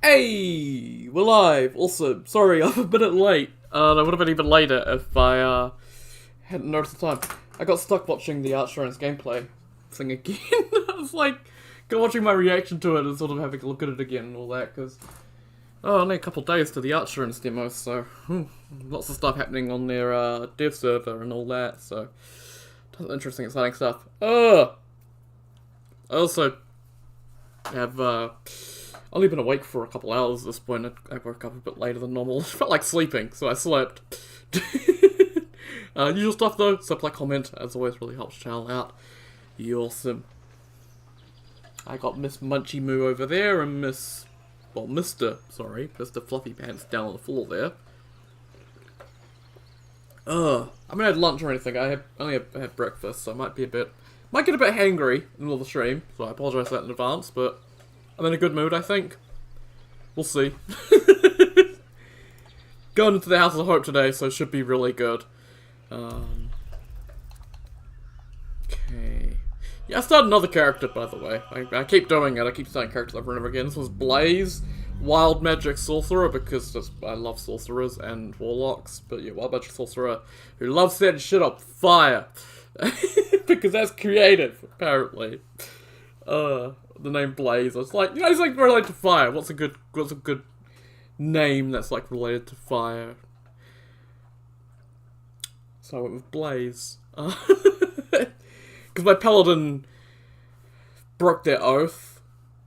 Hey, we're live. Also, sorry, I'm a minute late. I would have been even later if I hadn't noticed the time. I got stuck watching the Archion's gameplay thing again. I was like, watching my reaction to it and sort of having a look at it again and all that, because only a couple days to the Archion's demo, so lots of stuff happening on their dev server and all that. So tons of interesting, exciting stuff. I also have only been awake for a couple hours at this point. I woke up a bit later than normal. It felt like sleeping, so I slept. Usual stuff though, sub, like, comment, as always, really helps the channel out. You're awesome. I got Miss Munchy Moo over there, and Mr. Fluffy Pants down on the floor there. I haven't had lunch or anything. I only had breakfast, so I might get a bit hangry in the middle of the stream, so I apologise for that in advance, but I'm in a good mood, I think. We'll see. Going into the House of Hope today, so it should be really good. Okay. Yeah, I started another character, by the way. I keep doing it. I keep starting characters over and over again. This was Blaze, Wild Magic Sorcerer, because I love sorcerers and warlocks. But yeah, Wild Magic Sorcerer, who loves setting shit up fire. Because that's creative, apparently. The name Blaze. I was like, he's like related to fire. What's a good name that's like related to fire? So I went with Blaze. Because my paladin broke their oath.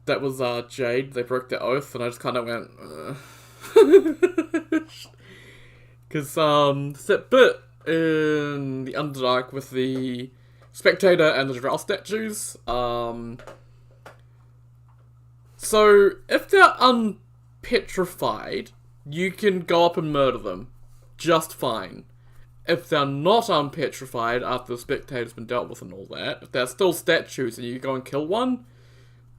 That was Jade. They broke their oath, and I just kind of went. Because that bit in the Underdark with the Spectator and the Drow statues. So, if they're unpetrified, you can go up and murder them. Just fine. If they're not unpetrified after the Spectator's been dealt with and all that, if they're still statues and you go and kill one,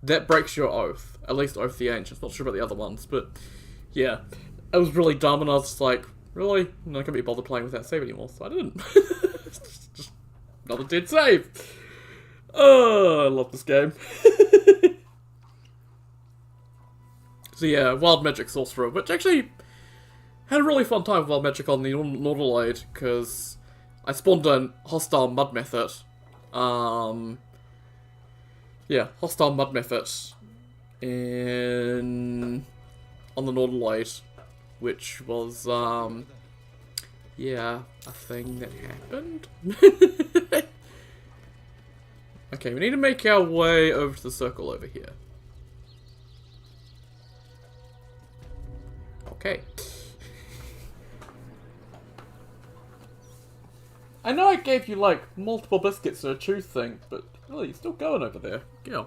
that breaks your oath. At least Oath the Ancients. Not sure about the other ones, but yeah. It was really dumb, and I was just like, really? I'm not going to be bothered playing with that save anymore, so I didn't. Just another dead save. Oh, I love this game. So yeah, Wild Magic Sorcerer, which actually had a really fun time with Wild Magic on the Norderloid, because I spawned a hostile mud method. Yeah, hostile mud method on the Norderloid, which was, yeah, a thing that happened. Okay, we need to make our way over to the circle over here. Okay. I know I gave you, like, multiple biscuits or a chew thing, but really, you're still going over there. Go.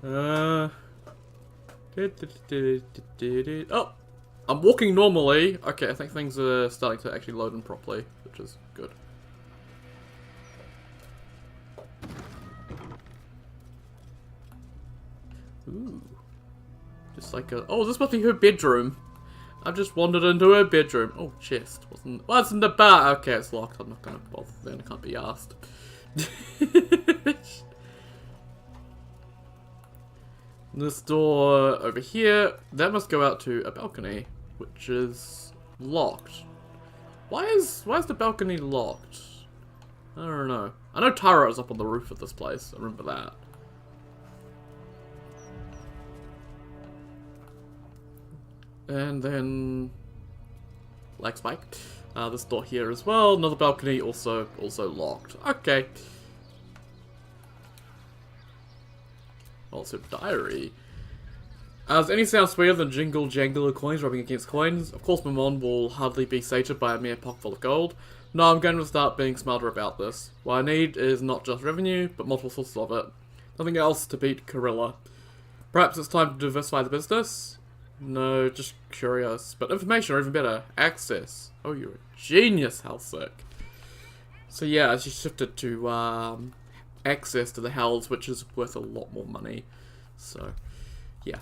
Oh! I'm walking normally. Okay, I think things are starting to actually load in properly, which is good. Ooh. Just like a... Oh, this must be her bedroom. I've just wandered into her bedroom. Oh, chest. What's in the bar? Okay, it's locked. I'm not gonna bother then. I can't be asked. This door over here, that must go out to a balcony, which is locked. Why is the balcony locked? I don't know. I know Tara is up on the roof of this place. I remember that. And then Black Spike. This door here as well. Another balcony, also locked. Okay. Also diary. Does any sound sweeter than jingle jangle of coins rubbing against coins? Of course, my mom will hardly be sated by a mere pocketful of gold. No, I'm going to start being smarter about this. What I need is not just revenue, but multiple sources of it. Nothing else to beat Gorilla. Perhaps it's time to diversify the business? No, just curious. But information, or even better, access. Oh, you're a genius, Hellsick. So yeah, she shifted to access to the Hells, which is worth a lot more money. So, yeah.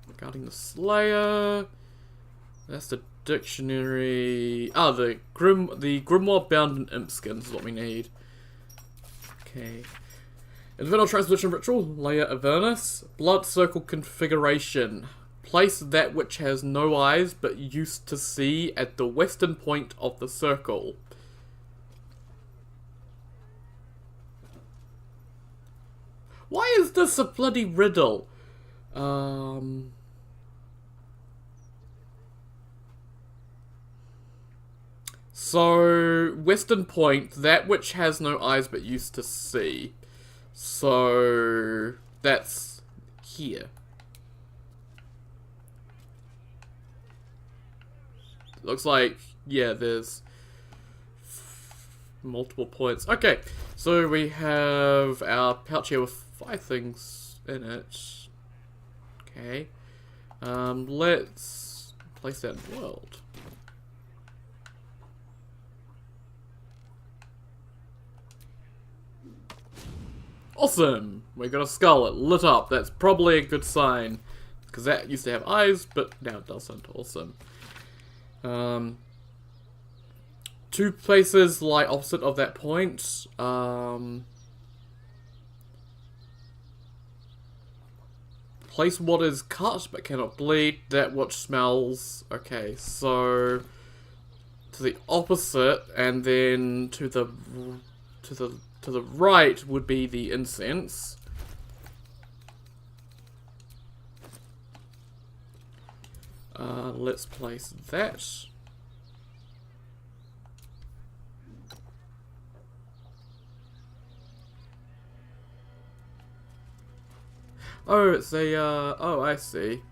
Regarding the Slayer, That's the dictionary. Ah, the grimoire bound in imp skins is what we need. Okay. Infernal Transposition Ritual, Layer Avernus, Blood Circle Configuration. Place that which has no eyes but used to see at the western point of the circle. Why is this a bloody riddle? So, western point, that which has no eyes but used to see. So, that's here. Looks like, yeah, there's multiple points. Okay, so we have our pouch here with 5 things in it. Okay. Let's place that in the world. Awesome! We got a skull, it lit up. That's probably a good sign. Because that used to have eyes, but now it doesn't. Awesome. 2 places lie opposite of that point. Place what is cut but cannot bleed. That which smells. Okay, so to the opposite, and then to the right would be the incense. Let's place that. Oh, it's a, oh, I see.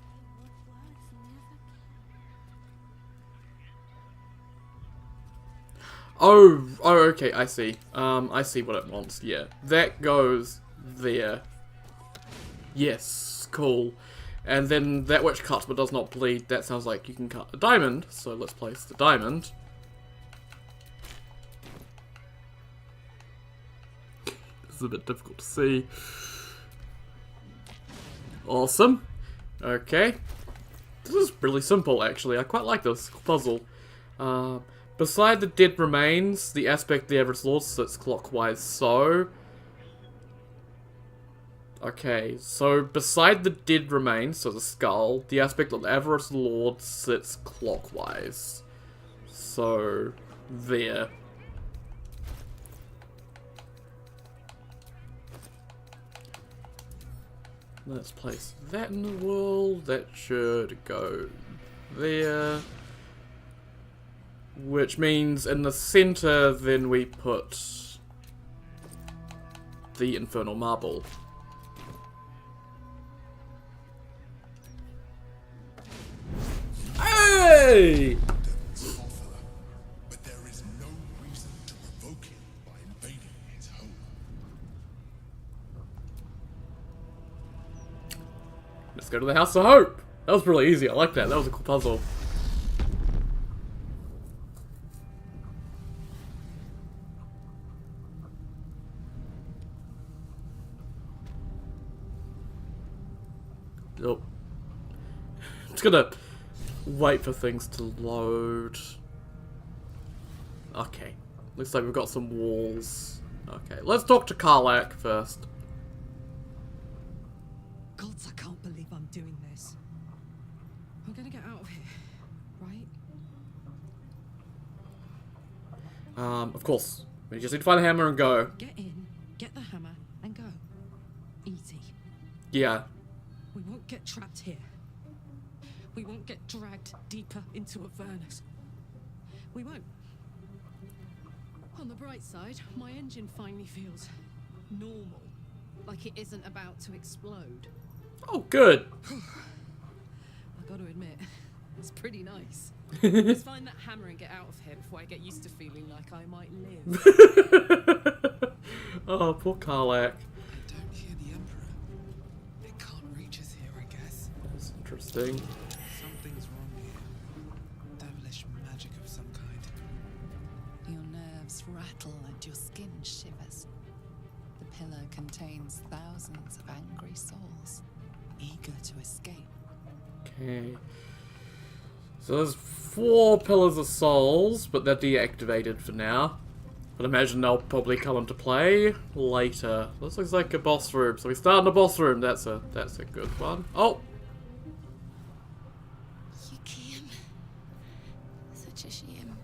Oh, okay, I see. I see what it wants, yeah. That goes there. Yes, cool. And then that which cuts but does not bleed, that sounds like you can cut a diamond, so let's place the diamond. This is a bit difficult to see. Awesome. Okay. This is really simple, actually. I quite like this puzzle. Beside the dead remains, the aspect of the average lord sits clockwise, so... Okay, so beside the dead remains, so the skull, the aspect of the average lord sits clockwise. So, there. Let's place that in the world. That should go there. Which means in the center, then we put the infernal marble. Hey! But there is no reason to provoke him by invading his home. Let's go to the House of Hope. That was really easy. I like that. That was a cool puzzle. Oh. It's gonna wait for things to load. Okay. Looks like we've got some walls. Okay, let's talk to Karlach first. Gods, I can't believe I'm doing this. I'm gonna get out of here, right? Of course. We just need to find a hammer and go. Get in, get the hammer, and go. Easy. Yeah. We won't get trapped here. We won't get dragged deeper into Avernus. We won't. On the bright side, my engine finally feels normal. Like it isn't about to explode. Oh, good. I gotta admit, it's pretty nice. Let's find that hammer and get out of here before I get used to feeling like I might live. Oh, poor Karlach. I don't hear the Emperor. It can't reach us here, I guess. That's interesting. Something's wrong here. Devilish magic of some kind. Your nerves rattle and your skin shivers. The pillar contains thousands of angry souls, eager to escape. Okay. So there's 4 Pillars of Souls, but they're deactivated for now. But imagine they'll probably come into play later. This looks like a boss room. So we start in the boss room. That's a good one. Oh! You came. Such a shame.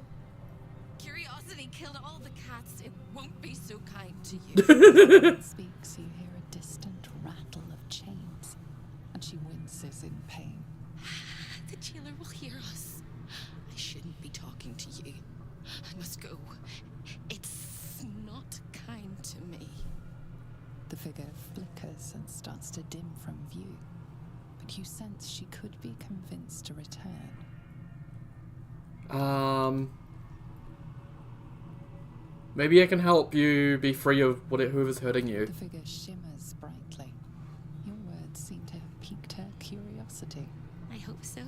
Curiosity killed all the cats. It won't be so kind to you. Speaks, you hear a distant rattle of chains, and she winces in pain. The jailer will hear us. I shouldn't be talking to you. I must go. It's not kind to me. The figure flickers and starts to dim from view, but you sense she could be convinced to return. Maybe I can help you be free of whoever's hurting you. The figure shimmers brightly. Your words seem to have piqued her curiosity. I hope so.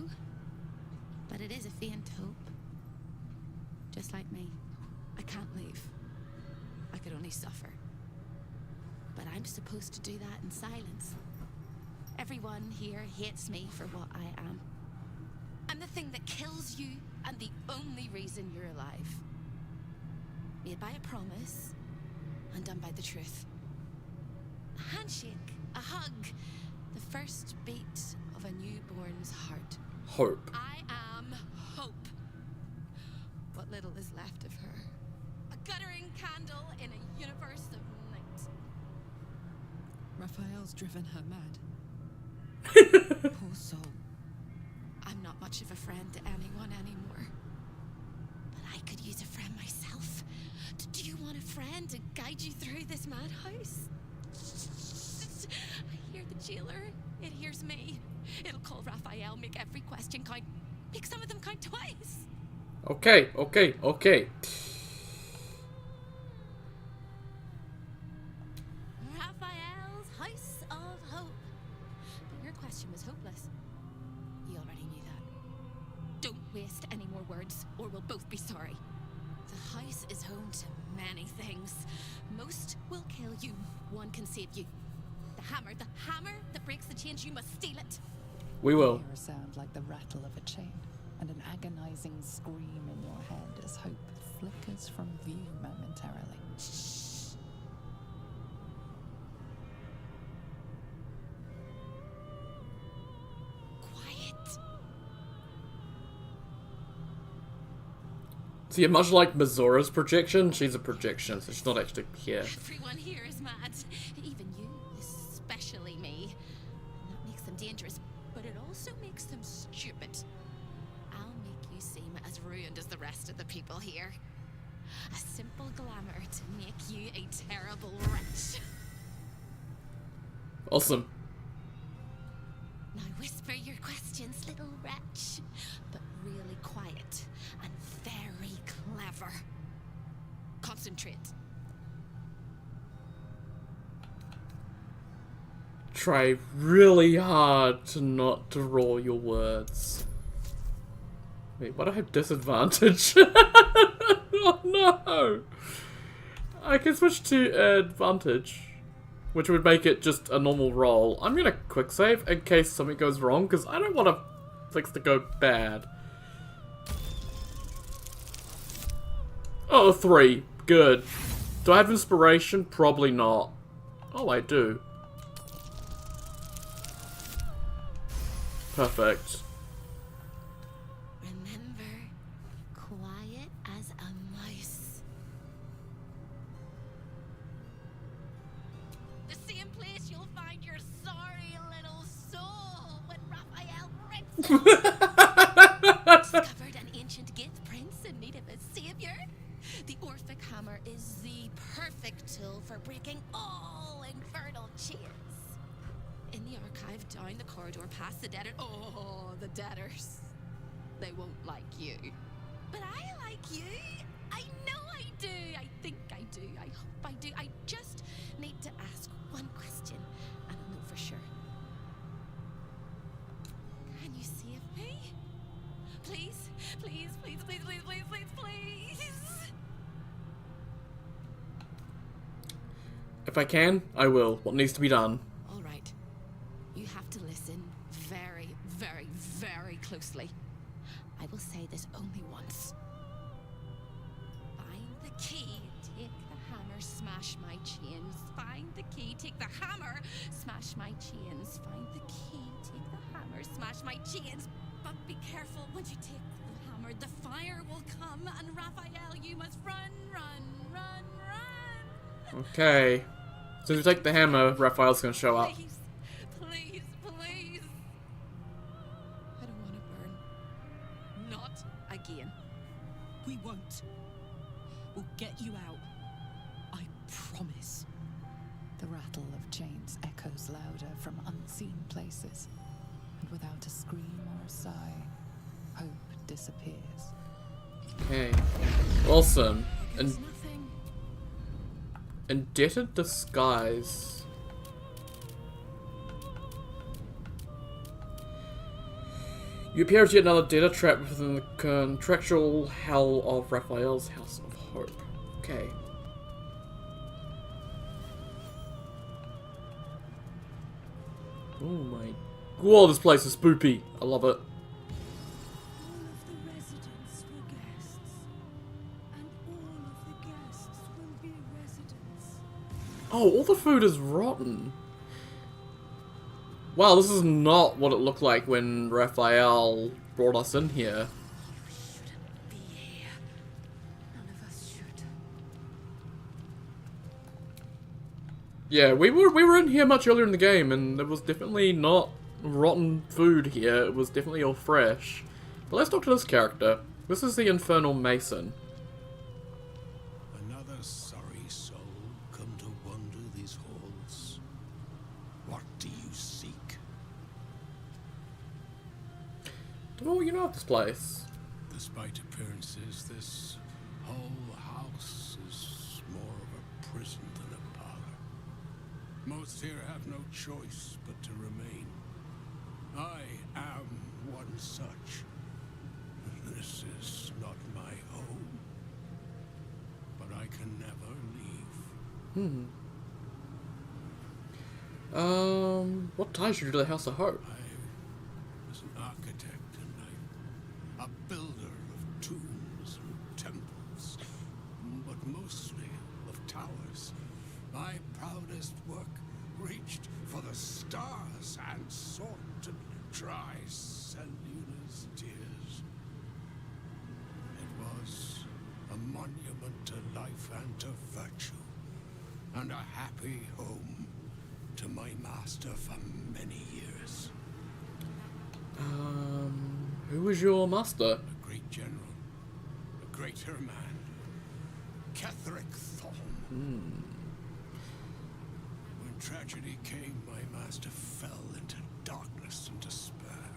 But it is a faint hope. Just like me. I can't leave. I could only suffer. But I'm supposed to do that in silence. Everyone here hates me for what I am. I'm the thing that kills you and the only reason you're alive. Made by a promise, undone by the truth. A handshake, a hug, the first beat of a newborn's heart. Hope. I am hope. What little is left of her. A guttering candle in a universe of night. Raphael's driven her mad. Poor soul. I'm not much of a friend to anyone anymore. But I could use a friend myself. Do you want a friend to guide you through this madhouse? I hear the jailer. It hears me. It'll call Raphael, make every question count. Make some of them count twice. Okay. Raphael's House of Hope. But your question was hopeless. You already knew that. Don't waste any more words, or we'll both be sorry. The house is home to many things. Most will kill you. One can save you. The hammer that breaks the chains, you must steal it. We will. You hear a sound like the rattle of a chain, and an agonizing scream in your head as hope flickers from view momentarily. Shh. Quiet. See, much like Mazora's projection, she's a projection, so she's not actually here. Everyone here is mad. Even you, especially me. And that makes them dangerous, but it also makes them stupid. I'll make you seem as ruined as the rest of the people here. A simple glamour to make you a terrible wretch. Awesome. Now whisper your questions, little wretch, but really quiet and very clever. Concentrate. Try really hard to not draw your words. Wait, why do I have disadvantage? Oh no! I can switch to advantage, which would make it just a normal roll. I'm gonna quick save in case something goes wrong, because I don't want things to go bad. Oh, 3. Good. Do I have inspiration? Probably not. Oh, I do. Perfect. Remember, quiet as a mouse. The same place you'll find your sorry little soul when Raphael rips discovered an ancient gift prince in need of a savior. The Orphic hammer is the perfect tool for breaking all infernal chains. In the archive, down the corridor, past the debtor. Oh, the debtors. They won't like you. But I like you. I know I do. I think I do. I hope I do. I just need to ask one question, and I'll know for sure. Can you save me? Please, please, please, please, please, please, please, please. If I can, I will. What needs to be done? All right. You have to listen very, very, very closely. I'd smash my chains. Find the key, take the hammer, smash my chains. But be careful when you take the hammer. The fire will come, and Raphael, you must run, run, run, run. Okay. So if you take the hammer, Raphael's gonna show up. Please, please, please. I don't want to burn. Not again. We won't. We'll get you out. I promise. The rattle of chains echoes louder from unseen places, and without a scream or a sigh, hope disappears. Okay. Awesome. And There's nothing. indebted disguise. You appear as yet another data trapped within the contractual hell of Raphael's House of Hope. Okay. Oh my... Whoa, this place is spoopy. I love it. All of the residents were guests, and all of the guests will be residents. Oh, all the food is rotten. Wow, this is not what it looked like when Raphael brought us in here. We shouldn't be here. None of us should. Yeah, we were in here much earlier in the game, and there was definitely not rotten food here. It was definitely all fresh. But let's talk to this character. This is the Infernal Mason. Another sorry soul come to wander these halls. What do you seek? Oh, you know this place. Despite appearances, this whole house is more of a prison than a parlor. Most here have no choice but to remain. I am one such. This is not my home, but I can never leave. What ties you to the House of Hope? I was an architect and a builder of tombs and temples, but mostly of towers. My proudest work reached for the stars and sought to dry Seleuna's tears. It was a monument to life and to virtue, and a happy home to my master for many years. Who was your master? A great general, a greater man, Ketheric Thorm. When tragedy came, my master fell into darkness and despair.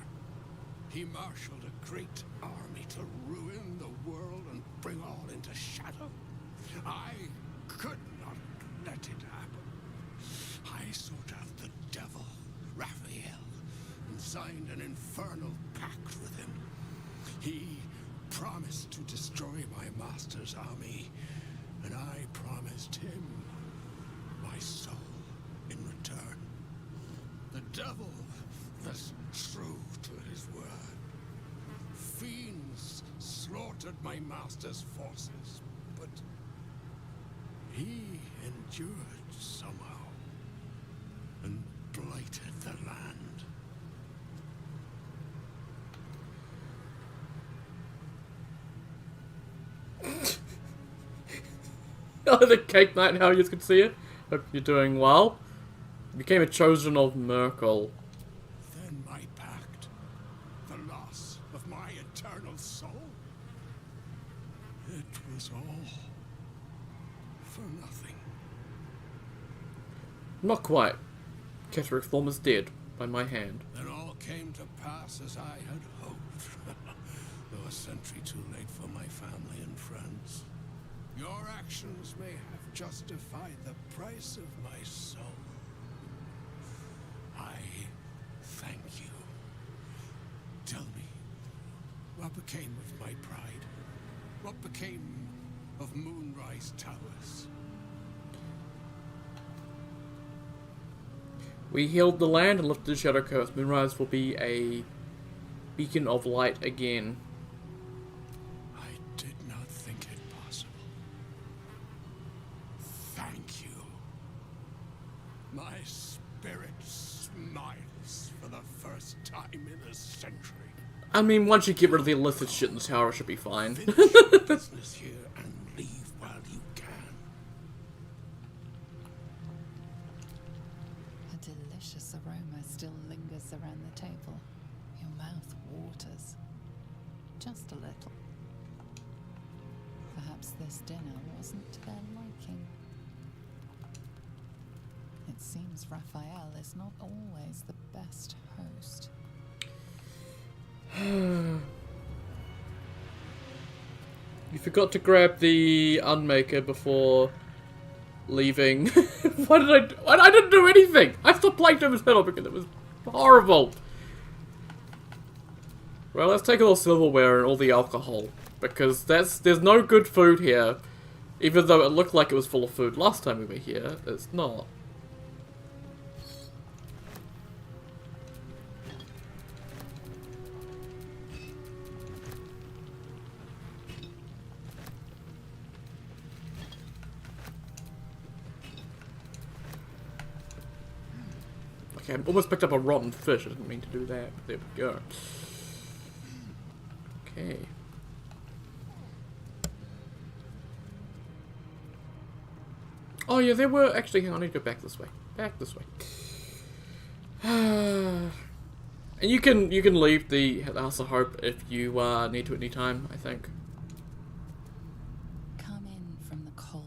He marshaled a great army to ruin the world and bring all into shadow. I could not let it happen. I sought out the devil, Raphael, and signed an infernal pact with him. He promised to destroy my master's army, and I promised him my soul in return. The devil was true to his word. Fiends slaughtered my master's forces, but he endured somehow and blighted the land. The cake night, how you can see it. Hope you're doing well. Became a chosen of Merkel. Then my pact, the loss of my eternal soul, it was all for nothing. Not quite. Ketheric Thorm is dead by my hand. Then all came to pass as I had hoped, though a century too late for my family and friends. Your actions may have justified the price of my soul. I thank you. Tell me, what became of my pride? What became of Moonrise Towers? We healed the land and lifted the shadow curse. Moonrise will be a beacon of light again. I did not think it possible. Thank you. My spirit a century. I mean, once you get rid of the illicit shit in the tower, it should be fine. Finish your business here and leave while you can. A delicious aroma still lingers around the table. Your mouth waters. Just a little. Perhaps this dinner wasn't to their liking. It seems Raphael is not always the best host. You forgot to grab the unmaker before leaving. Why did I didn't do anything! I stopped playing Doom Eternal because it was horrible. Well, let's take all the silverware and all the alcohol. Because there's no good food here. Even though it looked like it was full of food last time we were here, it's not. Okay, I almost picked up a rotten fish. I didn't mean to do that, but there we go. Okay. Oh yeah, there were actually. Hang on, I need to go back this way. Back this way. And you can leave the House of Hope if you need to at any time. I think. Come in from the cold.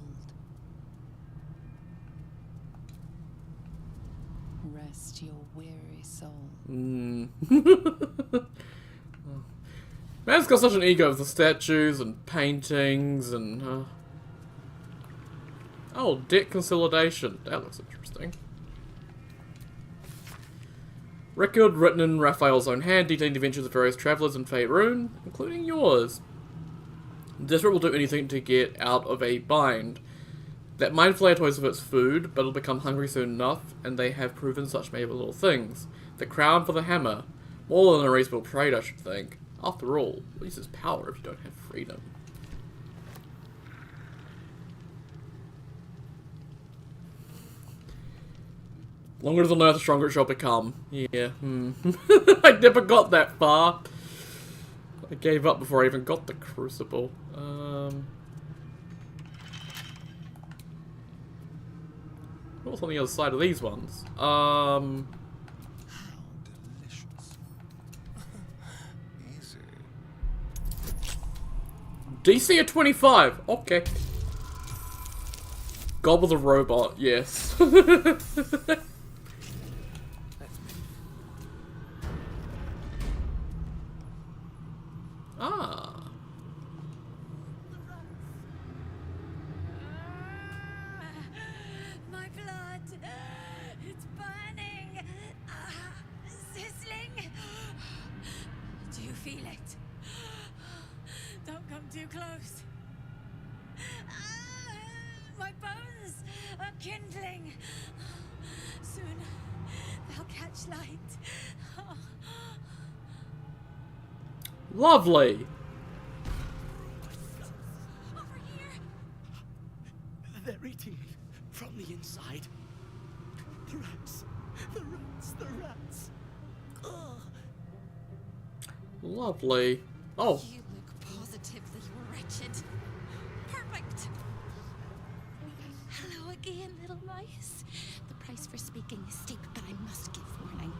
Rest your weary soul. Man's got such an ego with the statues and paintings and. Oh, debt consolidation. That looks interesting. Record written in Raphael's own hand, detailing the adventures of various travellers in Faerun, including yours. Desperate will do anything to get out of a bind. That mind flayer toys of its food, but it'll become hungry soon enough, and they have proven such maybe little things. The crown for the hammer. More than a reasonable trade, I should think. After all, what uses power if you don't have freedom? Longer to the north, the stronger it shall become. Yeah, I never got that far. I gave up before I even got the crucible. What's on the other side of these ones? How delicious. Easy. DC at 25. Okay. Gobble the robot. Yes. Ah. My blood, it's burning, sizzling. Do you feel it? Don't come too close. My bones are kindling. Soon they'll catch light. Lovely. Over here. They're eating from the inside. The rats. The rats. The rats. Ugh. Lovely. Oh. You look positively wretched. Perfect. Hello again, little mice. The price for speaking is steep, but I must give warning.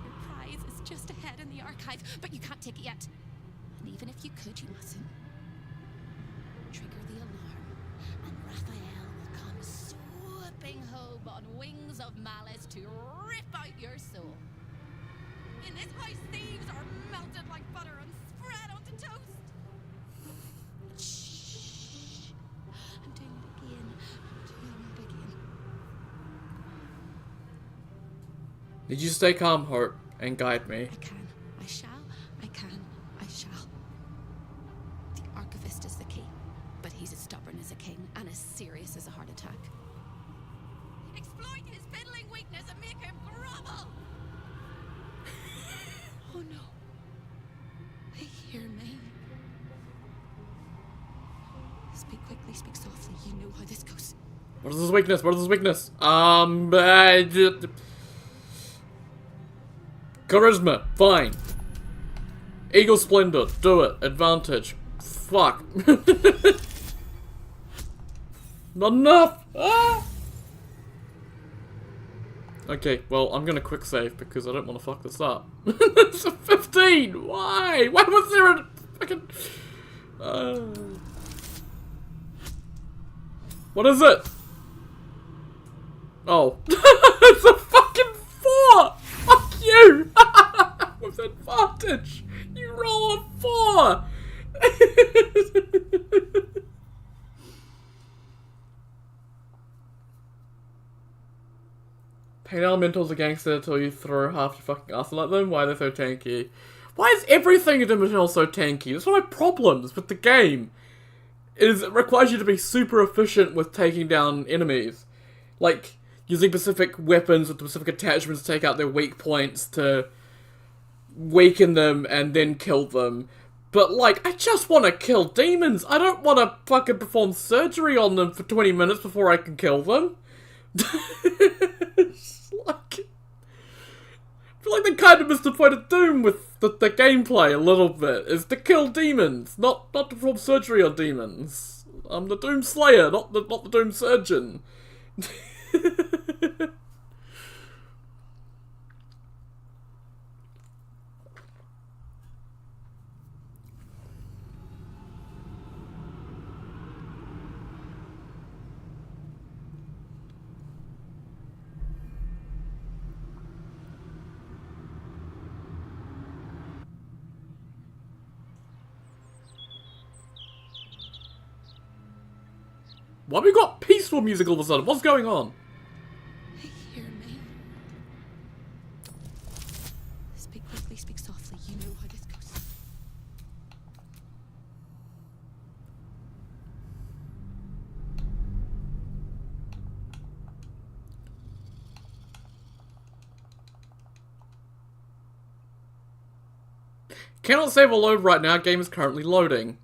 Your prize is just ahead in the archive, but you can't take it yet. And even if you could, you mustn't. Trigger the alarm, and Raphael will come swooping home on wings of malice to rip out your soul. In this house, thieves are melted like butter and spread onto toast. Shh. I'm doing it again. I'm doing it again. Did you stay calm, Hope, and guide me? I can. I shall. I can. I shall. The archivist is the key, but he's as stubborn as a king and as serious as a heart attack. Exploit his fiddling weakness and make him grovel. Oh no. They hear me. Speak quickly, speak softly. You know how this goes. What is his Charisma, fine. Eagle Splendor, do it. Advantage. Fuck. Not enough! Ah! Okay, well, I'm gonna quick save because I don't want to fuck this up. It's a 15! Why? Why was there a fucking... What is it? Oh. It's a fucking 4! Fuck you! With advantage! You roll a 4! Pain Elementals are gangster until you throw half your fucking arsenal at them. Why are they so tanky? Why is everything in Dimensional so tanky? That's one of my problems with the game. Is it requires you to be super efficient with taking down enemies. Like, using specific weapons with specific attachments to take out their weak points to weaken them and then kill them. But, like, I just want to kill demons. I don't want to fucking perform surgery on them for 20 minutes before I can kill them. It's like, I feel like they kind of missed the point of Doom with the gameplay a little bit. Is to kill demons, not to perform surgery on demons. I'm the Doom Slayer, not the Doom Surgeon. Why we got peaceful music all of a sudden? What's going on? Hear me. Speak quickly, speak softly. You know how this goes. Cannot save or load right now. Game is currently loading.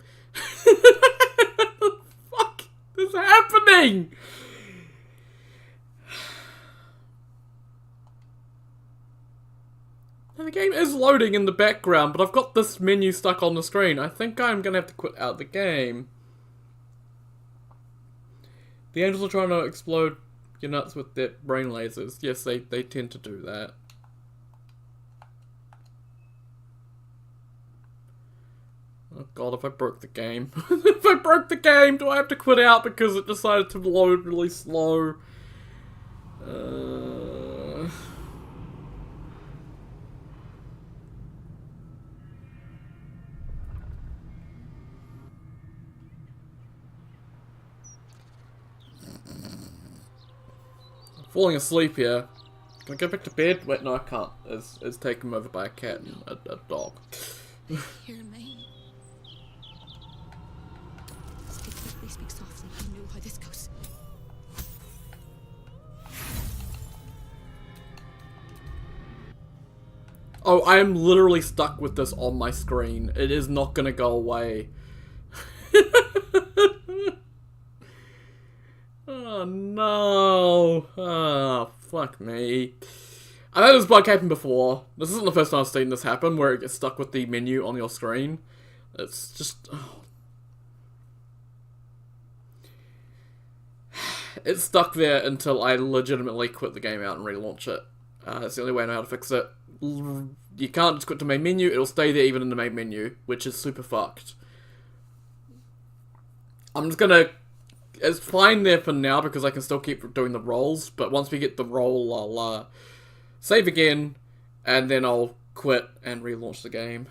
What's happening? And the game is loading in the background, but I've got this menu stuck on the screen. I think I'm gonna have to quit out the game. The angels are trying to explode your nuts with their brain lasers. Yes, they tend to do that. Oh god, if I broke the game. If I broke the game, do I have to quit out because it decided to load really slow? I'm falling asleep here. Can I go back to bed? Wait, no I can't. It's taken over by a cat and a dog. Hear me. Speak quickly, speak softly. You know how this goes. Oh, I am literally stuck with this on my screen. It is not gonna go away. Oh no. Oh, fuck me. I know this bug happened before. This isn't the first time I've seen this happen, where it gets stuck with the menu on your screen. It's just... Oh. It's stuck there until I legitimately quit the game out and relaunch it. That's the only way I know how to fix it. You can't just quit the main menu, it'll stay there even in the main menu, which is super fucked. I'm just gonna... It's fine there for now because I can still keep doing the rolls, but once we get the roll, I'll save again, and then I'll quit and relaunch the game.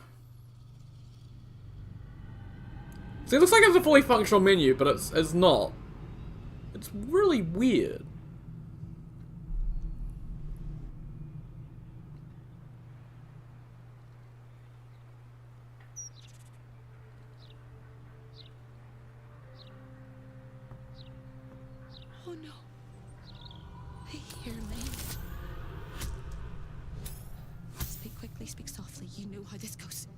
See, it looks like it's a fully functional menu, but it's not. It's really weird. Oh no. Hear me. Speak quickly, speak softly. You know how this goes.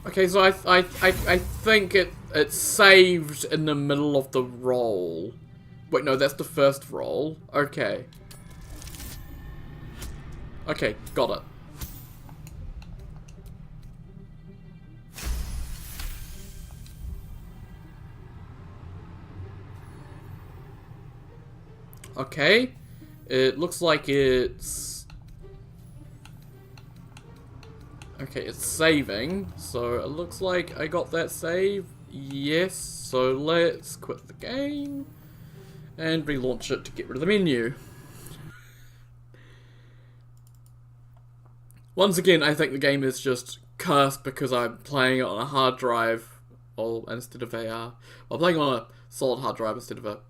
Okay, so I think it's saved in the middle of the roll. Wait, no, that's the first roll. Okay. Okay, got it. Okay. It looks like it's... Okay, it's saving. So it looks like I got that save. Yes. So let's quit the game. And relaunch it to get rid of the menu. Once again, I think the game is just cursed because I'm playing it on a hard drive, or instead of a, I'm playing on a solid hard drive instead of a,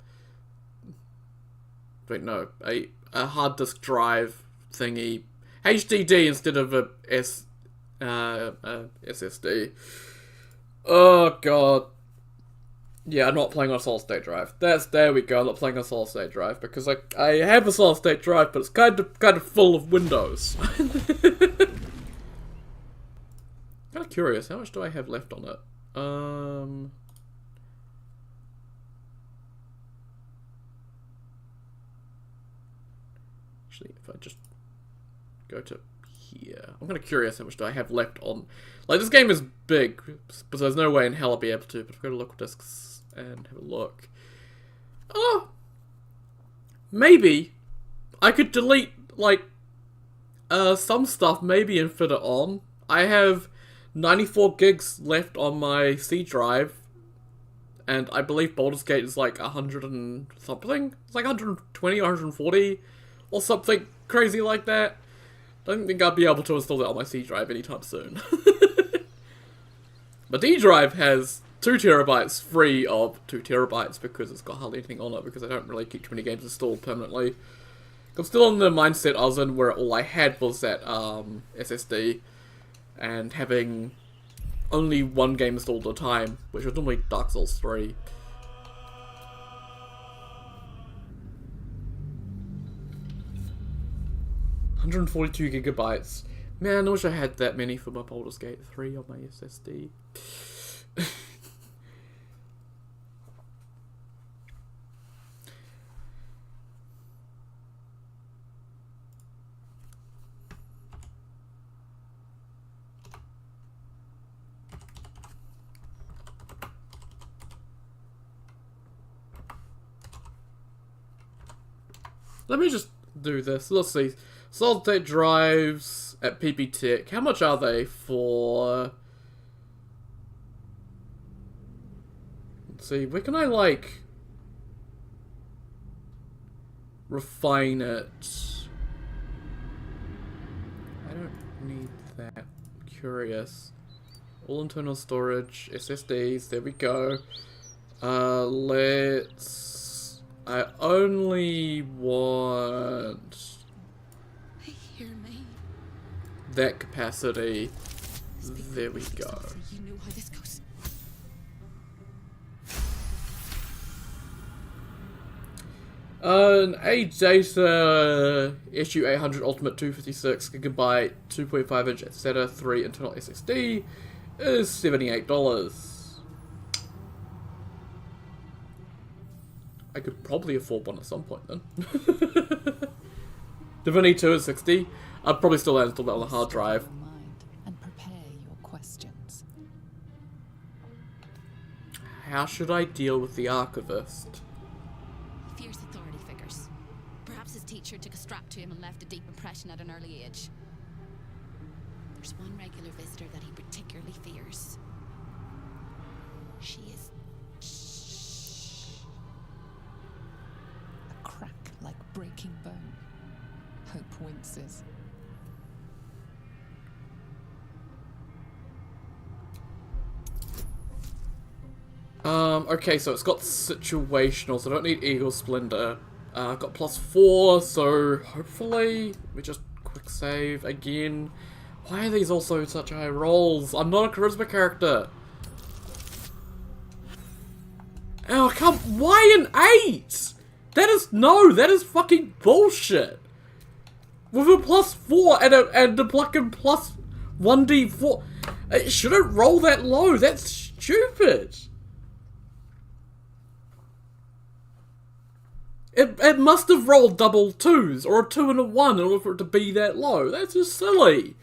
wait, no, a hard disk drive thingy, HDD instead of a SSD. Oh god. Yeah, I'm not playing on a solid state drive. There we go. I'm not playing on a solid state drive because I have a solid state drive, but it's kind of full of Windows. Kind of curious. How much do I have left on it? Actually, if I just go to here, I'm kind of curious how much do I have left on. Like, this game is big, but there's no way in hell I'll be able to. But if I go to local discs and have a look. Oh! Maybe I could delete, like, some stuff maybe and fit it on. I have 94 gigs left on my C drive, and I believe Baldur's Gate is like 100 and something. It's like 120 or 140 or something crazy like that. Don't think I'll be able to install that on my C drive anytime soon. My D drive has 2 terabytes free of 2 terabytes because it's got hardly anything on it because I don't really keep too many games installed permanently. I'm still in the mindset I was in where all I had was that SSD and having only one game installed at a time, which was normally Dark Souls 3. $142 GB. Man, I wish I had that many for my Baldur's Gate 3 on my SSD. Let me just do this. Let's see. Solid state drives at PP Tech. How much are they for? Let's see. Where can I, like, refine it? I don't need that. I'm curious. All internal storage, SSDs. There we go. Let's. I only want I hear me. that capacity. There we go. You know how this goes. An ADATA issue 800 Ultimate 256 GB 2.5 inch SATA 3 internal SSD is $78. I could probably afford one at some point then. Divinity 2 is 60. I'd probably still install that on a hard drive. And prepare your questions. How should I deal with the archivist? He fears authority figures. Perhaps his teacher took a strap to him and left a deep impression at an early age. There's one regular visitor that he particularly fears. She is A crack like breaking bone. Hope winces. Okay, so it's got situational, so I don't need Eagle Splendor. I've got +4, so hopefully we just quick save again. Why are these also such high rolls? I'm not a charisma character. Oh, why an 8? That is fucking bullshit. With a +4 and a fucking plus 1d4. It shouldn't roll that low, that's stupid. It must have rolled double 2s, or a 2 and a 1 in order for it to be that low. That's just silly.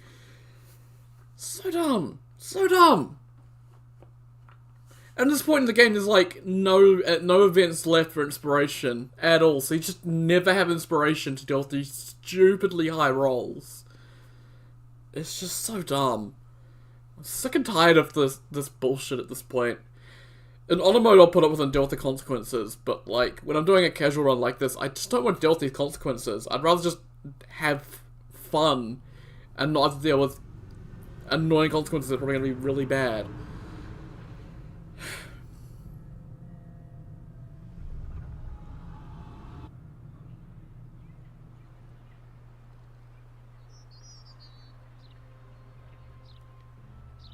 So dumb. So dumb. at this point in the game, there's like no events left for inspiration at all. So you just never have inspiration to deal with these stupidly high rolls. It's just so dumb. I'm sick and tired of this bullshit at this point. In auto mode, I'll put up with and deal with the consequences, but like when I'm doing a casual run like this, I just don't want to deal with these consequences. I'd rather just have fun and not have to deal with annoying consequences that are probably going to be really bad.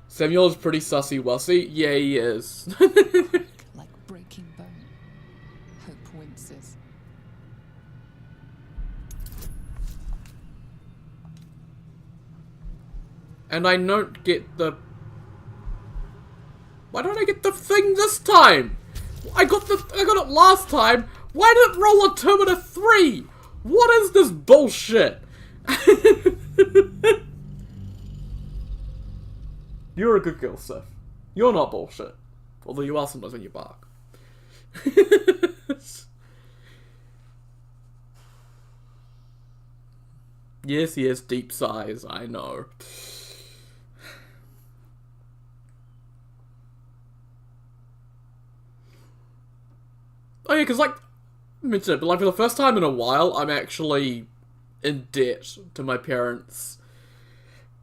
Samuel is pretty sussy-wussy. Yeah, he is. Like breaking bone. Hope winces. And I don't get the... Why don't I get the thing this time? I got it last time. Why did it roll a 2 and a 3? What is this bullshit? You're a good girl, Sif. You're not bullshit. Although you are sometimes when you bark. Yes, deep sighs, I know. Oh yeah, because like, I mentioned it, but like for the first time in a while, I'm actually in debt to my parents.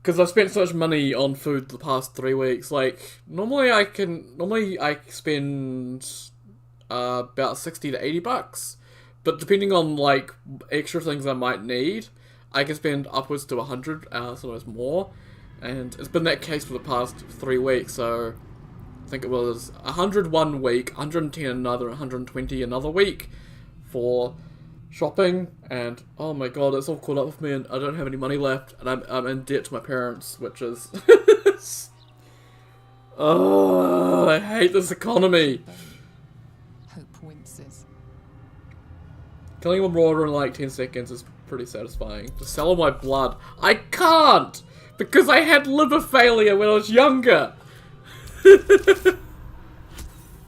Because I've spent so much money on food the past 3 weeks. Like, normally I spend about 60 to 80 bucks. But depending on, like, extra things I might need, I can spend upwards to 100, sometimes more. And it's been that case for the past 3 weeks, so I think it was 100 1 week, 110 another, 120 another week for shopping, and oh my god, it's all caught up with me, and I don't have any money left, and I'm in debt to my parents, which is... Oh, I hate this economy. Hope winces. Killing a marauder in like 10 seconds is pretty satisfying. To sell all my blood. I can't! Because I had liver failure when I was younger!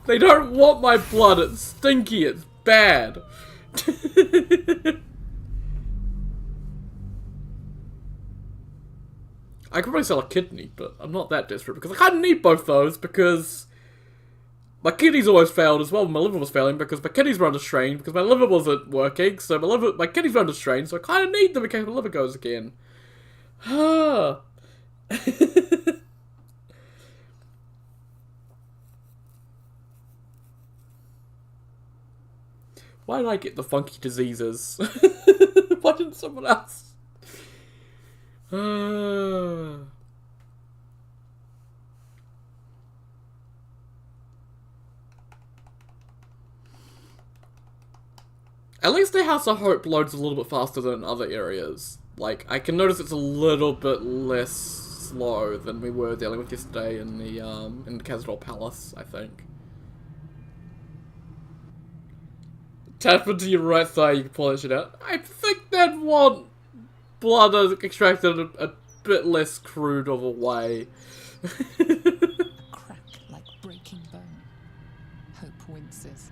They don't want my blood, it's stinky, it's bad. I could probably sell a kidney, but I'm not that desperate because I kind of need both those because my kidneys always failed as well. My liver was failing because my kidneys were under strain because my liver wasn't working, so my kidneys were under strain, so I kind of need them in case my liver goes again. Why did I get the funky diseases? Why didn't someone else? At least the House of Hope loads a little bit faster than other areas. Like, I can notice it's a little bit less slow than we were dealing with yesterday in the Khazad-dûr Palace, I think. Tap into your right thigh, you can pull that shit out. I think they'd want blood extracted a bit less crude of a way. A crack like breaking bone. Hope winces.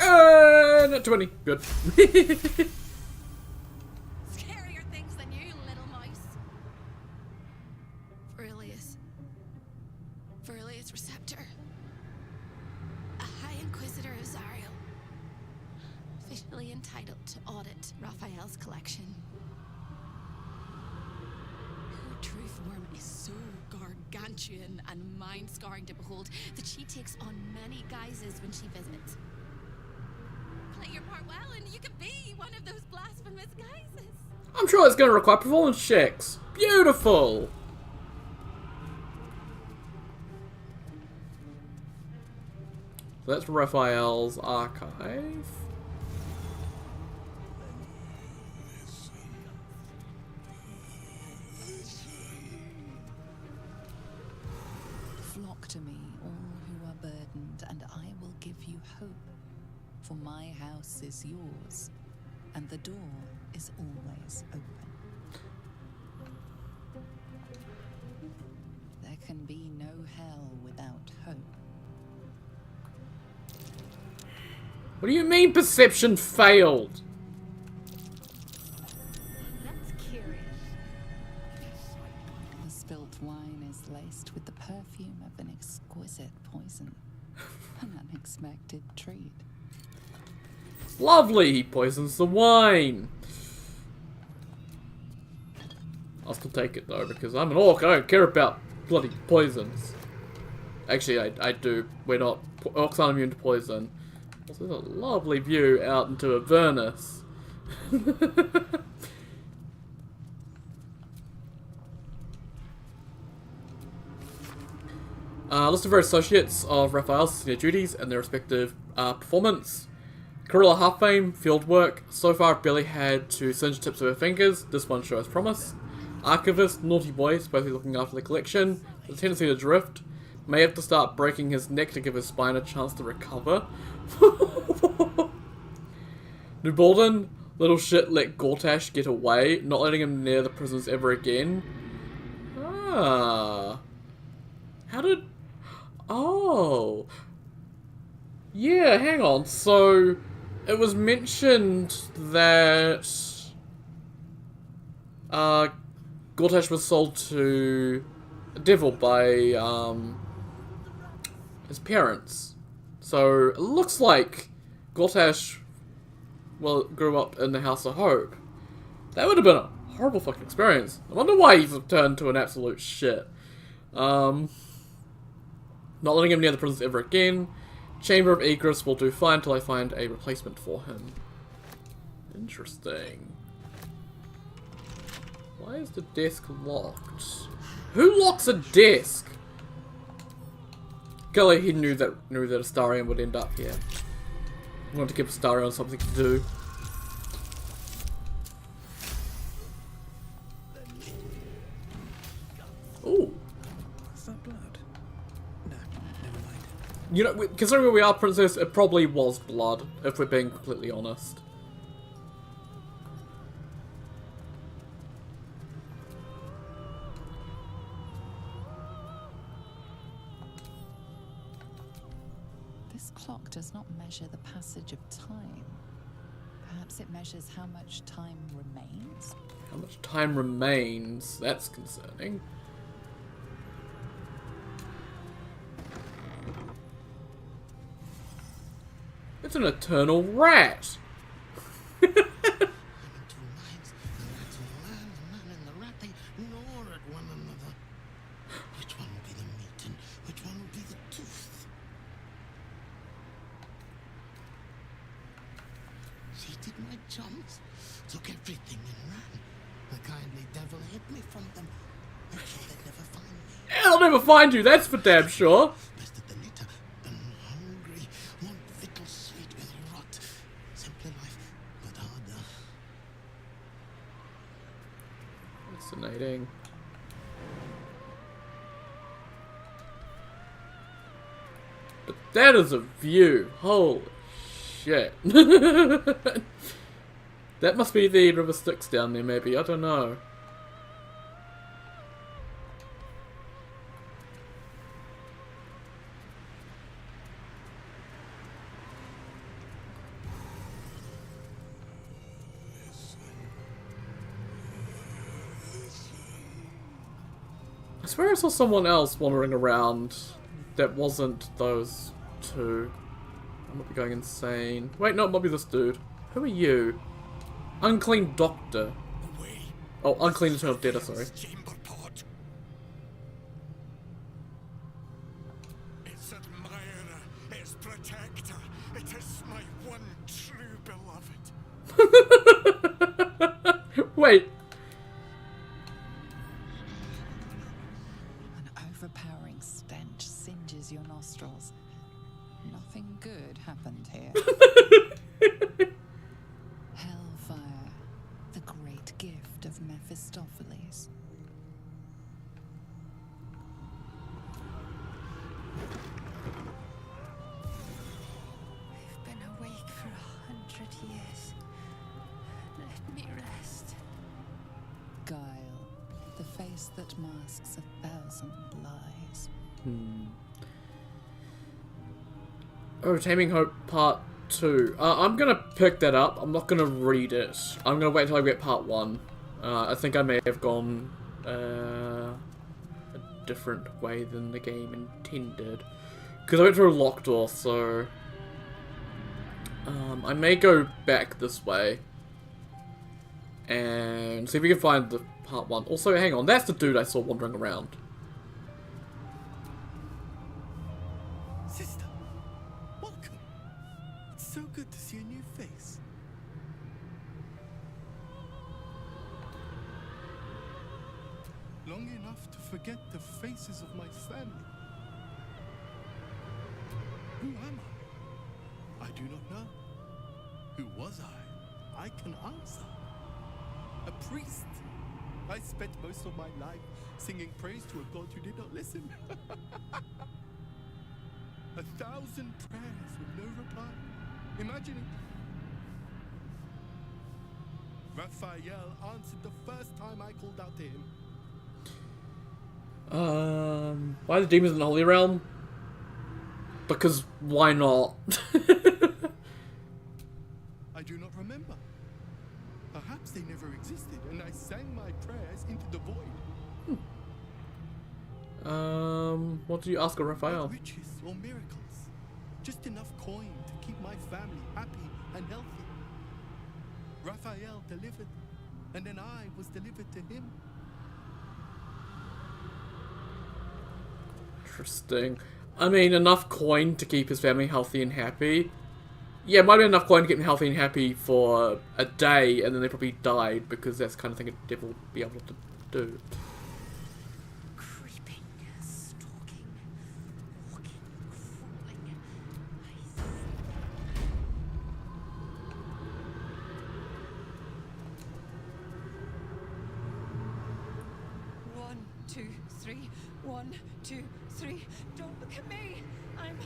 Not 20. Good. Scarier things than you, little mouse. Verilius Receptor. A High Inquisitor of Zariel. Officially entitled to audit Raphael's collection. Her true form is so gargantuan and mind-scarring to behold that she takes on many guises when she visits. Play your part well and you can be one of those blasphemous guises. I'm sure it's going to require performance checks. Beautiful! So that's Raphael's archive. Flock to me, all who are burdened, and I will give you hope. For my house is yours, and the door is always open. hell without hope. What do you mean perception failed? That's curious. The spilt wine is laced with the perfume of an exquisite poison. An unexpected treat. Lovely, he poisons the wine. I'll still take it though, because I'm an orc, I don't care about bloody poisons. Actually, I do. We're not, orcs aren't immune to poison. Also, there's a lovely view out into Avernus. List of various associates of Raphael's senior duties and their respective performance. Guerrilla half fame, field work. So far, I've barely had to singe the tips of her fingers. This one shows promise. Archivist, naughty boy, supposedly looking after the collection. With a tendency to drift. May have to start breaking his neck to give his spine a chance to recover. New Baldur, little shit let Gortash get away, not letting him near the prisoners ever again. Ah. How did... Oh. Yeah, hang on. So, it was mentioned that... Gortash was sold to a devil by, his parents. So, it looks like Gortash, well, grew up in the House of Hope. That would have been a horrible fucking experience. I wonder why he's turned to an absolute shit. Not letting him near the prisons ever again. Chamber of Egress will do fine until I find a replacement for him. Interesting. Why is the desk locked? Who locks a desk? Clearly he knew that Astarion would end up here. He wanted to give Astarion something to do. Ooh. Is that blood? No, never mind. You know, considering where we are, Princess, it probably was blood, if we're being completely honest. This clock does not measure the passage of time. Perhaps it measures how much time remains? How much time remains? That's concerning. It's an eternal rat! I'm in two minds. The rat in the land, the man in the rat, they gnaw at one another. Which one will be the meat and which one will be the tooth? She did my chums, took everything and ran. The kindly devil hid me from them. I'm sure they'd never find me. I'll never find you, that's for damn sure! Best at the litter, and hungry, want victual sweet with rot. Simply life, but harder. Fascinating. But that is a view. Holy shit. That must be the River Styx down there, maybe. I don't know. I swear I saw someone else wandering around that wasn't those two. I might be going insane. Wait, no, it might be this dude. Who are you? Unclean Doctor. Away. Oh, Unclean Eternal Debtor, sorry. Chamber pod. Its admirer, its protector. It is my one true beloved. Wait. An overpowering stench singes your nostrils. Nothing good happened here. Hellfire, the great gift of Mephistopheles. I've been awake for 100 years. Let me rest. Guile, the face that masks 1,000 lies. Oh, Taming Hope Part 2. I'm gonna pick that up. I'm not gonna read it. I'm gonna wait until I get Part 1. I think I may have gone a different way than the game intended. Because I went through a locked door, so... I may go back this way. And see if we can find the Part 1. Also, hang on, that's the dude I saw wandering around. Sister, welcome. It's so good to see a new face. Long enough to forget the faces of my family. Who am I? I do not know. Who was I? I can answer. A priest. I spent most of my life singing praise to a god who did not listen. 1,000 prayers with no reply. Imagine it. Raphael answered the first time I called out to him. Why are the demons in the Holy Realm? Because why not? I do not remember. Perhaps they never existed, and I sang my prayers into the void. What do you ask of Raphael? Not riches or miracles. Just enough coin to keep my family happy and healthy. Raphael delivered, and then I was delivered to him. Interesting. I mean, enough coin to keep his family healthy and happy. Yeah, it might be enough coin to keep him healthy and happy for a day, and then they probably died, because that's the kind of thing a devil would be able to do. Creeping, stalking, walking, crawling. One, two, three. 1, 2, 3. Don't look at me. I'm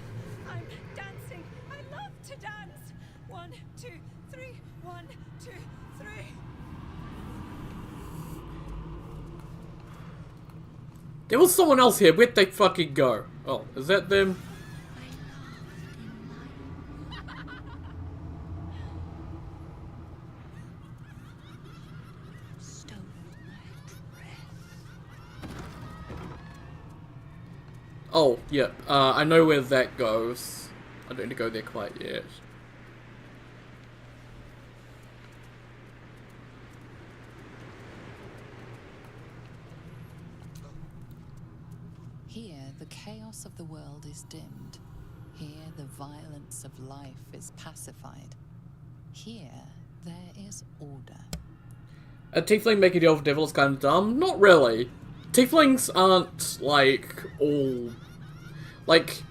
dancing. I love to dance. 1, 2, 3. 1, 2, 3. There was someone else here. Where'd they fucking go? Oh, is that them? Oh, yeah. I know where that goes. I don't need to go there quite yet. Here, the chaos of the world is dimmed. Here, the violence of life is pacified. Here, there is order. A tiefling making the elf devil is kind of dumb? Not really. Tieflings aren't, like, all... Like,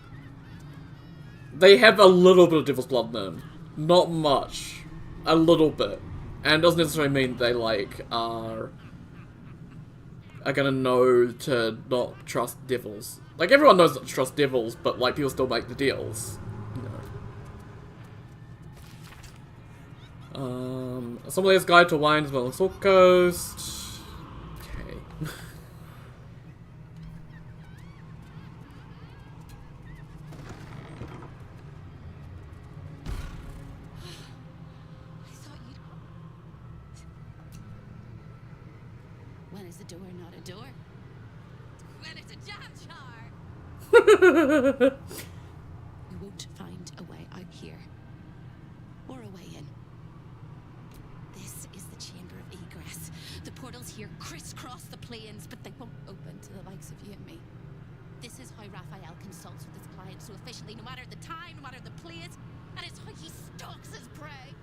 they have a little bit of devil's blood in them. Not much. A little bit. And it doesn't necessarily mean they, like, are gonna know to not trust devils. Like, everyone knows not to trust devils, but, like, people still make the deals. You know. Some of these guide to wine as well as Salt Coast. Okay. When is a door not a door? When it's a jam jar! We won't find a way out here. Or a way in. This is the chamber of egress. The portals here crisscross the plains, but they won't open to the likes of you and me. This is how Raphael consults with his clients so efficiently, no matter the time, no matter the place, and it's how he stalks his prey.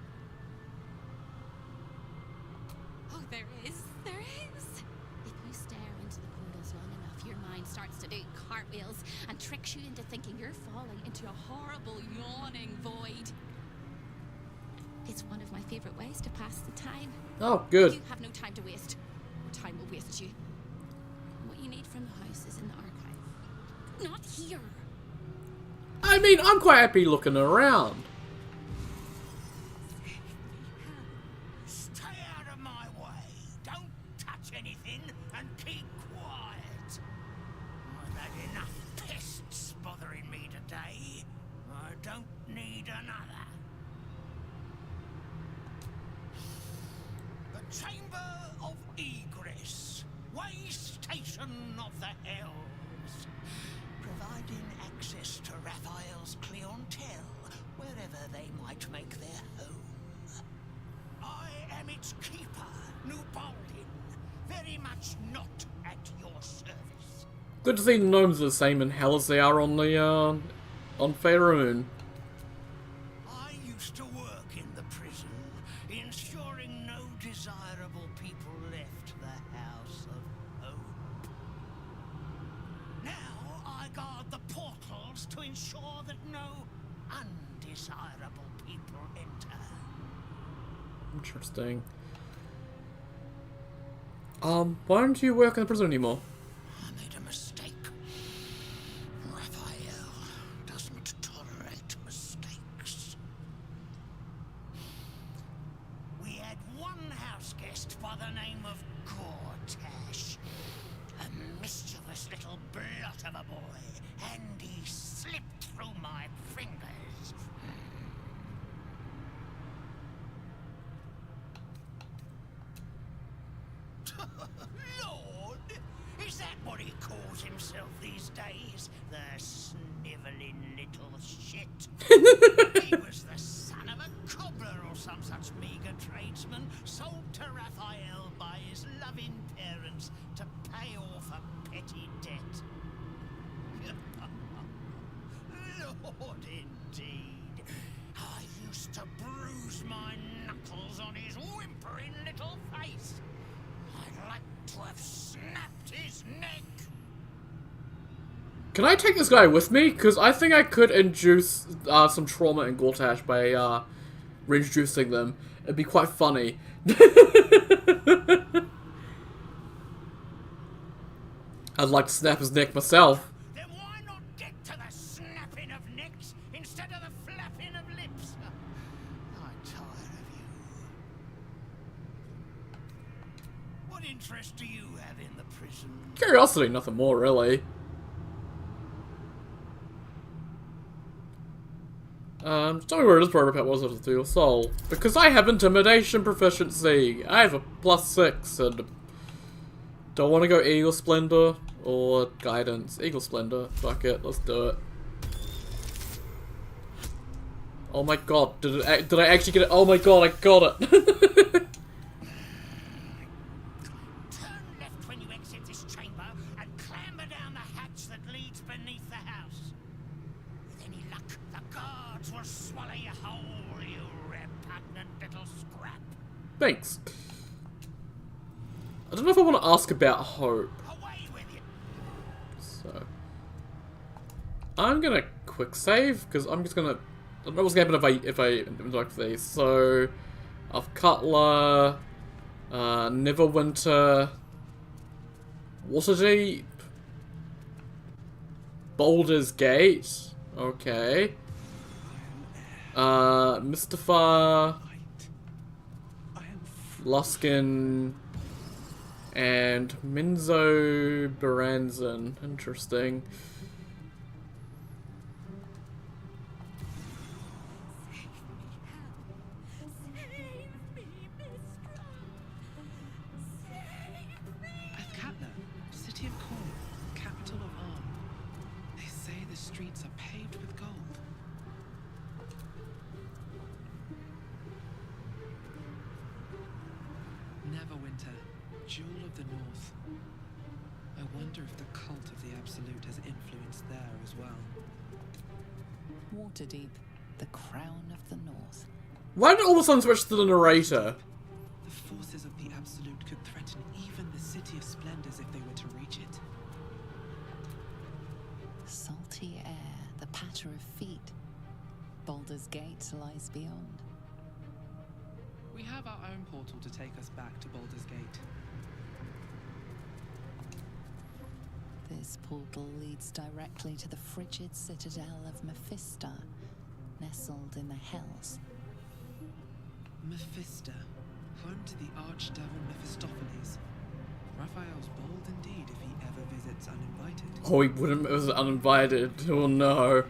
Oh, there is. If you stare into the portals long enough, your mind starts to do cartwheels and tricks you into thinking you're falling into a horrible, yawning void. It's one of my favorite ways to pass the time. Oh, good. You have no time to waste. Time will waste you. What you need from the house is in the archive. Not here. I mean, I'm quite happy looking around. Stay out of my way. Don't touch anything and keep quiet. I've had enough another. The Chamber of Egress, way station of the Hells, providing access to Raphael's clientele wherever they might make their home. I am its keeper, New Baldin, very much not at your service. Good to see the gnomes are the same in hell as they are on the, on Faerun. I used to work in the prison, ensuring no desirable people left the House of Hope. Now I guard the portals to ensure that no undesirable people enter. Interesting. Why don't you work in the prison anymore? I made a mistake. Raphael doesn't tolerate mistakes. We had one house guest by the name of Gortash. A mischievous little blot of a boy, and he slipped through my fingers. Lord, is that what he calls himself these days? The snivelling little shit. He was the son of a cobbler or some such meager tradesman, sold to Raphael by his loving parents to pay off a petty debt. Lord, indeed. I used to bruise my knuckles on his whimpering little face. I'd like to have snapped his neck. Can I take this guy with me? Because I think I could induce some trauma in Gortash by reintroducing them. It'd be quite funny. I'd like to snap his neck myself. Then why not get to the snapping of necks instead of the flapping of lips? I'm tired of you. What interest do you have in the prison? Curiosity, nothing more, really. Tell me where this prototype was to your soul. Because I have intimidation proficiency. I have a +6 and don't want to go Eagle Splendor or Guidance. Eagle Splendor. Fuck it, let's do it. Oh my god, did I actually get it? Oh my god, I got it! Turn left when you exit this chamber and clamber down the hatch that leads beneath the house. With any luck, the guards will swallow you whole, you repugnant little scrap. Thanks. I don't know if I want to ask about Hope. Away with you. So, I'm gonna quick save because I'm just gonna. I don't know what's gonna happen if I interact with these. So, I've Cutler, Neverwinter, Waterdeep, Baldur's Gate. Okay. Mustafar, Luskin, and Minzo Baranzan. Interesting. Athkatla, city of corn, capital of Arm. They say the streets are paved with gold. Neverwinter, jewel of the north. I wonder if the cult of the Absolute has influence there as well. Waterdeep, the crown of the north. Why did all of a sudden switch to the narrator? The forces of the Absolute could threaten even the City of Splendors if they were to reach it. Salty air, the patter of feet. Baldur's Gate lies beyond. We have our own portal to take us back to Baldur's Gate. This portal leads directly to the frigid citadel of Mephista, nestled in the Hells. Mephista, home to the archdevil Mephistopheles. Raphael's bold indeed if he ever visits uninvited. Oh, he wouldn't. It was uninvited. Oh no.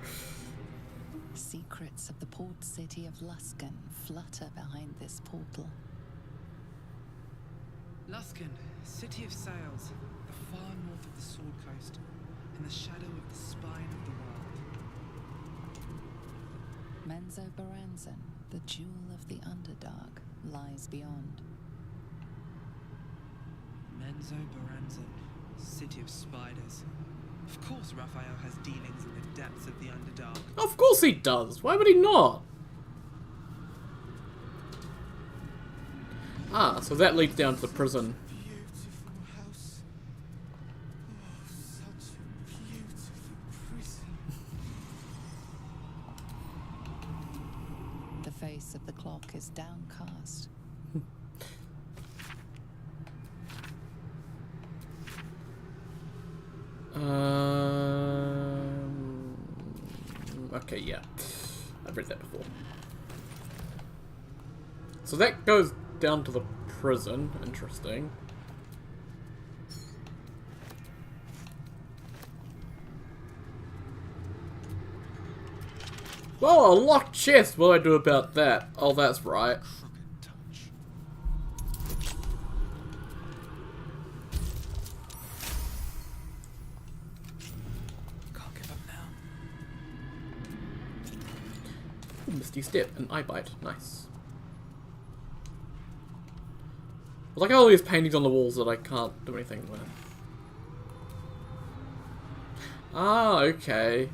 Secret secrets of the port city of Luskan flutter behind this portal. Luskan, city of sails, the far north of the Sword Coast, in the shadow of the spine of the world. Menzo Baranzan, the jewel of the Underdark, lies beyond. Menzo Baranzan, city of spiders. Of course Raphael has dealings in the depths of the Underdark. Of course he does. Why would he not? Ah, so that leads down to the prison. Beautiful house. Oh, such a beautiful prison. The face of the clock is downcast. Okay, yeah. I've read that before. So that goes down to the prison. Interesting. Well, a locked chest. What do I do about that? Oh, that's right. Crooked touch. Can't give up now. Ooh, Misty Step and Eye Bite. Nice. I like all these paintings on the walls that I can't do anything with. Ah, okay.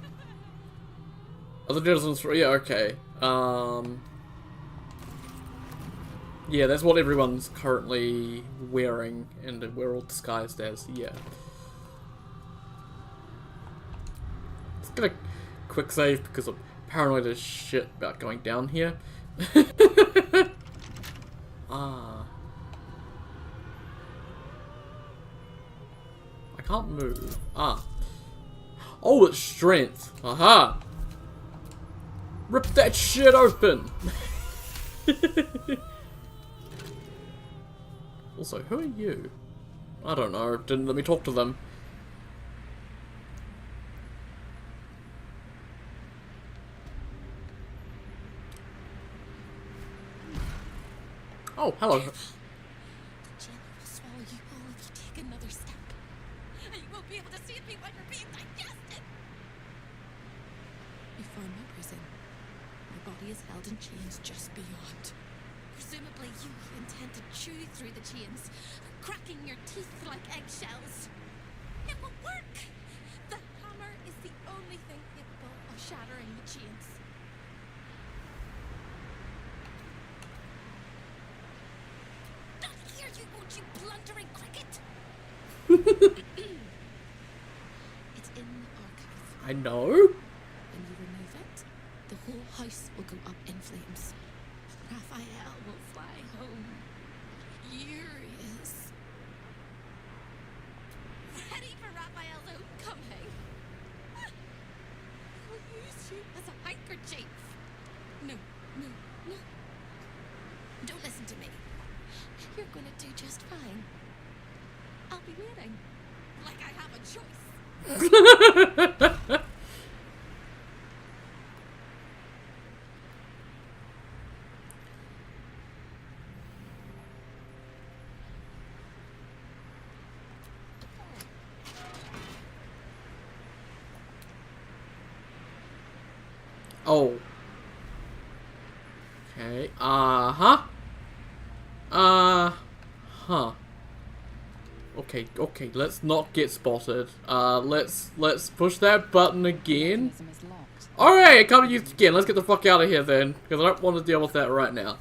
Other citizens, yeah, okay. Yeah, that's what everyone's currently wearing, and we're all disguised as, yeah. Let's get a quick save, because I'm paranoid as shit about going down here. Ah. I can't move. Ah. Oh, it's strength. Aha! Rip that shit open! Also, who are you? I don't know. Didn't let me talk to them. Oh, hello. The jelly will swallow you whole if you take another step. And you won't be able to see me when you're being digested. You find my prison. My body is held in chains just beyond. Presumably you intend to chew through the chains, cracking your teeth like eggshells. It will work! The hammer is the only thing capable of shattering the chains. Not here, you won't, you blundering cricket! It's in the archive. I know. When you remove it, the whole house will go up in flames. Raphael will fly home, furious. Ready for Raphael's homecoming. He'll use you as a handkerchief. No, no, no. Don't listen to me. You're gonna do just fine. I'll be waiting. Like I have a choice. Oh. Okay. Uh-huh. Uh-huh. Okay, okay, let's not get spotted. Let's push that button again. Mechanism is locked. Alright, I can't use it again. Let's get the fuck out of here then. Because I don't want to deal with that right now.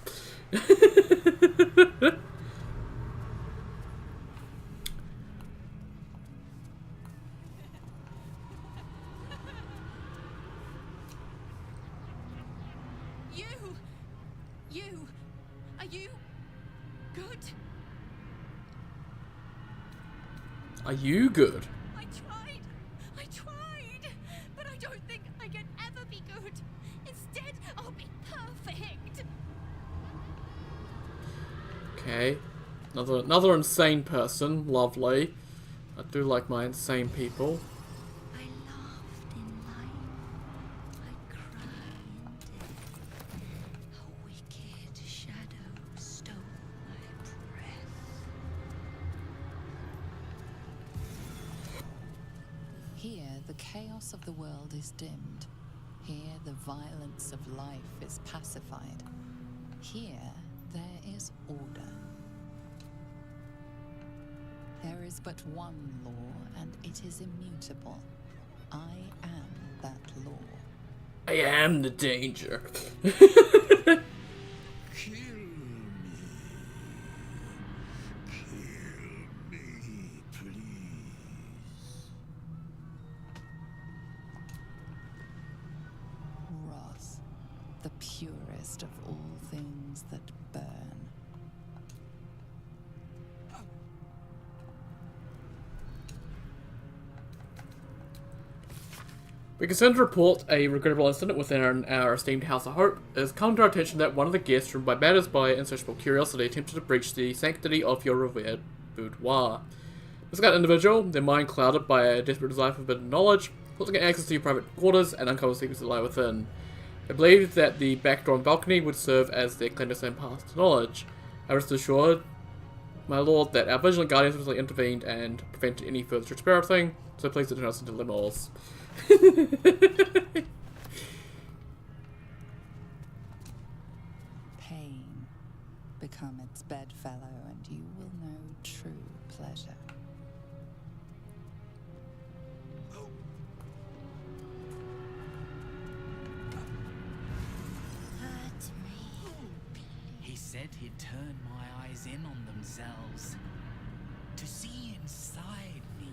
You, are you good? Are you good? I tried, but I don't think I can ever be good. Instead, I'll be perfect. Okay. Another insane person. Lovely. I do like my insane people. I laughed in life. I cried in Here, the chaos of the world is dimmed. Here, the violence of life is pacified. Here, there is order. There is but one law, and it is immutable. I am that law. I am the danger. Kill me, please. Wrath, the purest of all things that burn. We can send to report a regrettable incident within our esteemed House of Hope. It has come to our attention that one of the guests, driven by matters by insatiable curiosity, attempted to breach the sanctity of your revered boudoir. This got individual, their mind clouded by a desperate desire for forbidden knowledge, sought to get access to your private quarters and uncover secrets that lie within. They believed that the back door and balcony would serve as their clandestine path to knowledge. I rest assured, my lord, that our vigilant guardians recently intervened and prevented any further transparency, so please don't turn us into limos. Pain. Become its bedfellow, and you will know true pleasure. Hurt me. He said he'd turn my eyes in on themselves. To see inside me.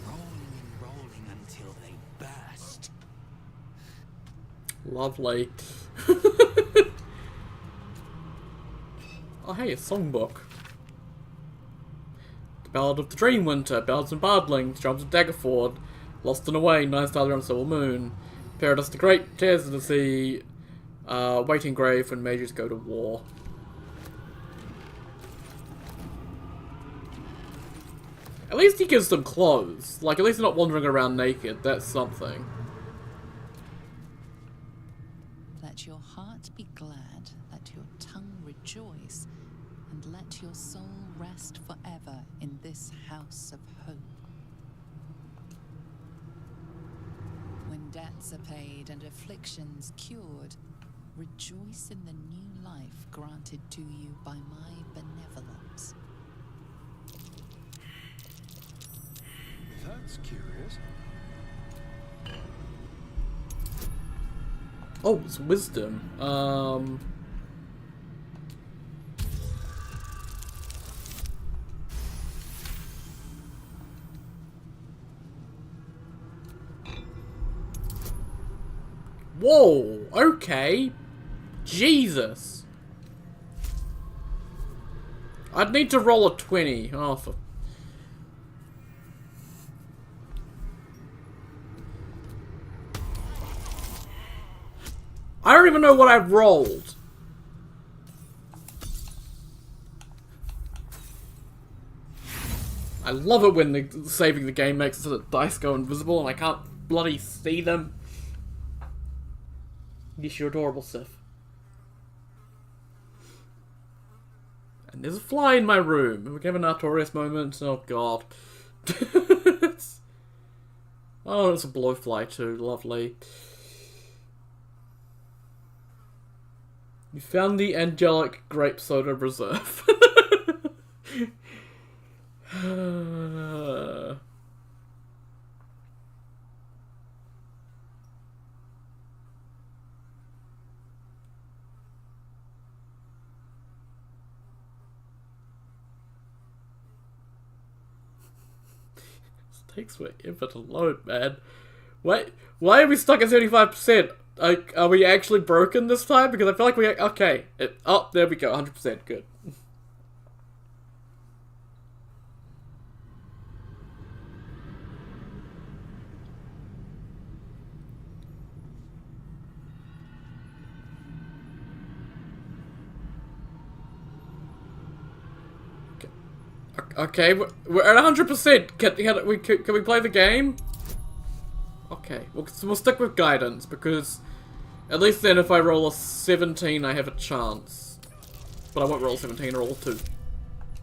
Rolling and rolling until they burst. Lovely. Oh hey, a songbook. The Ballad of the Dream Winter, Ballads and Bardlings, Drums of Daggerford, Lost and Away, Nine Stars on Silver Moon, Paradise the Great, Tears of the Sea, Waiting Grave, and Mages Go to War. At least he gives them clothes. Like, at least they're not wandering around naked. That's something. Let your heart be glad, let your tongue rejoice, and let your soul rest forever in this house of hope. When debts are paid and afflictions cured, rejoice in the new life granted to you by my benevolence. That's curious. Oh, it's wisdom. Whoa, okay. Jesus. I'd need to roll a 20. Oh, for... I don't even know what I've rolled. I love it when saving the game makes it so that dice go invisible and I can't bloody see them. Yes, you're adorable, Sif. And there's a fly in my room. And we have an Artorias moment. Oh god. Oh, it's a blowfly too. Lovely. You found the angelic grape soda reserve. This takes forever to load, man. Wait, why are we stuck at 75%? Like, are we actually broken this time? Because I feel like we... Okay. Oh, there we go. 100%. Good. Okay, we're at 100%. Can we play the game? Okay, we'll stick with guidance, because at least then if I roll a 17, I have a chance. But I won't roll 17, I'll roll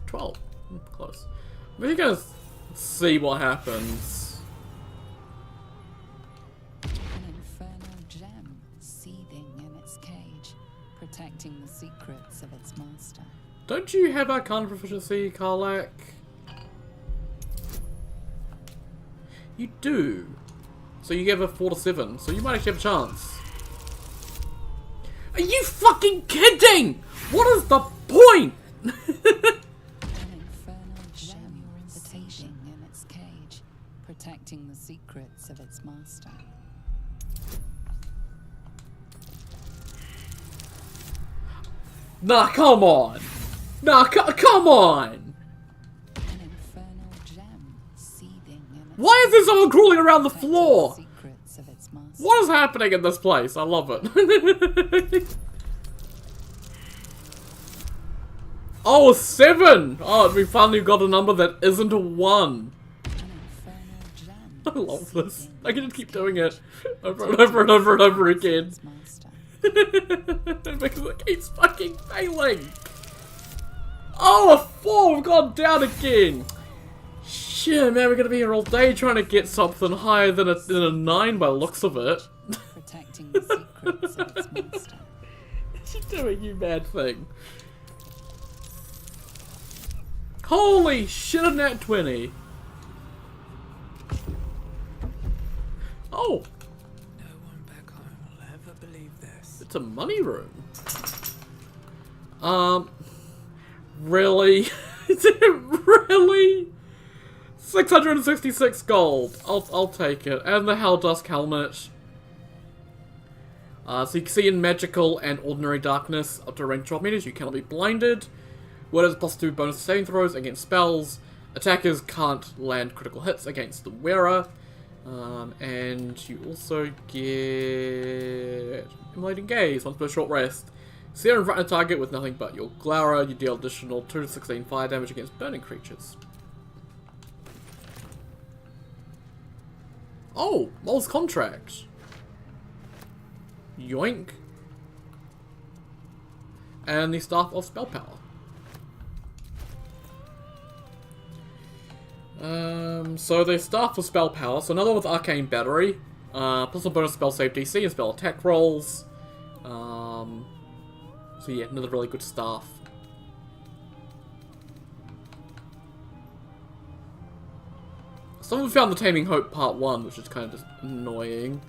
12. Close. We're gonna see what happens. secrets of its master. Don't you have Arcana proficiency, Karlak? You do. So you gave a 4 to 7, so you might actually have a chance. Are you fucking kidding? What is the point? An infernal gem invitation in its cage, protecting the secrets of its master. Nah, come on. Nah, come on. An infernal gem seething in its Why is there someone crawling around the protecting floor? the secrets of its master. What is happening in this place? I love it. Oh, a 7! Oh, we finally got a number that isn't a 1. An infernal gem I love this. seething I can in just keep its doing cage, it over and over and over and over again. its master. Because it keeps fucking failing. Oh, a 4! We've gone down again. Shit, man, we're gonna be here all day trying to get something higher than a 9 by the looks of it. Protecting the secrets of its master. What's you doing, you mad thing? Holy shit, a nat 20! Oh! No one back home will ever believe this. It's a money room. Really? Really? 666 gold. I'll take it. And the Hell Dusk helmet. So you can see in magical and ordinary darkness up to a range of 12 meters. You cannot be blinded. What is +2 bonus to saving throws against spells. Attackers can't land critical hits against the wearer. And you also get Immolating Gaze once per short rest. Sear and frighten a target with nothing but your Glower. You deal additional 2 to 16 fire damage against burning creatures. Oh, Mole's Contract. Yoink. And the Staff of Spell Power. So the Staff of Spell Power, so another with Arcane Battery, plus a bonus spell save DC and spell attack rolls. So yeah, another really good staff. Someone found the Taming Hope Part 1, which is kind of just annoying.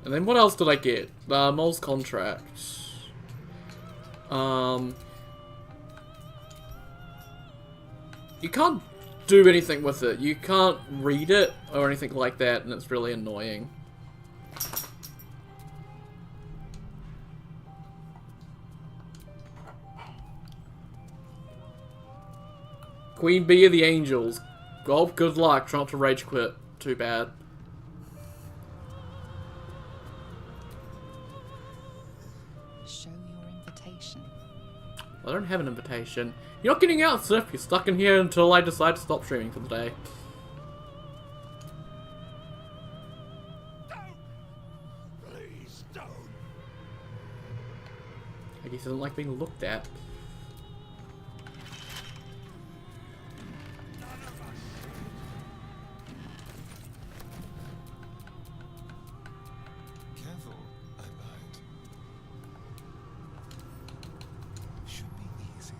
And then what else did I get? Mole's Contract. You can't do anything with it. You can't read it or anything like that, and it's really annoying. Queen Bee of the Angels. Oh, good luck. Try not to rage quit. Too bad. Show your invitation. I don't have an invitation. You're not getting out, Sif. You're stuck in here until I decide to stop streaming for the day. Please don't. I guess he doesn't like being looked at. Careful, I lied. Should be easy.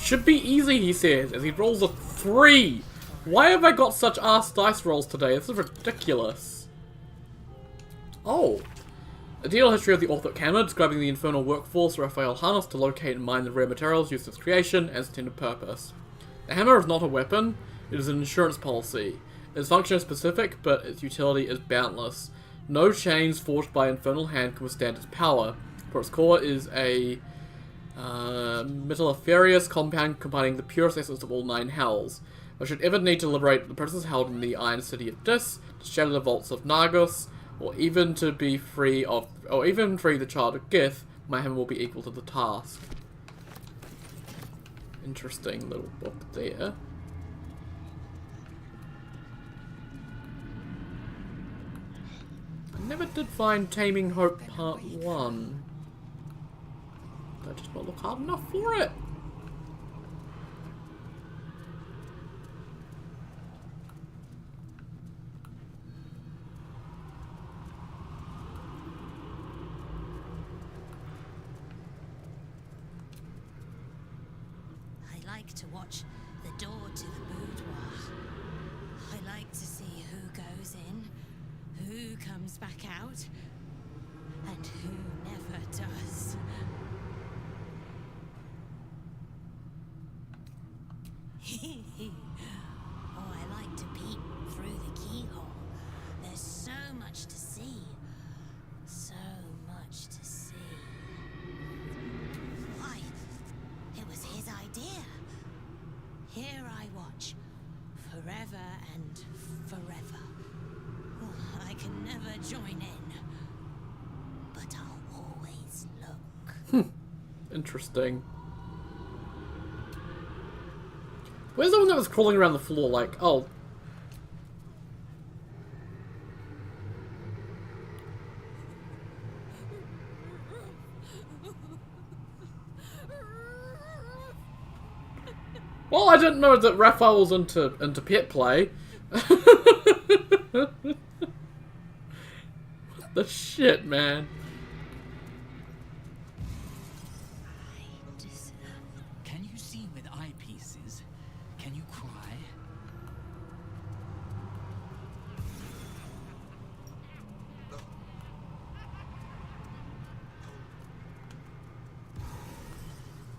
Should be easy, he says, as he rolls a 3. Why have I got such ass dice rolls today? This is ridiculous. Oh. A detailed history of the Orthic Hammer, describing the infernal workforce Raphael harnessed to locate and mine the rare materials used in its creation as intended purpose. The hammer is not a weapon, it is an insurance policy. Its function is specific, but its utility is boundless. No chains forged by infernal hand can withstand its power, for its core is a metalliferous compound combining the purest essence of all 9 hells. If I should ever need to liberate the prisoners held in the Iron City of Dis, to shatter the vaults of Nagus, or even to be free the child of Gith, my hammer will be equal to the task. Interesting little book there. I never did find Taming Hope Part 1. Did I just not look hard enough for it? like to watch the door to the boudoir. I like to see who goes in, who comes back out, and who never does. Oh, I like to peek through the keyhole. There's so much to see. So much to see. Why? It was his idea. Here I watch. Forever and forever. Oh, I can never join in. But I'll always look. Interesting. Where's the one that was crawling around the floor like, oh. Well, I didn't know that Raphael was into pet play. What the shit, man? Can you see with eyepieces? Can you cry?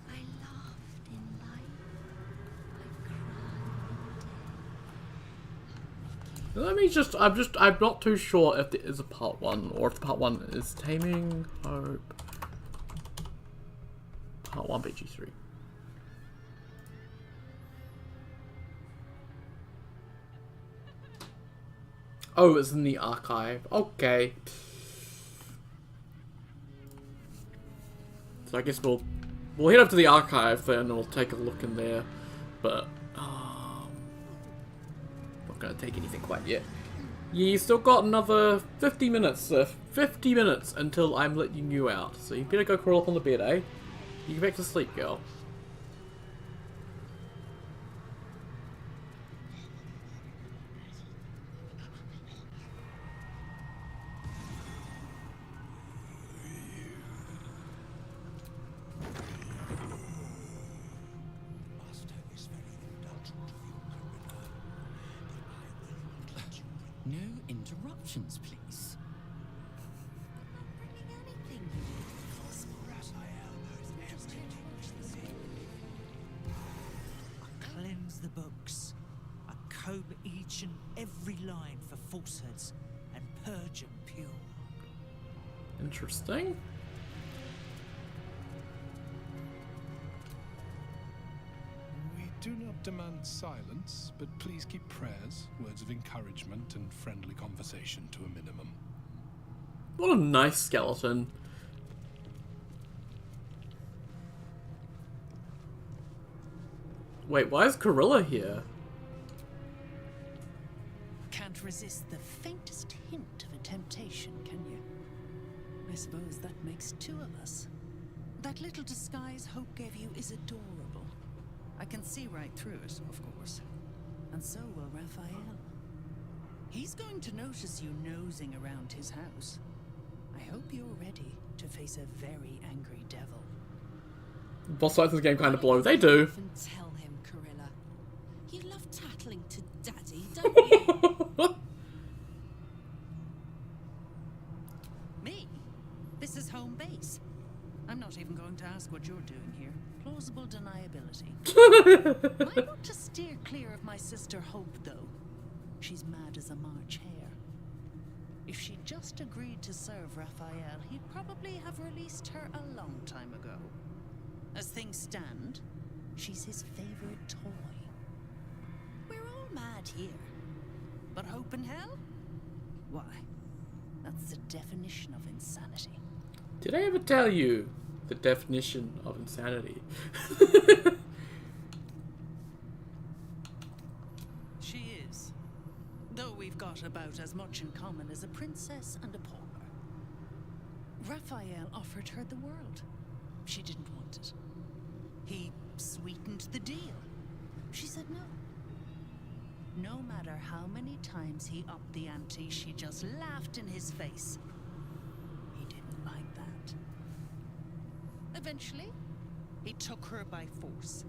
I laughed in life. I cried. Let me just, I'm not too sure if there is a part 1 or if part 1 is Taming Hope. Part 1 BG3. Oh, it's in the archive. Okay. So I guess we'll head up to the archive then and we'll take a look in there. But not gonna take anything quite yet. You still got another 50 minutes, 50 minutes until I'm letting you out. So you better go crawl up on the bed, eh? You get back to sleep, girl. Master is very indulgent of you, Carina, but I will not let you No interruptions, please. Bringing anything. I cleanse the books. I comb each and every line for falsehoods and purge them pure. Interesting. We do not demand silence, but please keep prayers, words of encouragement, and friendly conversation to a minimum. What a nice skeleton. Wait, why is Gorilla here? Can't resist the faintest hint of a temptation, can you? I suppose that makes two of us. That little disguise Hope gave you is adorable. I can see right through it, of course. And so will Raphael. He's going to notice you nosing around his house. I hope you're ready to face a very angry devil. Boss fights in this game kind of blow. They do. And tell him, Corilla. You love tattling to Daddy, don't you? Me? This is home base. I'm not even going to ask what you're doing here. Plausible deniability. Might want to steer clear of my sister Hope, though. She's mad as a March hare. If she'd just agreed to serve Raphael, he'd probably have released her a long time ago. As things stand, she's his favorite toy. We're all mad here. But Hope in hell? Why, that's the definition of insanity. Did I ever tell you the definition of insanity? She is. Though we've got about as much in common as a princess and a pauper. Raphael offered her the world. She didn't want it. He sweetened the deal. She said no. No matter how many times he upped the ante, she just laughed in his face. He didn't like that. Eventually, he took her by force.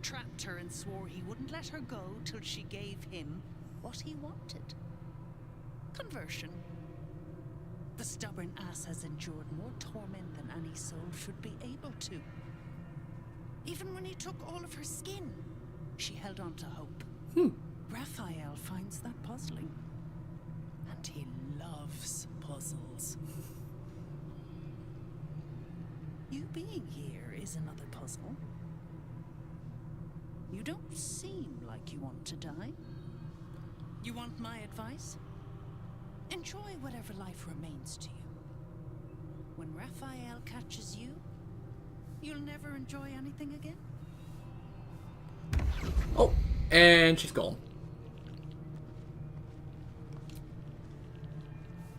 trapped her and swore he wouldn't let her go till she gave him what he wanted. Conversion. The stubborn ass has endured more torment than any soul should be able to. Even when he took all of her skin, she held on to hope. Raphael finds that puzzling. And he loves puzzles. You being here is another puzzle. You don't seem like you want to die. You want my advice? Enjoy whatever life remains to you. When Raphael catches you, you'll never enjoy anything again. Oh, and she's gone.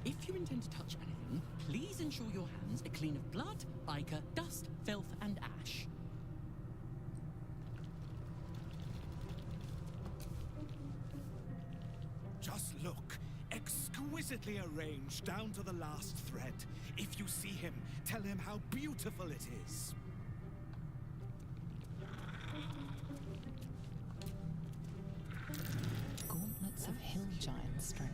If you intend to touch anything, please ensure your hands are clean of blood, ichor, dust, filth, and ash. Just look. Exquisitely arranged down to the last thread. If you see him, tell him how beautiful it is. Gauntlets of hill giant strength.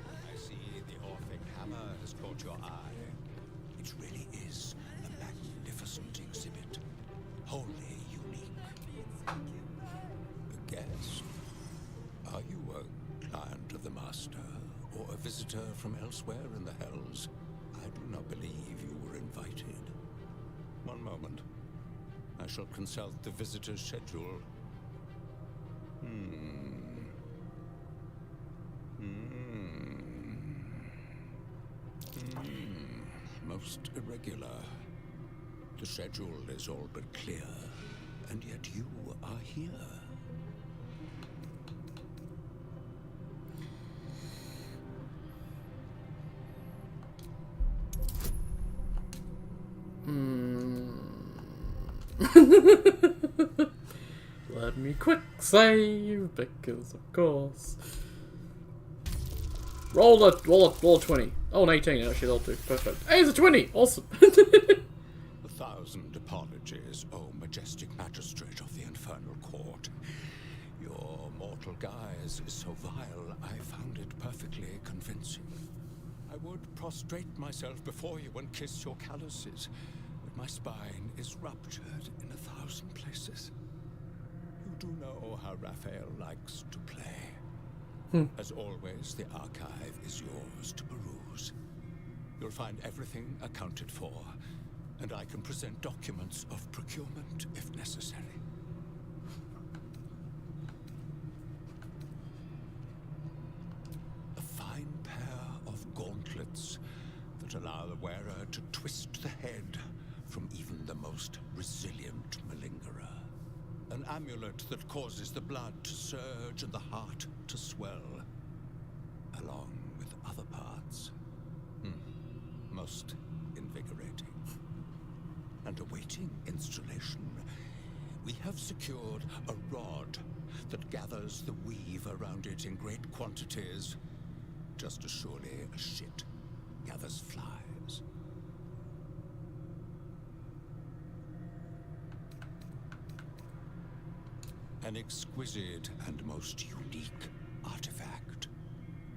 I see the Orphic hammer has caught your eye. It really is a magnificent exhibit. Wholly unique. Guest, are you a client of the Master, or a visitor from elsewhere in the Hells? I do not believe you were invited. One moment. I shall consult the visitor's schedule. Most irregular. The schedule is all but clear, and yet you are here. Let me quick save, because of course. Roll a 20. Oh, an 18 actually, that'll do. Perfect. Hey, it's a 20! Awesome! 1,000 apologies, O majestic magistrate of the Infernal Court. Your mortal guise is so vile, I found it perfectly convincing. I would prostrate myself before you and kiss your calluses, but my spine is ruptured in 1,000 places. You do know how Raphael likes to play. As always, the archive is yours to peruse. You'll find everything accounted for, and I can present documents of procurement if necessary. A fine pair of gauntlets that allow the wearer to twist the head from even the most resilient malingerer. An amulet that causes the blood to surge and the heart to swell, along with other parts. Most invigorating. And awaiting installation, we have secured a rod that gathers the weave around it in great quantities, just as surely as shit gathers flies. An exquisite and most unique artifact,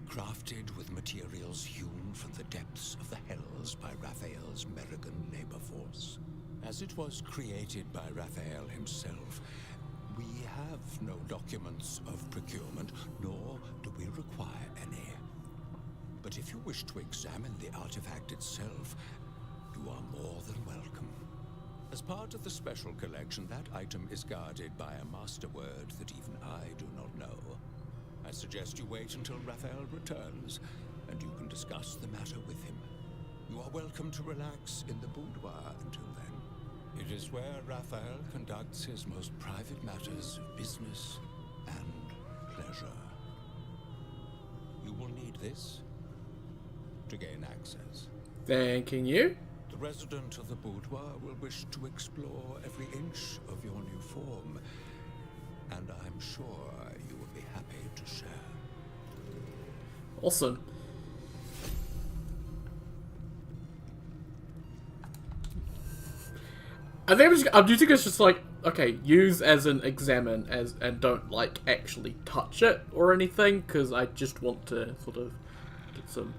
crafted with materials hewn from the depths of the Hells by Raphael's Merrigan labor force. As it was created by Raphael himself, we have no documents of procurement, nor do we require any. But if you wish to examine the artifact itself, you are more than welcome. As part of the special collection, that item is guarded by a master word that even I do not know. I suggest you wait until Raphael returns, and you can discuss the matter with him. You are welcome to relax in the boudoir until then. It is where Raphael conducts his most private matters of business and pleasure. You will need this to gain access. Thanking you. The resident of the boudoir will wish to explore every inch of your new form, and I'm sure you will be happy Awesome. I think I'm using it's just like, okay, use as in examine and don't like actually touch it or anything, because I just want to sort of get some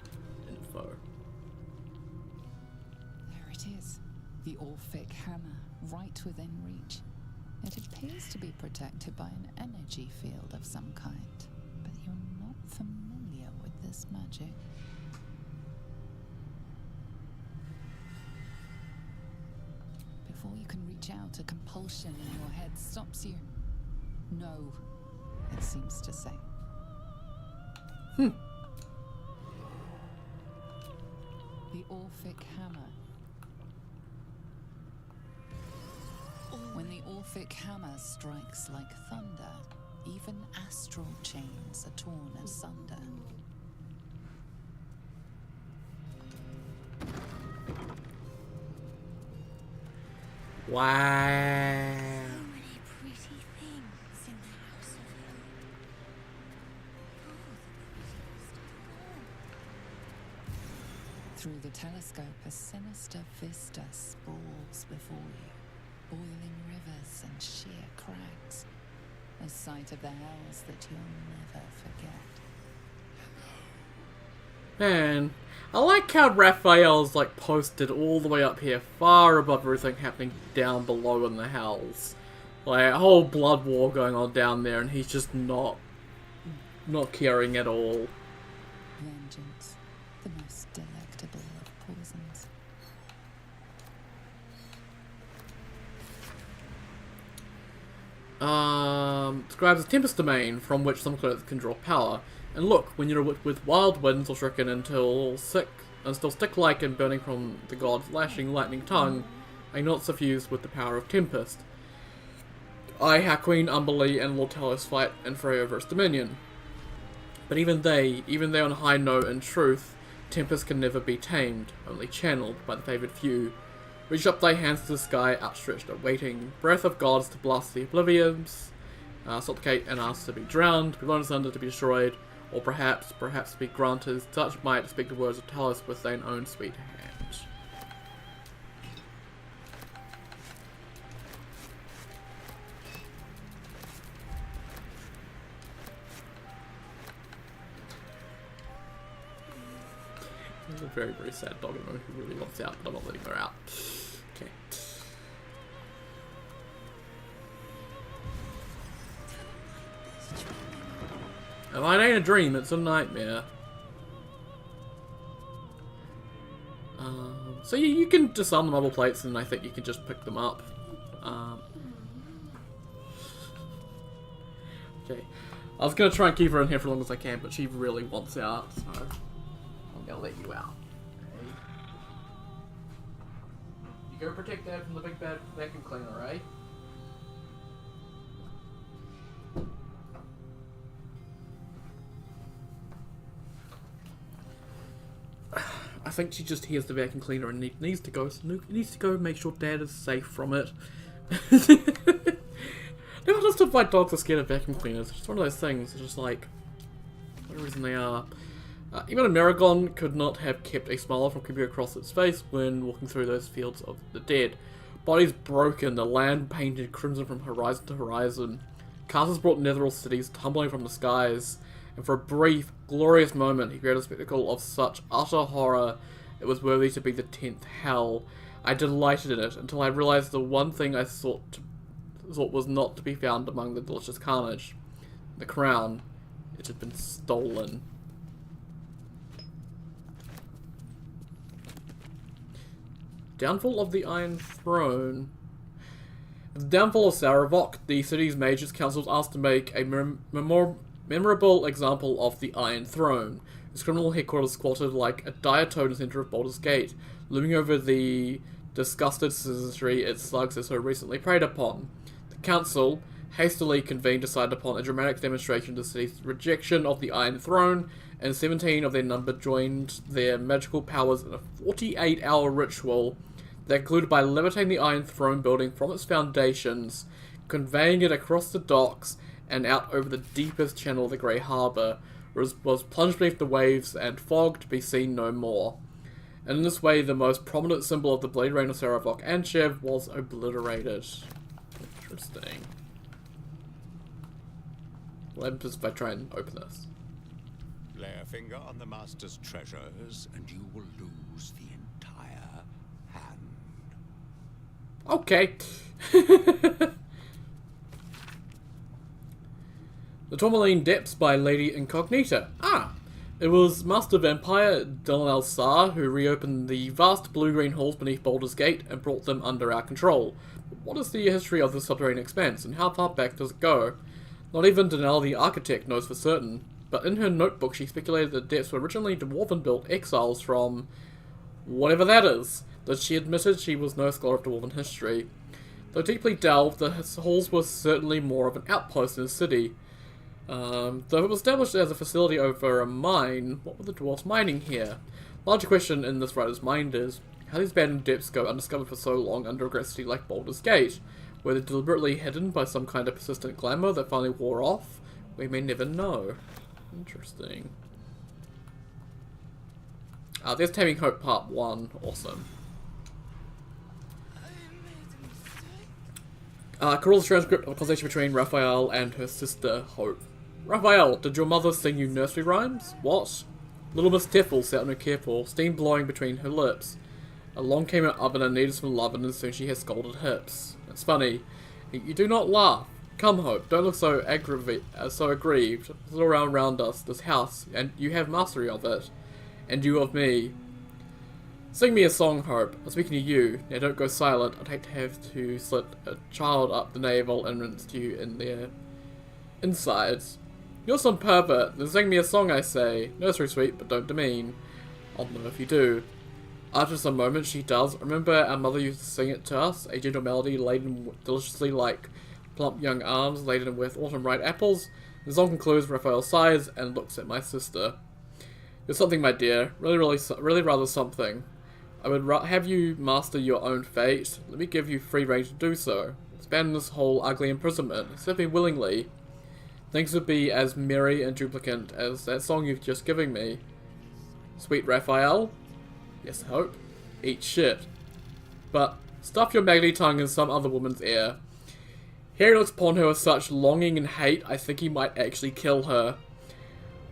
info. There it is. The Orphic hammer, right within reach. It appears to be protected by an energy field of some kind, but you're not familiar with this magic. Before you can reach out, a compulsion in your head stops you. No, it seems to say. The Orphic hammer. When the Orphic hammer strikes like thunder, even astral chains are torn asunder. Wow. So many pretty things in the House of Hill. Through the telescope, a sinister vista sprawls before you. Boiling rivers and sheer crags. A sight of the hells that you'll never forget. Man, I like how Raphael's like posted all the way up here, far above everything happening down below in the hells. Like a whole blood war going on down there, and he's just not caring at all. Vengeance, the most delectable of poisons. Describes a tempest domain from which some clothes can draw power. And look, when you're with wild winds or stricken until still stick-like and burning from the god's lashing lightning tongue, are not suffused with the power of tempest. I, how Queen Umberlee and Lord Talos fight and fray over its dominion. But even they on a high note in truth, tempest can never be tamed, only channeled by the favoured few. Reach up thy hands to the sky, outstretched, awaiting breath of gods to blast the oblivions, supplicate and ask to be drowned, be blown asunder, to be destroyed, or perhaps be granted such might to speak the words of Talos with thine own sweet hand. There's a very, very sad dog owner who really wants out, but I'm not letting her out. Okay. If it ain't a dream, it's a nightmare. So you can disarm the marble plates, and I think you can just pick them up. Okay. I was gonna try and keep her in here for as long as I can, but she really wants out, so I'm gonna let you out. Okay. You go protect Dad from the big bad vacuum cleaner, eh? I think she just hears the vacuum cleaner and needs to go. Needs to go make sure Dad is safe from it. No, just if my dogs are scared of vacuum cleaners. It's just one of those things. It's just like, for whatever reason they are. Even a Maragon could not have kept a smile from creeping across its face when walking through those fields of the dead. Bodies broken, the land painted crimson from horizon to horizon. Castles brought netheril cities tumbling from the skies. And for a brief, glorious moment, he created a spectacle of such utter horror, it was worthy to be the 10th hell. I delighted in it, until I realized the one thing I thought was not to be found among the delicious carnage. The crown. It had been stolen. Downfall of the Iron Throne. At the downfall of Saravok, the city's mages councils asked to make a memorable example of the Iron Throne. Its criminal headquarters squatted like a dire toad in the centre of Baldur's Gate, looming over the disgusted citizenry its slugs had so recently preyed upon. The council, hastily convened, decided upon a dramatic demonstration of the city's rejection of the Iron Throne, and 17 of their number joined their magical powers in a 48-hour ritual that concluded by levitating the Iron Throne building from its foundations, conveying it across the docks, and out over the deepest channel of the Grey Harbour, was plunged beneath the waves and fog to be seen no more. And in this way, the most prominent symbol of the Blade Reign of Sarevok and Shev was obliterated. Interesting. What happens if I try and open this? Lay a finger on the Master's treasures, and you will lose the entire hand. Okay. The Tourmaline Depths by Lady Incognita. Ah! It was Master Vampire Dalal Sar who reopened the vast blue-green halls beneath Baldur's Gate and brought them under our control. But what is the history of this subterranean expanse, and how far back does it go? Not even Danelle the architect knows for certain, but in her notebook she speculated that the depths were originally Dwarven-built exiles from whatever that is, though she admitted she was no scholar of Dwarven history. Though deeply delved, the halls were certainly more of an outpost than a city. Though it was established as a facility over a mine, what were the dwarves mining here? Larger question in this writer's mind is, how these abandoned depths go undiscovered for so long under a great city like Baldur's Gate? Were they deliberately hidden by some kind of persistent glamour that finally wore off? We may never know. Interesting. There's Taming Hope Part 1. Awesome. Carol's transcript of a conversation between Raphael and her sister, Hope. Raphael, did your mother sing you nursery rhymes? What? Little Miss Teffel sat on her careful, steam blowing between her lips. Along came her oven and needed some lovin', and soon she had scalded hips. It's funny. You do not laugh. Come, Hope, don't look so aggrieved. Look around us, this house, and you have mastery of it. And you of me. Sing me a song, Hope. I'm speaking to you. Now don't go silent. I'd hate to have to slit a child up the navel and rinse you in their insides. You're some pervert. Then sing me a song, I say. Nursery sweet, but don't demean. I'll know if you do. After some moments, she does. Remember our mother used to sing it to us? A gentle melody laden deliciously like plump young arms laden with autumn-ripe apples. The song concludes, Raphael sighs and looks at my sister. You're something, my dear. Really rather something. I would have you master your own fate. Let me give you free rein to do so. Expand this whole ugly imprisonment. Accept me willingly. Things would be as merry and duplicate as that song you've just given me. Sweet Raphael? Yes, Hope. Eat shit. But stuff your maggoty tongue in some other woman's ear. Here he looks upon her with such longing and hate, I think he might actually kill her.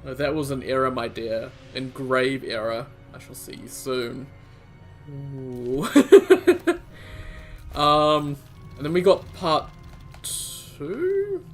Oh, that was an error, my dear. An grave error. I shall see you soon. Ooh. And then we got part 2?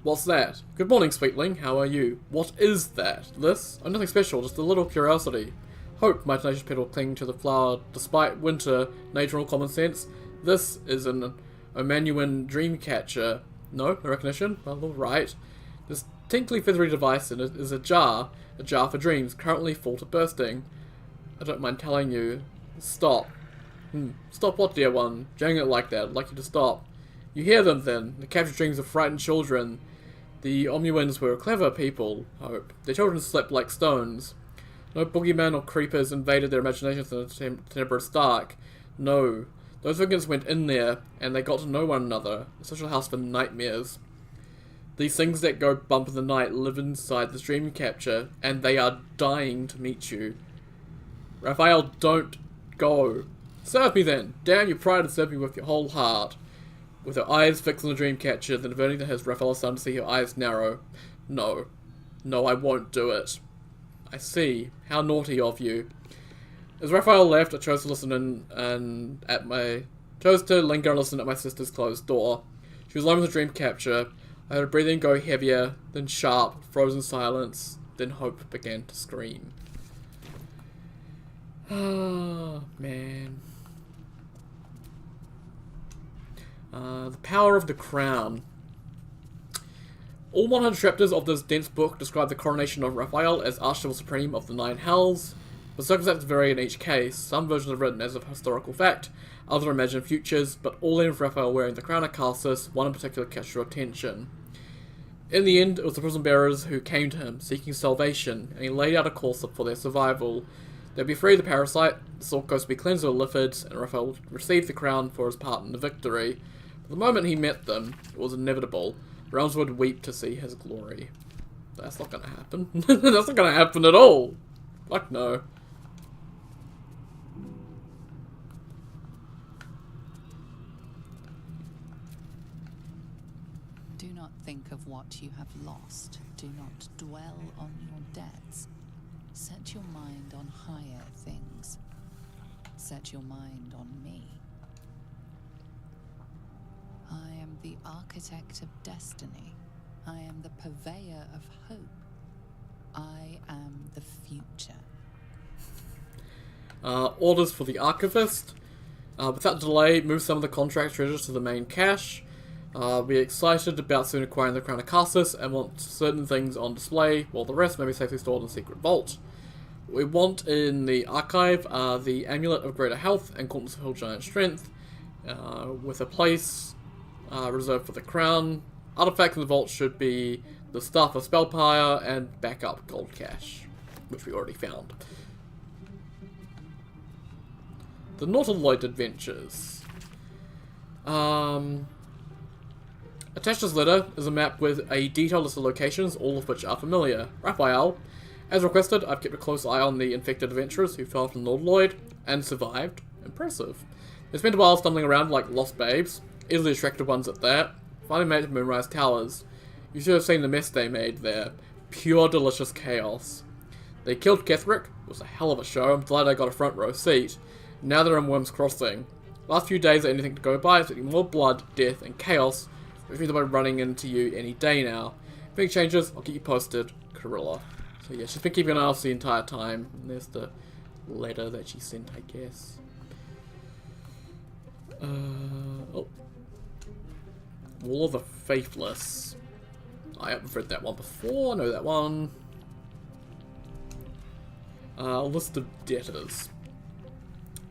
What's that? Good morning, sweetling. How are you? What is that? This? Oh, nothing special, just a little curiosity. Hope, my tenacious petal clinging to the flower, despite winter, nature, and common sense. This is an Omanuan dream catcher. No recognition? Well, alright. This tinkly feathery device in it is a jar for dreams, currently full to bursting. I don't mind telling you. Stop. Stop what, dear one? Jangling it like that, I'd like you to stop. You hear them then, the captured dreams of frightened children. The Omuans were clever people, Hope. Their children slept like stones. No boogeyman or creepers invaded their imaginations in the tenebrous dark. No. Those vigilants went in there, and they got to know one another. A social house for nightmares. These things that go bump in the night live inside this dream capture, and they are dying to meet you. Raphael, don't go. Serve me then. Damn your pride and serve me with your whole heart. With her eyes fixed on the dream catcher, then averting to his, Raphael started to see her eyes narrow. No. No, I won't do it. I see. How naughty of you. As Raphael left, I chose to listen chose to linger and listen at my sister's closed door. She was alone with the dream capture. I heard her breathing go heavier, then sharp, frozen silence, then Hope began to scream. Oh, man. The power of the crown. All 100 chapters of this dense book describe the coronation of Raphael as Archivil Supreme of the Nine Hells. The circumstances vary in each case. Some versions are written as a historical fact, others imagine futures, but all end with Raphael wearing the crown of Calcis, one in particular catches your attention. In the end, it was the prison bearers who came to him, seeking salvation, and he laid out a course for their survival. They'll be free of the parasite, the Silk Coast will be cleansed of the Lithids, and Raphael will receive the crown for his part in the victory. But the moment he met them, it was inevitable. Realms would weep to see his glory. That's not gonna happen. That's not gonna happen at all. Fuck no. Do not think of what you have lost. Do not dwell on your debts. Set your mind on higher things. Set your mind on me. I am the architect of destiny. I am the purveyor of hope. I am the future. Orders for the Archivist. Without delay, move some of the contract treasures to the main cache. We're excited about soon acquiring the Crown of Cassis and want certain things on display, while the rest may be safely stored in a secret vault. What we want in the archive are the Amulet of Greater Health and Gauntlets of Hill Giant Strength, with a place reserved for the Crown. Artifacts in the vault should be the Staff of Spellpire and backup gold cache, which we already found. The Nautiloid Adventures. Attached to this letter is a map with a detailed list of locations, all of which are familiar. Raphael. As requested, I've kept a close eye on the infected adventurers who fell from the Nautiloid and survived. Impressive. They spent a while stumbling around like lost babes, easily attractive ones at that. Finally made it to Moonrise Towers. You should have seen the mess they made there. Pure delicious chaos. They killed Ketherick. It was a hell of a show. I'm glad I got a front row seat. Now they're in Worm's Crossing. Last few days are anything to go by, expecting more blood, death, and chaos, which means I'll be running into you any day now. If anything changes, I'll keep you posted. Corilla. So yeah, she's been keeping an eye on us the entire time. And there's the letter that she sent, I guess. Oh. Wall of the Faithless. I've read that one before, I know that one. List of debtors.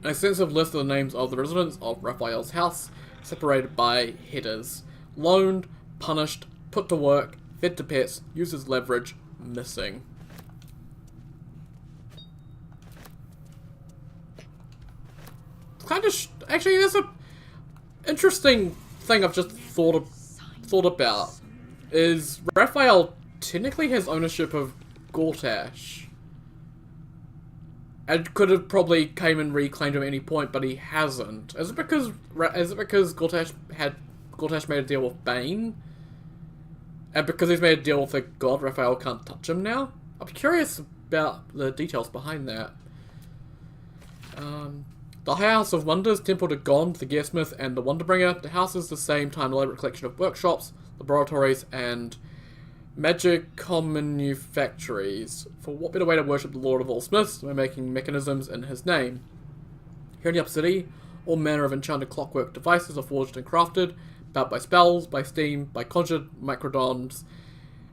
An extensive list of the names of the residents of Raphael's house, separated by headers. Loaned, punished, put to work, fed to pets, used as leverage, missing. Kind of actually, there's a interesting thing I've just thought about. Is Raphael technically has ownership of Gortash? And could have probably came and reclaimed him at any point, but he hasn't. Is it because Gortash made a deal with Bane? And because he's made a deal with the god, Raphael can't touch him now? I'm curious about the details behind that. The High House of Wonders, Temple to Gond, the Gearsmith, and the Wonderbringer. The house is the same time elaborate collection of workshops, laboratories, and magic manufactories. For what better way to worship the Lord of all Smiths than making mechanisms in his name? Here in the Upper City, all manner of enchanted clockwork devices are forged and crafted, bound by spells, by steam, by conjured microdons,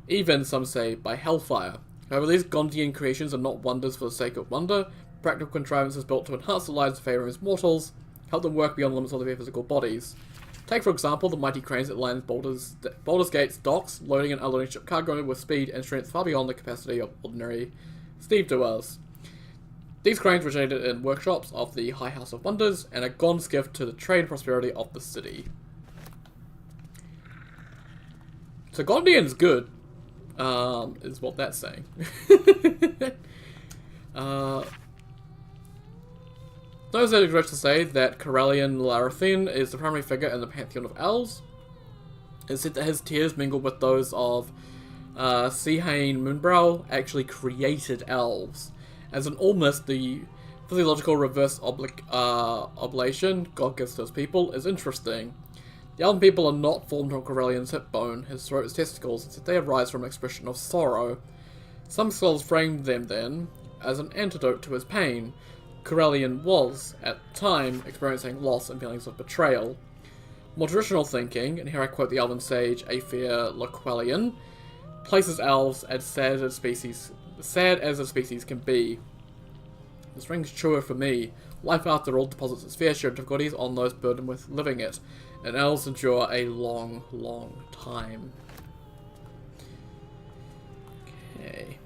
even, some say, by hellfire. However, these Gondian creations are not wonders for the sake of wonder, practical contrivances built to enhance the lives of famous mortals, help them work beyond the limits of their physical bodies. Take, for example, the mighty cranes that line Baldur's Gate's docks, loading and unloading ship cargo with speed and strength far beyond the capacity of ordinary stevedoers. These cranes originated in workshops of the High House of Wonders, and are Gond's gift to the trade and prosperity of the city. So Gondian's good, is what that's saying. Those that regret to say that Corellian Larathin is the primary figure in the pantheon of elves. It's said that his tears mingled with those of Seahane Moonbrow actually created elves. As an almost the physiological reverse oblation God gives to his people is interesting. The elven people are not formed from Corellian's hip bone, his throat, his testicles, instead they arise from an expression of sorrow. Some scholars framed them then as an antidote to his pain. Corellian was, at the time, experiencing loss and feelings of betrayal. More traditional thinking, and here I quote the elven sage Aether Loquelian, places elves as sad as a species can be. This rings truer for me. Life after all deposits its fair share of difficulties on those burdened with living it, and elves endure a long, long time. Okay.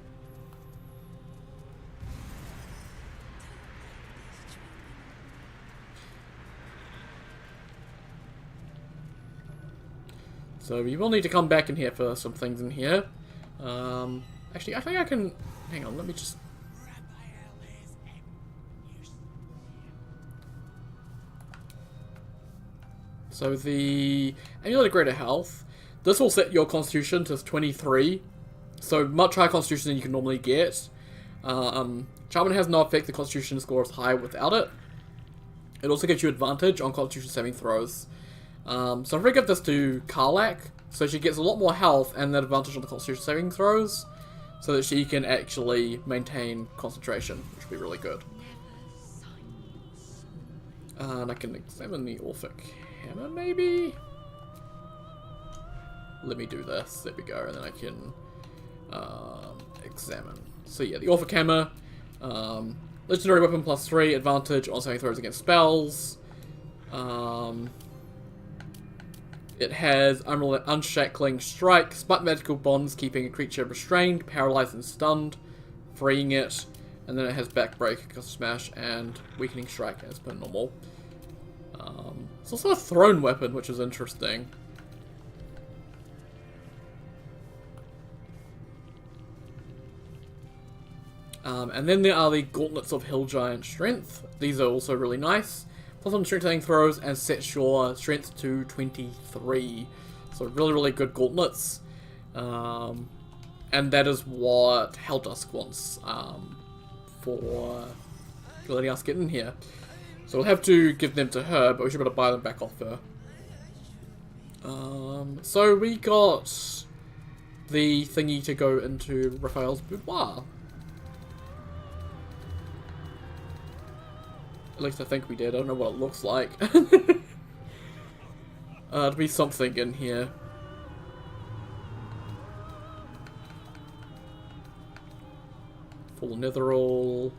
So we will need to come back in here for some things in here. Actually, I think I can... Hang on, let me just... So the Amulet of Greater Health, this will set your Constitution to 23, so much higher Constitution than you can normally get. Charmin has no effect, the Constitution score is high without it. It also gives you advantage on Constitution saving throws. So I'm going to give this to Karlak, so she gets a lot more health and that advantage on the Constitution saving throws, so that she can actually maintain concentration, which would be really good. And I can examine the Orphic Hammer, maybe? Let me do this, there we go, and then I can examine. So yeah, the Orphic Hammer, Legendary Weapon +3, advantage on saving throws against spells. It has Unshackling Strike, Smite Magical Bonds, keeping a creature restrained, paralyzed, and stunned, freeing it. And then it has Backbreak, Gust Smash, and Weakening Strike as per normal. It's also a thrown weapon, which is interesting. And then there are the Gauntlets of Hill Giant Strength. These are also really nice. Plus on strength saving throws and sets your strength to 23. So really, really good gauntlets. And that is what Heldusk wants for letting us get in here. So we'll have to give them to her, but we should be able to buy them back off her. So we got the thingy to go into Raphael's boudoir. At least I think we did. I don't know what it looks like. There'll be something in here. Full Netherall.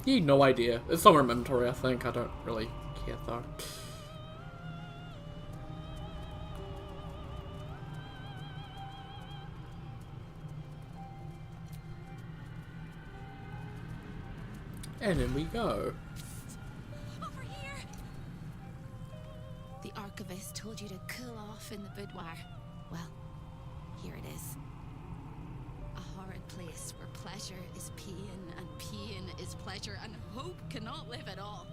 No idea. It's somewhere in my inventory, I think. I don't really care though. And in we go. Over here! The Archivist told you to cool off in the boudoir. Well, here it is. A horrid place where pleasure is pain and pain is pleasure and hope cannot live at all.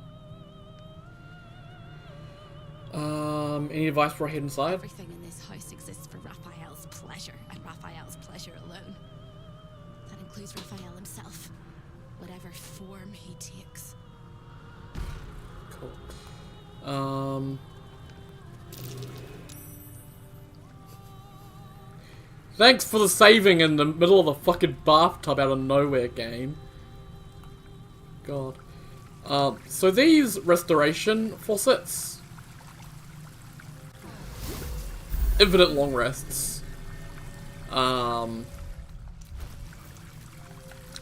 Any advice before I head inside? Everything in this house exists for Raphael's pleasure and Raphael's pleasure alone. That includes Raphael himself. Whatever form he takes. Cool. Thanks for the saving in the middle of the fucking bathtub out of nowhere, game. God. So these restoration faucets. Infinite long rests.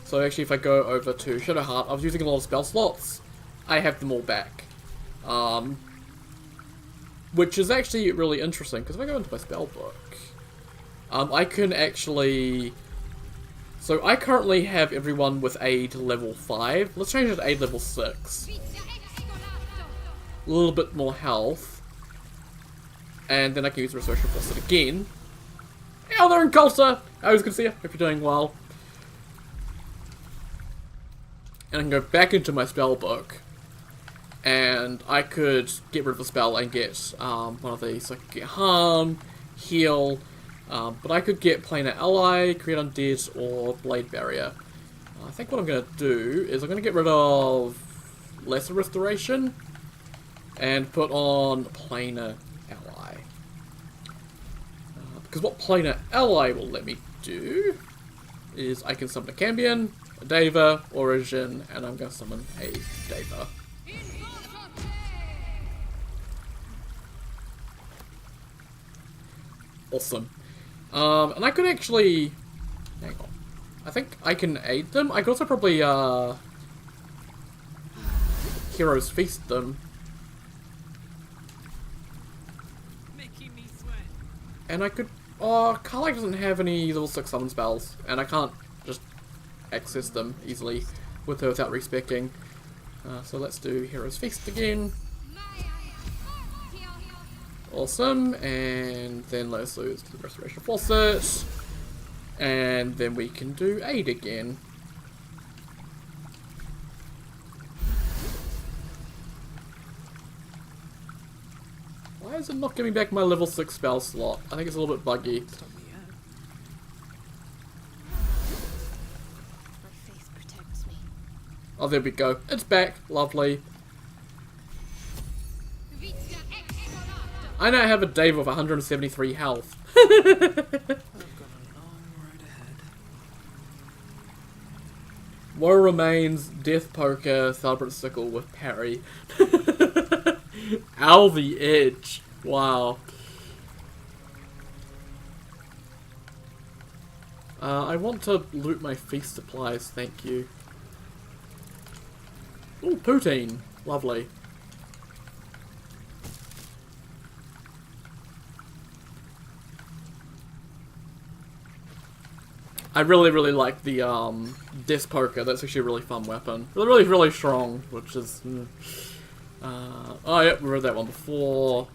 So actually if I go over to Shadowheart, I was using a lot of spell slots. I have them all back. Which is actually really interesting, because if I go into my spell book, I can actually... So I currently have everyone with aid level 5. Let's change it to aid level 6. A little bit more health. And then I can use the Restoration Faucet again. Oh, they're in Coulter! I was good to see you. Hope you're doing well. And I can go back into my spell book. And I could get rid of the spell and get one of these. So I could get Harm, Heal, but I could get Planar Ally, Create Undead, or Blade Barrier. I think what I'm going to do is I'm going to get rid of Lesser Restoration and put on Planar Ally. Because what Planar Ally will let me do is I can summon a Cambion, a Deva, Origin, and I'm going to summon a Deva. Awesome. And I could actually... Hang on. I think I can aid them. I could also probably, Heroes Feast them. Making me sweat. And I could... Oh, Karlak doesn't have any level 6 summon spells. And I can't just access them easily. with her without respecking. So let's do Hero's Feast again. Awesome, and then let's lose to the Restoration Faucet. And then we can do Aid again. Why is it not giving back my level 6 spell slot? I think it's a little bit buggy. Stop me out. My faith protects me. Oh, there we go. It's back. Lovely. I now have a Dave with 173 health. I've got a long road ahead. Woe remains, Death Poker, Celebrate Sickle with parry. Ow the edge. Wow. I want to loot my feast supplies, thank you. Ooh, poutine. Lovely. I really like the Death Poker. That's actually a really fun weapon. Really strong, which is... oh yeah, we read that one before.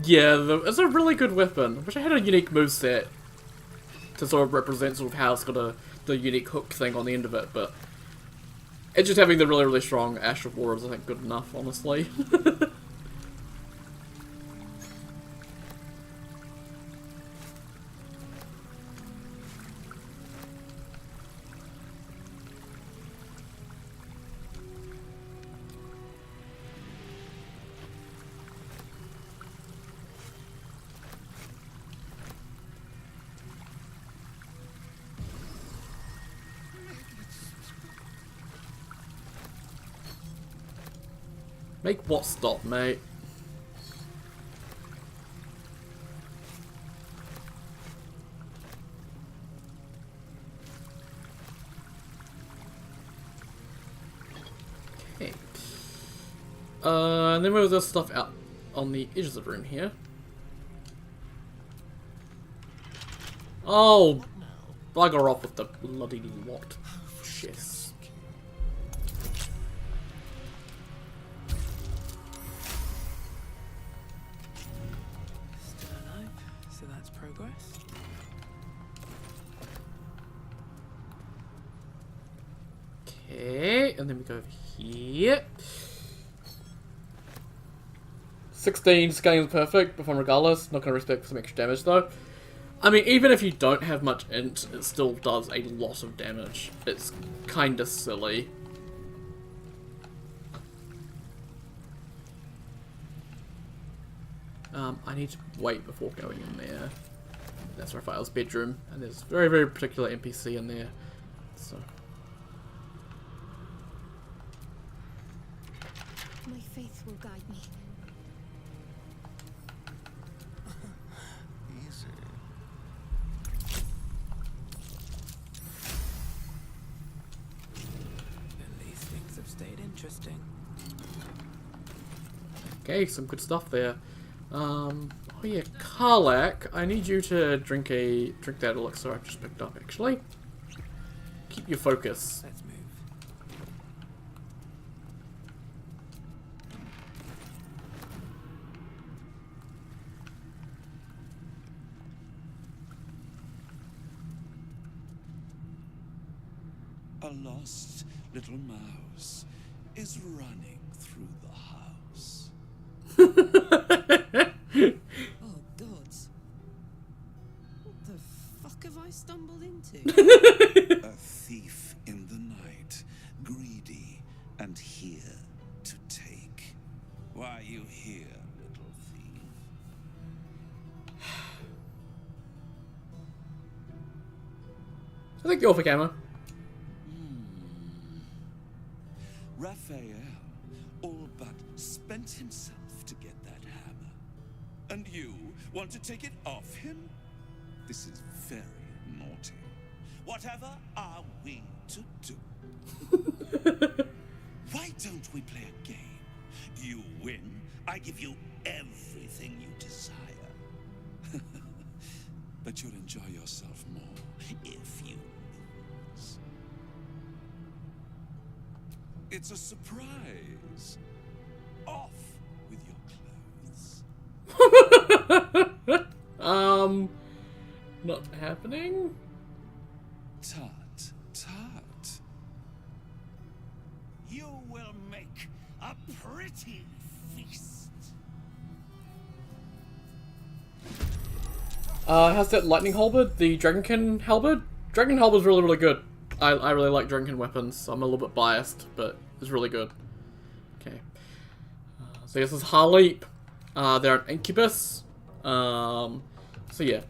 Yeah, it's a really good weapon. I wish I had a unique moveset to sort of represent sort of how it's got the unique hook thing on the end of it, but it's just having the really strong Ash of War is, I think, good enough, honestly. Make what stop, mate? Okay. And then we have this stuff out on the edges of the room here. Oh, bugger off with the bloody lot. Shit. So that's progress. Okay, and then we go over here. 16 scaling is perfect, perform regardless. Not going to respect some extra damage though. I mean, even if you don't have much int, it still does a lot of damage. It's kinda silly. I need to wait before going in there. That's Raphael's bedroom, and there's a very particular NPC in there. So. My faith will guide me. Easy. At least things have stayed interesting. Okay, some good stuff there. Oh yeah, Karlak, I need you to drink that elixir I just picked up, actually. Keep your focus. Let's move. A lost little mouse is running through the house. Oh, gods. What the fuck have I stumbled into? A thief in the night, greedy and here to take. Why are you here, little thief? I think the off camera. Raphael all but spent himself to get that hammer. And you want to take it off him? This is very naughty. Whatever are we to do? Why don't we play a game? You win, I give you everything you desire. But but you'll enjoy yourself more if you lose. It's a surprise. Off with your clothes. Not happening? Tut, tut. You will make a pretty feast. How's that lightning halberd? The Dragonkin halberd? Dragon halberd's really, really good. I really like Dragonkin weapons. I'm a little bit biased, but it's really good. Okay. So this is Harleap. They're an incubus. So yeah.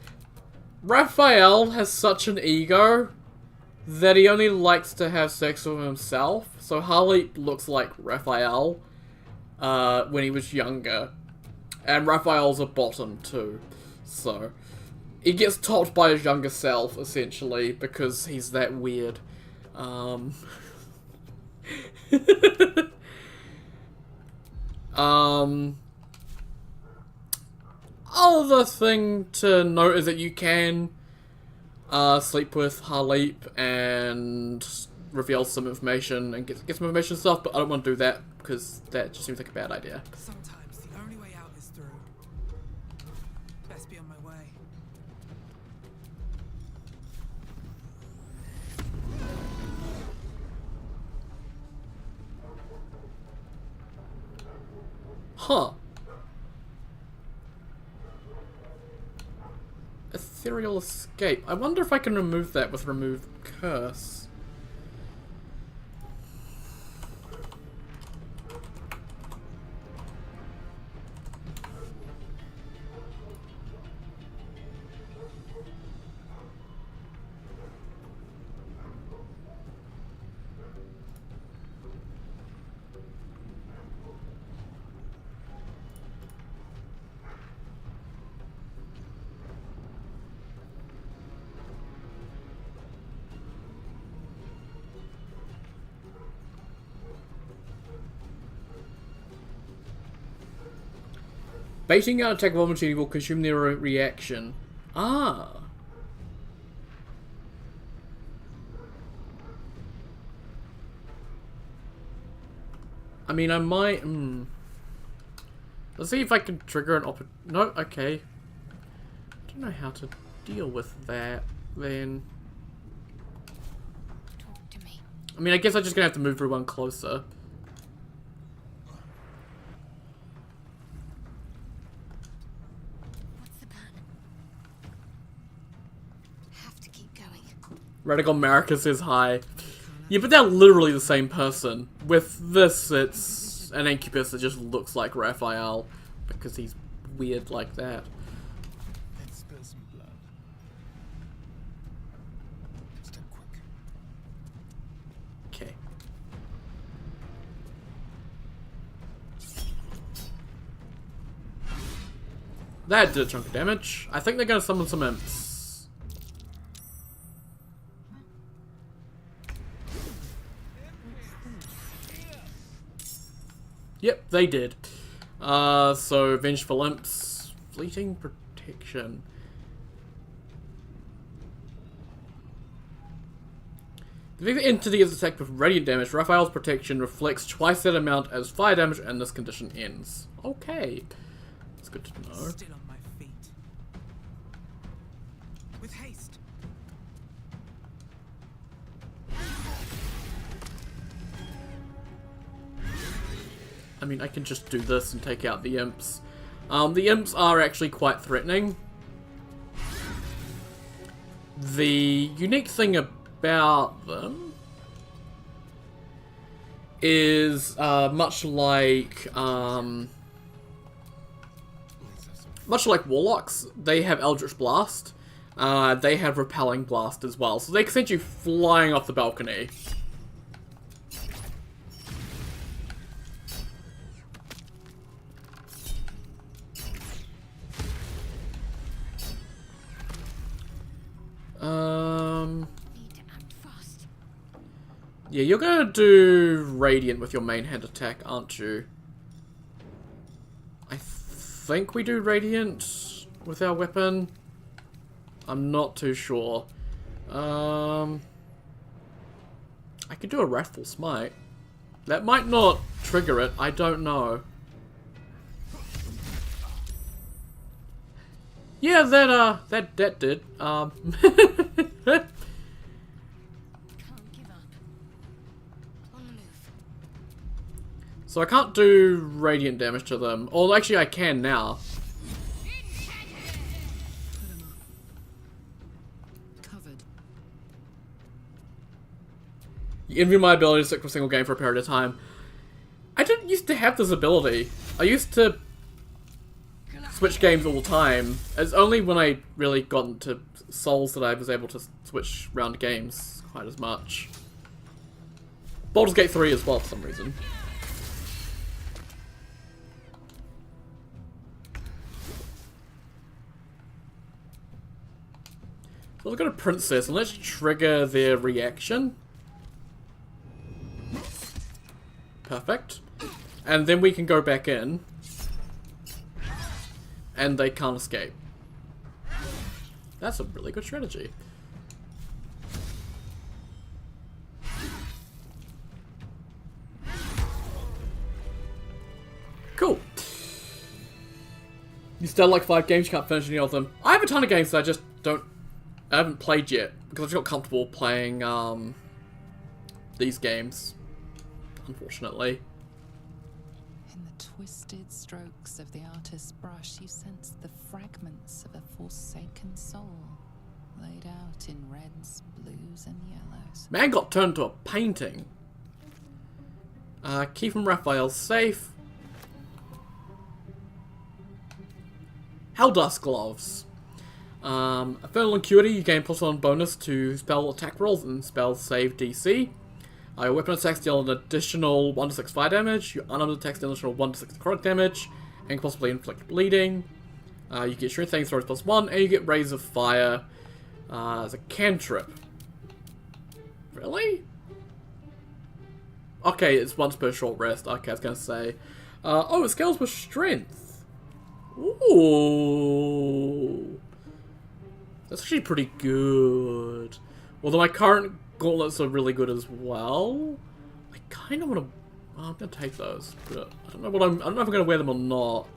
Raphael has such an ego that he only likes to have sex with himself. So Harleap looks like Raphael when he was younger. And Raphael's a bottom too. So he gets topped by his younger self, essentially, because he's that weird. Other thing to note is that you can sleep with Harleap and reveal some information and get some information and stuff, but I don't want to do that because that just seems like a bad idea. Sometimes the only way out is through. Best be on my way. Huh. Ethereal escape. I wonder if I can remove that with remove curse. Baiting out attack of opportunity will consume their reaction. Ah. I mean, I might... Let's see if I can trigger an No, okay. I don't know how to deal with that, then. Talk to me. I mean, I guess I'm just gonna have to move everyone closer. Radical America says hi. Yeah, but they're literally the same person. With this, it's an incubus that just looks like Raphael because he's weird like that. Let's spill some blood. Step quick. Okay. That did a chunk of damage. I think they're gonna summon some imps. Yep, they did. So Vengeful Imps, Fleeting Protection. The entity is attacked with radiant damage. Raphael's protection reflects twice that amount as fire damage, and this condition ends. Okay, that's good to know. Still on my feet. With haste. I mean, I can just do this and take out the imps. The imps are actually quite threatening. The unique thing about them is much like warlocks, they have Eldritch Blast. They have Repelling Blast as well, so they can send you flying off the balcony. Yeah, you're gonna do Radiant with your main hand attack, aren't you? I think we do Radiant with our weapon. I'm not too sure. I could do a Wrathful Smite. That might not trigger it, I don't know. Yeah, that did. Can't give up. On the move. So I can't do radiant damage to them. Or actually I can now. Covered. You envy my ability to stick with a single game for a period of time. I didn't used to have this ability. I used to switch games all the time. It's only when I really got into Souls that I was able to switch around games quite as much. Baldur's Gate 3 as well for some reason. So let's go to Princess and let's trigger their reaction. Perfect. And then we can go back in. And they can't escape. That's a really good strategy. Cool. You still like 5 games, you can't finish any of them. I have a ton of games that I just I haven't played yet. Because I just got comfortable playing these games. Unfortunately. In the twisted strokes of the artist's brush, you sense the fragments of a forsaken soul, laid out in reds, blues, and yellows. Man got turned to a painting. Keeping Raphael safe. Helldust Gloves. Infernal Acuity, you gain +1 bonus to spell attack rolls and spell save DC. Your weapon attacks deal an additional 1 to 6 fire damage. Your unarmed attacks deal an additional 1 to 6 necrotic damage, and can possibly inflict bleeding. You get Strength Saving Throws +1, and you get Rays of Fire as a cantrip. Really? Okay, it's once per short rest. Okay, I was gonna say. Oh, it scales with Strength. Ooh. That's actually pretty good. Although my current gauntlets are really good as well. I kind of want to. Well, I'm gonna take those, but I don't know what I don't know if I'm gonna wear them or not.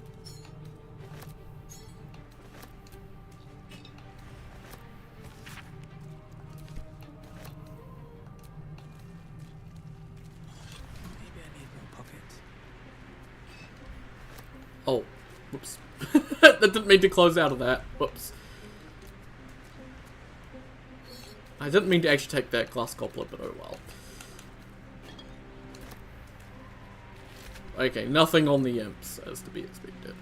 Maybe I need more pockets. Oh, whoops. That didn't mean to close out of that. Whoops. I didn't mean to actually take that glass goblet, but oh well. Okay, nothing on the imps, as to be expected.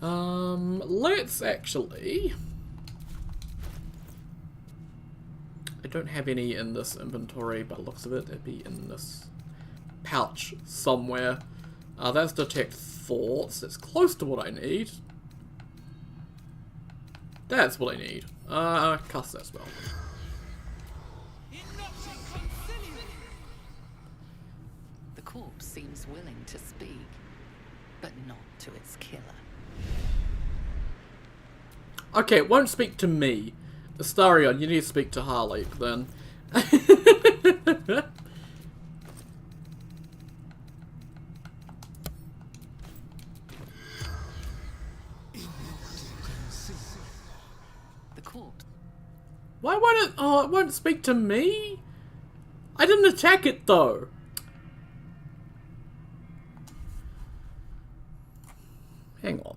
Let's actually... I don't have any in this inventory, by the looks of it. It'd be in this pouch somewhere. That's Detect Thoughts. It's close to what I need. That's what I need. Cast that spell. The corpse seems willing to speak, but not to its killer. Okay, it won't speak to me. Astarion, you need to speak to Harley, then. The corpse. Why won't it? Oh, it won't speak to me? I didn't attack it, though. Hang on.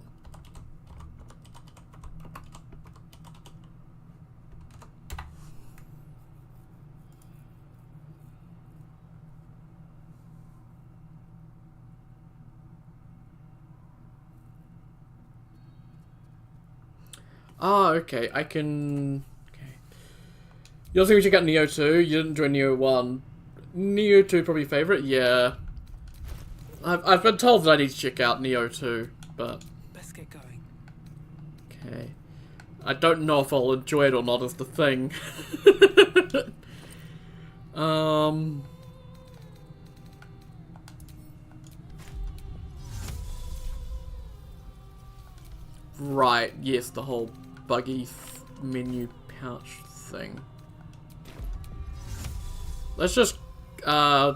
Ah, okay, I can... Okay. You also check out Neo 2, you didn't join Neo 1. Neo 2 probably your favourite? Yeah. I've been told that I need to check out Neo 2, but... Let's get going. Okay. I don't know if I'll enjoy it or not is the thing. Right, yes, the whole buggy menu pouch thing. Let's just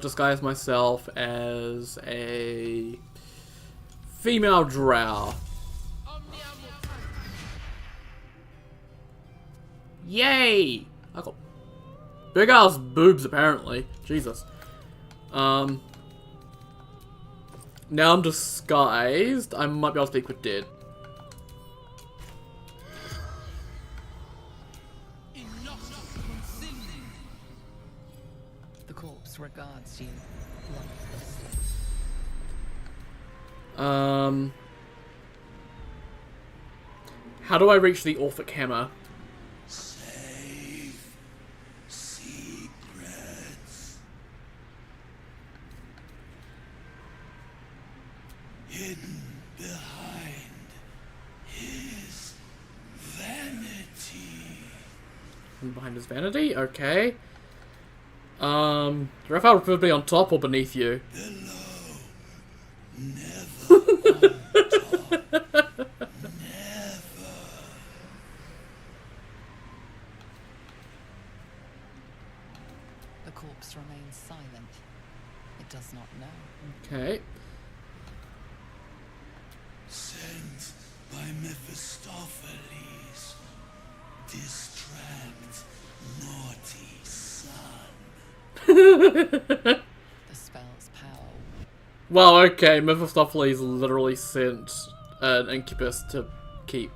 disguise myself as a female drow. Yay! I got big ass boobs apparently. Jesus. Now I'm disguised. I might be able to speak with Dead. The corpse regards you lifelessly. How do I reach the Orphic Hammer? Safe secrets. Hidden behind his vanity. Behind his vanity? Okay. Raphael would prefer to be on top or beneath you? Below. Never on top. Never. The corpse remains silent. It does not know. Okay. Sent by Mephistopheles. Distract naughty son. The spell's power. Well, okay, Mephistopheles literally sent an incubus to keep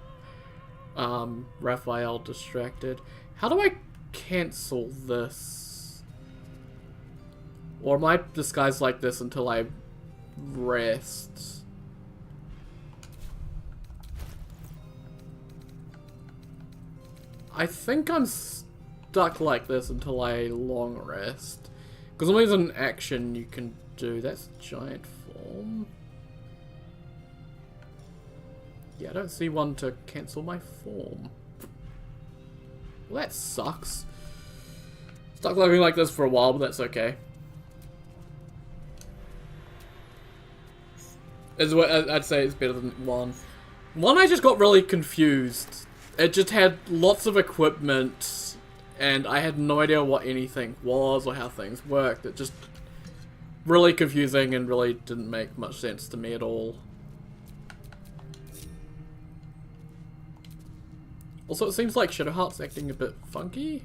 Raphael distracted. How do I cancel this? Or am I disguised like this until I rest? I think I'm stuck like this until I long rest. Because only there's an action you can do. That's giant form. Yeah, I don't see one to cancel my form. Well, that sucks. Stuck living like this for a while, but that's okay. I'd say it's better than 1. 1 I just got really confused. It just had lots of equipment, and I had no idea what anything was or how things worked. It just really confusing and really didn't make much sense to me at all. Also, it seems like Shadowheart's acting a bit funky.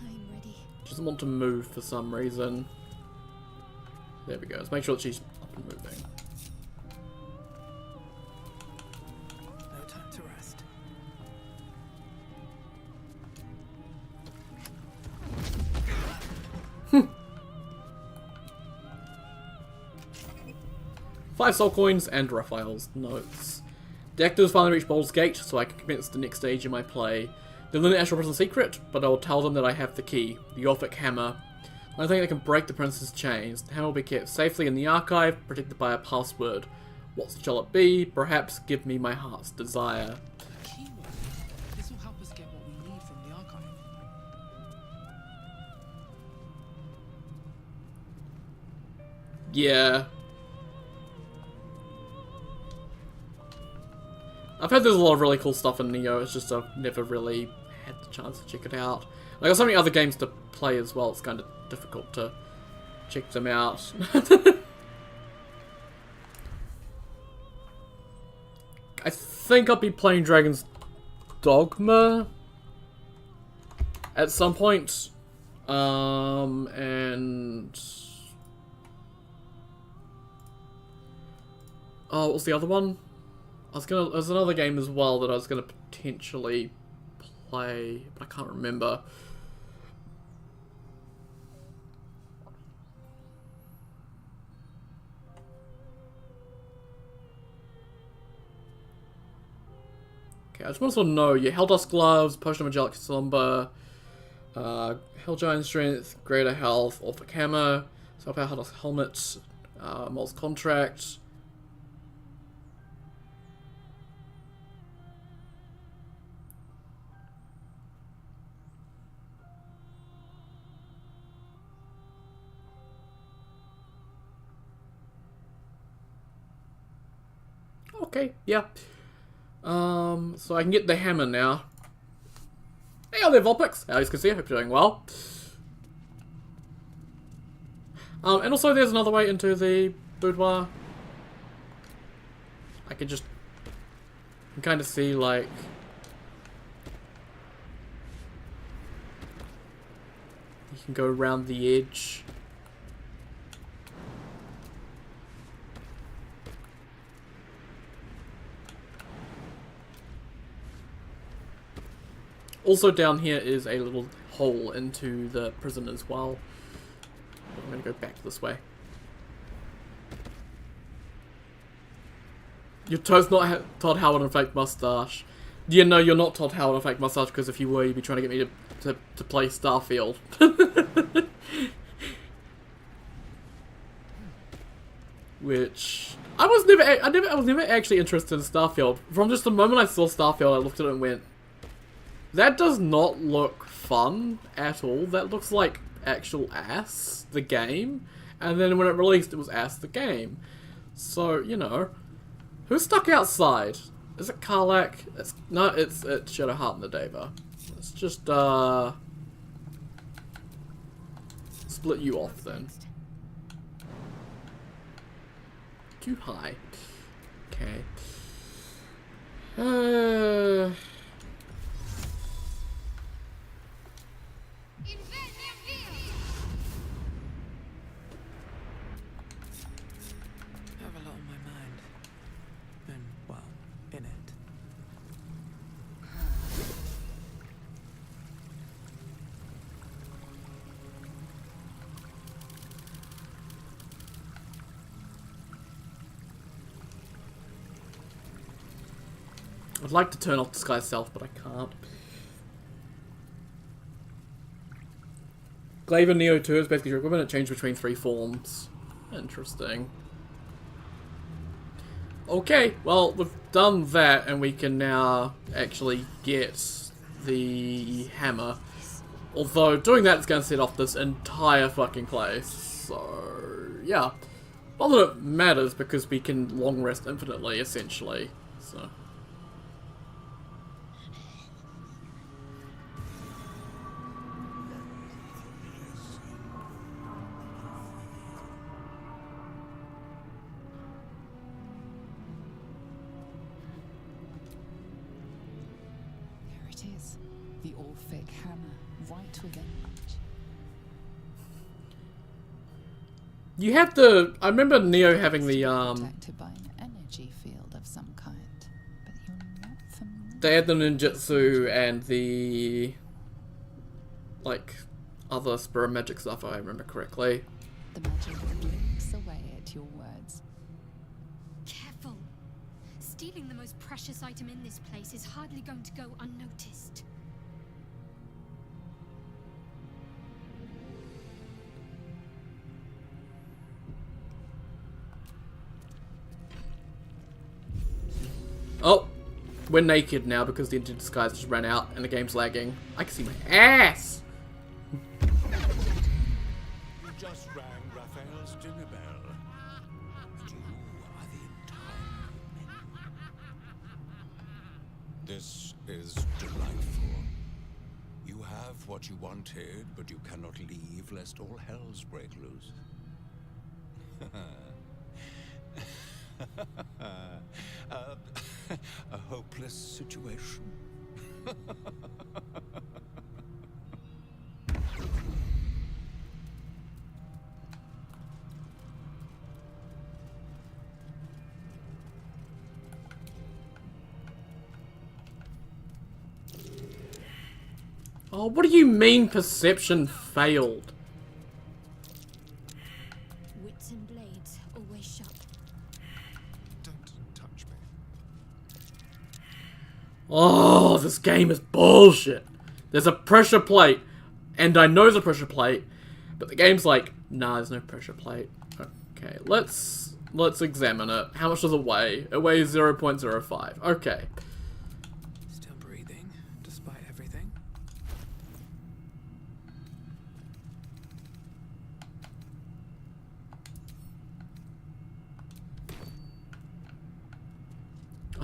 I'm ready. She doesn't want to move for some reason. There we go. Let's make sure that she's up and moving. No time to rest. 5 soul coins and Raphael's notes. The actors finally reached Baldur's Gate, so I can commence the next stage in my play. They learn the actual prison secret, but I will tell them that I have the key, the Orphic Hammer. I think I can break the prince's chains. The hammer will be kept safely in the archive, protected by a password. What shall it be? Perhaps give me my heart's desire. Keyword. This will help us get what we need from the archive. Yeah. I've heard there's a lot of really cool stuff in Neo, it's just I've never really had the chance to check it out. I got so many other games to play as well, it's kind of difficult to check them out. I think I'll be playing Dragon's Dogma at some point. And... oh, what was the other one? There's another game as well that I was gonna potentially play, but I can't remember. Okay, I just want to know, yeah, Helldust Gloves, Potion of Angelic Slumber, Hell Giant Strength, Greater Health, Orphic Hammer, Self-Power Helldust Helmet, Mole's Contract. Okay, yeah. So I can get the hammer now. Hey there, Vulpix! How you can see, I hope you're doing well. And also there's another way into the boudoir. I can just... I can kind of see, like... You can go around the edge. Also down here is a little hole into the prison as well. I'm gonna go back this way. Your toad's not Todd Howard and fake mustache. Yeah, no, you're not Todd Howard and fake mustache, because if you were, you'd be trying to get me to play Starfield. Which I was never actually interested in Starfield. From just the moment I saw Starfield, I looked at it and went, that does not look fun at all. That looks like actual ass, the game. And then when it released, it was ass, the game. So, you know. Who's stuck outside? Is it Karlak? It's Shadowheart and the Deva. Let's just, split you off then. Too high. Okay. I have a lot on my mind. And, well, in it. I'd like to turn off Disguise Self, but I can't. Glaive and Neo 2 is basically your equipment. It changed between 3 forms. Interesting. Okay, well, we've done that, and we can now actually get the hammer. Although, doing that is going to set off this entire fucking place. So, yeah. Not that it matters, because we can long rest infinitely, essentially. So... There it is. The Orphic hammer, right within reach. You have the... I remember Neo having the, Protected by an energy field of some kind, but you're not familiar. They had the ninjutsu and the... like, other spirit magic stuff, if I remember correctly. The magic blinks away at your words. Careful. Stealing the most precious item in this place is hardly going to go unnoticed. Oh! We're naked now because the Into Disguise just ran out and the game's lagging. I can see my ass! You just rang Raphael's dinner bell. And you are the entire menu. This is delightful. You have what you wanted, but you cannot leave lest all hells break loose. A hopeless situation. Oh, what do you mean perception failed? Wits and blades always sharp. Don't touch me. Oh, this game is bullshit. There's a pressure plate, and I know the pressure plate, but the game's like, nah, there's no pressure plate. Okay, let's examine it. How much does it weigh? It weighs 0.05. Okay. Still breathing, despite everything.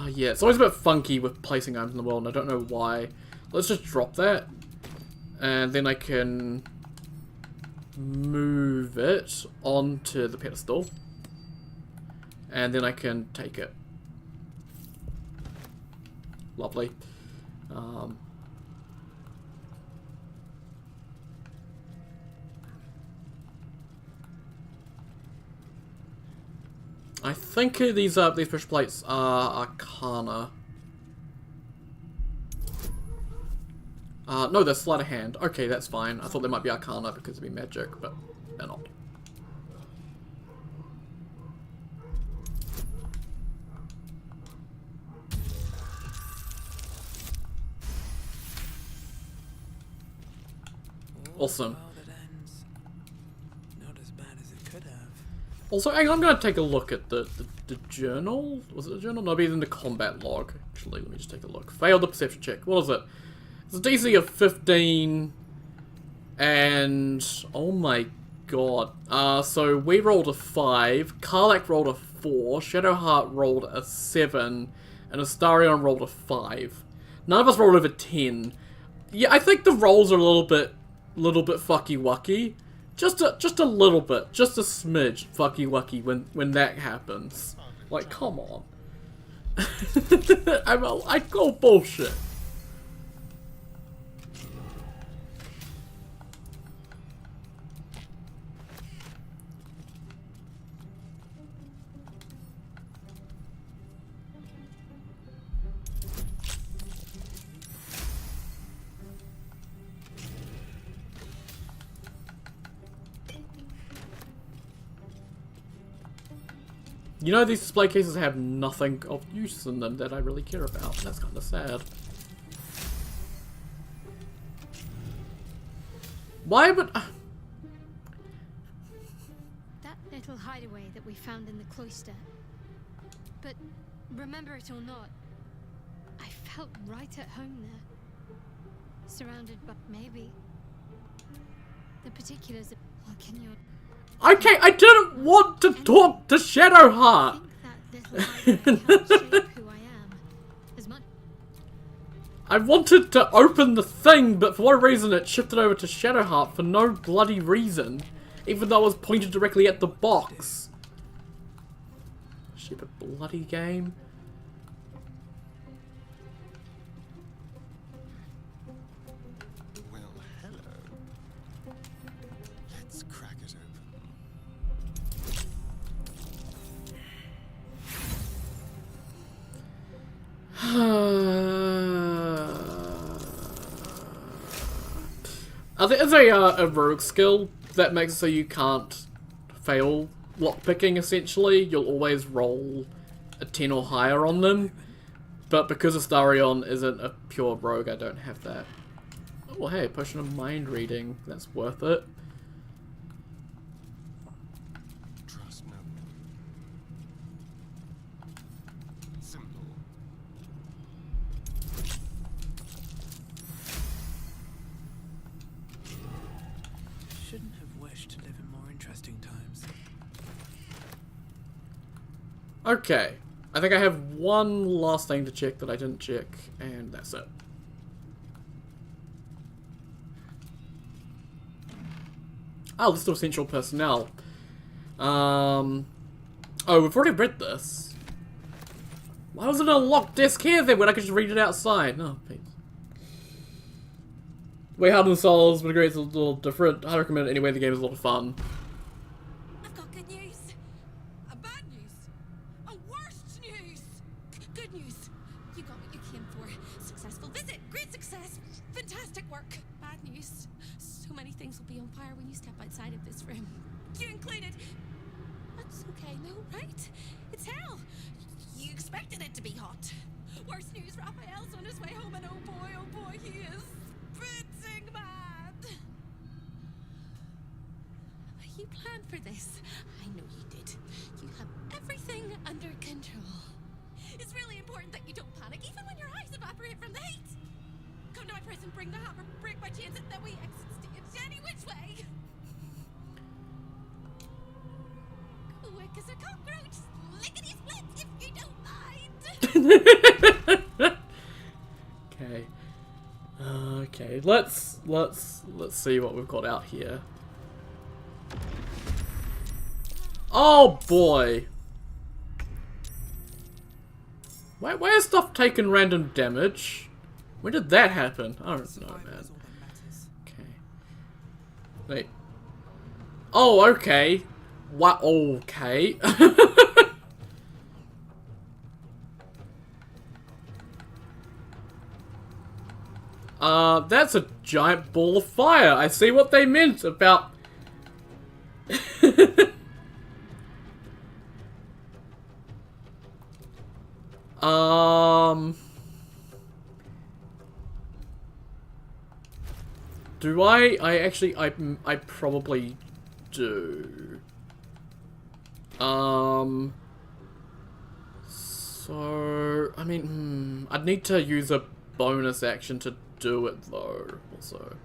Oh yeah, it's always a bit funky with placing items in the world, and I don't know why. Let's just drop that. And then I can move it onto the pedestal. And then I can take it. Lovely. I think these pressure plates are Arcana. No, they're sleight of hand. Okay, that's fine. I thought they might be Arcana because it'd be magic, but they're not. Awesome. Also, hang on, I'm gonna take a look at the journal. Was it a journal? No, it'd be in the combat log. Actually, let me just take a look. Failed the perception check. What is it? It's a DC of 15. And oh my god. So we rolled a 5, Karlach rolled a 4, Shadowheart rolled a 7, and Astarion rolled a 5. None of us rolled over 10. Yeah, I think the rolls are a little bit fucky wucky. Just a little bit, just a smidge fucky wucky when that happens. Like, come on. I call bullshit. You know, these display cases have nothing of use in them that I really care about. That's kind of sad. Why would... That little hideaway that we found in the cloister. But remember it or not, I felt right at home there. Surrounded by... maybe. The particulars of... what can you... Okay, I didn't want to talk to Shadowheart! I wanted to open the thing, but for whatever reason it shifted over to Shadowheart for no bloody reason. Even though I was pointed directly at the box. Stupid bloody game. There's a rogue skill that makes it so you can't fail lockpicking, essentially. You'll always roll a 10 or higher on them. But because Astarion isn't a pure rogue, I don't have that. Oh hey, potion of mind reading. That's worth it. Okay, I think I have one last thing to check that I didn't check, and that's it. Oh, list of essential personnel. Oh, we've already read this. Why was it a locked desk here then when I could just read it outside? No, please. The way Hardened Souls, but it's a little different. I recommend it anyway, the game is a lot of fun. You planned for this. I know you did. You have everything under control. It's really important that you don't panic, even when your eyes evaporate from the heat. Come to my prison, bring the hammer, break my chains, and then we exit stage any which way. Quick as a cockroach, lickety split if you don't mind. Okay. Okay, let's see what we've got out here. Oh boy! Why is stuff taking random damage? When did that happen? I don't know, man. Okay. Wait. Oh, okay. What? Okay. That's a giant ball of fire. I see what they meant about... Do I actually, I probably do. So, I mean, I'd need to use a bonus action to do it, though, also.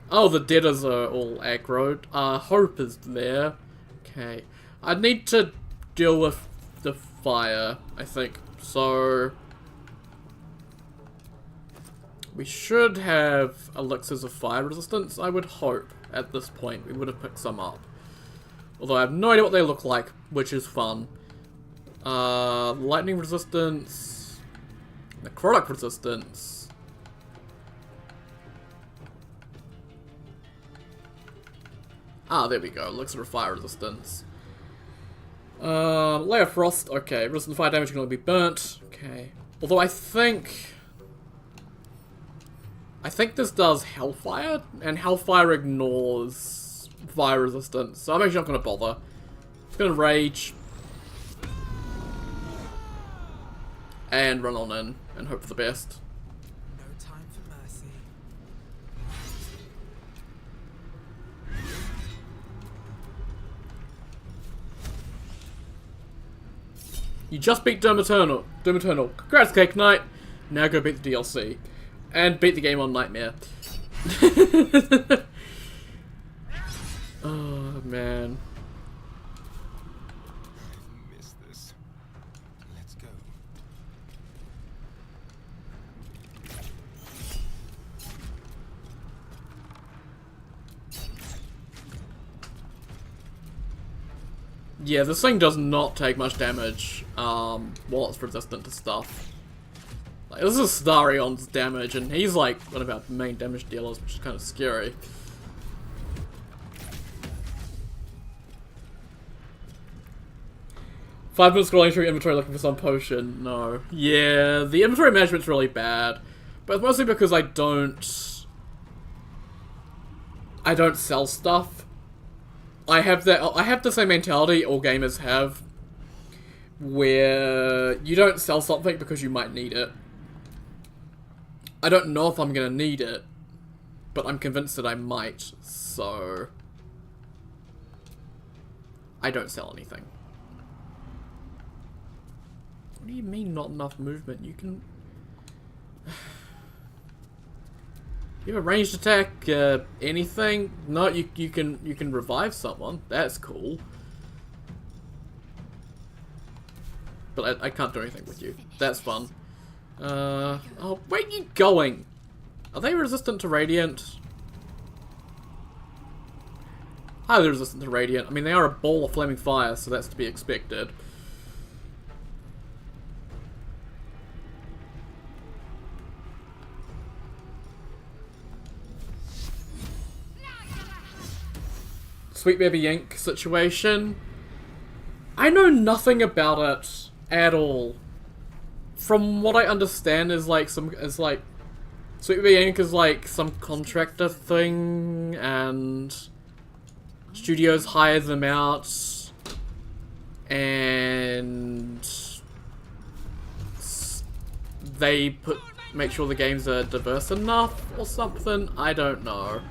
Oh, the deaders are all aggroed. Hope is there. Okay. I'd need to deal with the fire, I think. So... we should have elixirs of fire resistance, I would hope, at this point. We would have picked some up. Although I have no idea what they look like, which is fun. Lightning resistance... necrotic resistance... ah, there we go. Elixir of fire resistance. Layer of frost. Okay, resistant to fire damage can only be burnt. Okay. Although I think this does hellfire, and hellfire ignores fire resistance, so I'm actually not going to bother. It's going to rage. And run on in, and hope for the best. No time for mercy. You just beat Doom Eternal. Congrats, Cake Knight. Now go beat the DLC. And beat the game on Nightmare. Oh, man. Miss this. Let's go. Yeah, this thing does not take much damage while it's resistant to stuff. Like, this is Starion's damage, and he's like one of our main damage dealers, which is kind of scary. Five minutes scrolling through inventory looking for some potion. No. Yeah, the inventory management's really bad. But it's mostly because I don't sell stuff. I have the same mentality all gamers have, where you don't sell something because you might need it. I don't know if I'm gonna need it, but I'm convinced that I might, so I don't sell anything. What do you mean not enough movement? You can... you have a ranged attack, anything? No, you can revive someone. That's cool. But I can't do anything with you. That's fun. Oh, where are you going? Are they resistant to radiant? Highly resistant to radiant. I mean, they are a ball of flaming fire, so that's to be expected. Sweet Baby Yank situation. I know nothing about it at all. From what I understand is like Sweet Baby Yank is like some contractor thing, and studios hire them out, and they make sure the games are diverse enough or something. I don't know.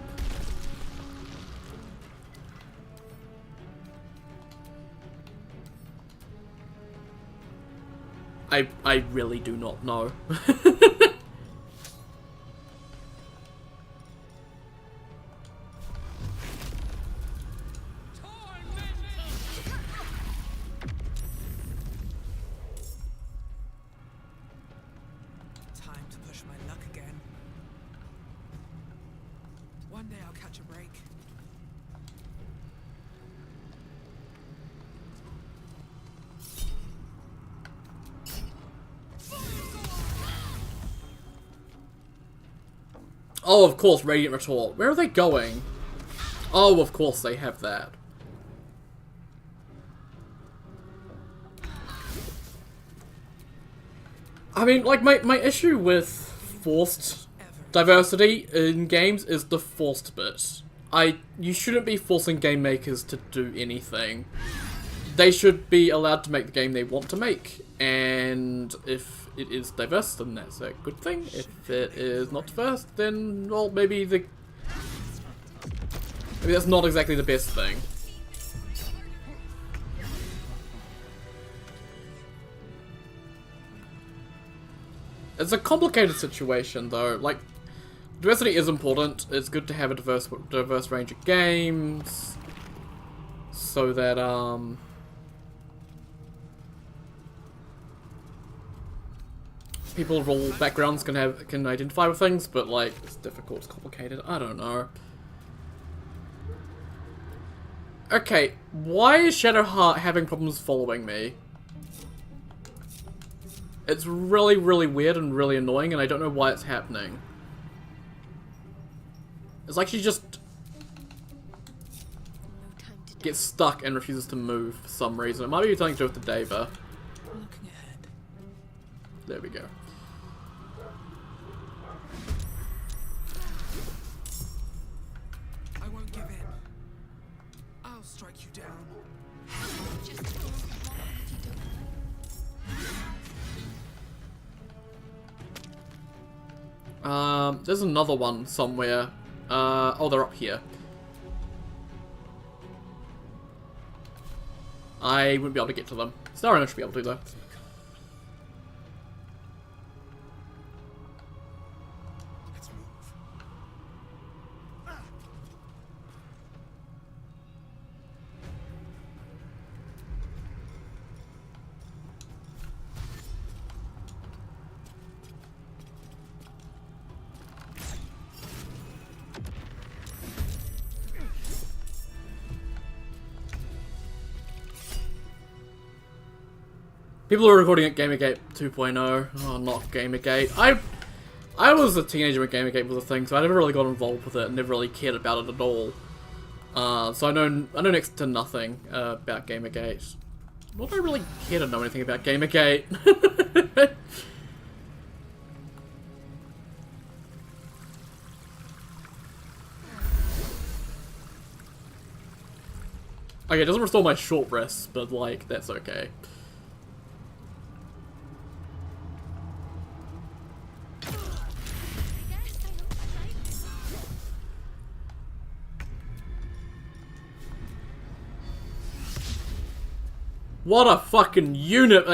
I really do not know. Oh, of course, Radiant Retort. Where are they going? Oh, of course they have that. I mean, like, my issue with forced diversity in games is the forced bit. You shouldn't be forcing game makers to do anything. They should be allowed to make the game they want to make, and if it is diverse, then that's a good thing. If it is not diverse, then, well, maybe that's not exactly the best thing. It's a complicated situation, though. Like, diversity is important. It's good to have a diverse range of games, so that people of all backgrounds can identify with things. But like, it's difficult, it's complicated. I don't know. Okay, why is Shadowheart having problems following me? It's really, really weird and really annoying, and I don't know why it's happening. It's like she just gets stuck and refuses to move for some reason. It might be something to do with the Deva. Looking ahead. There we go. I won't give in. I'll strike you down. There's another one somewhere. Oh, they're up here. I wouldn't be able to get to them. Starrunner should be able to, though. Let's move. People are recording at Gamergate 2.0. Oh, not Gamergate. I was a teenager when Gamergate was a thing, so I never really got involved with it and never really cared about it at all. So I know next to nothing about Gamergate. Not that I really care to know anything about Gamergate. Okay, it doesn't restore my short rest, but like, that's okay. What a fucking unit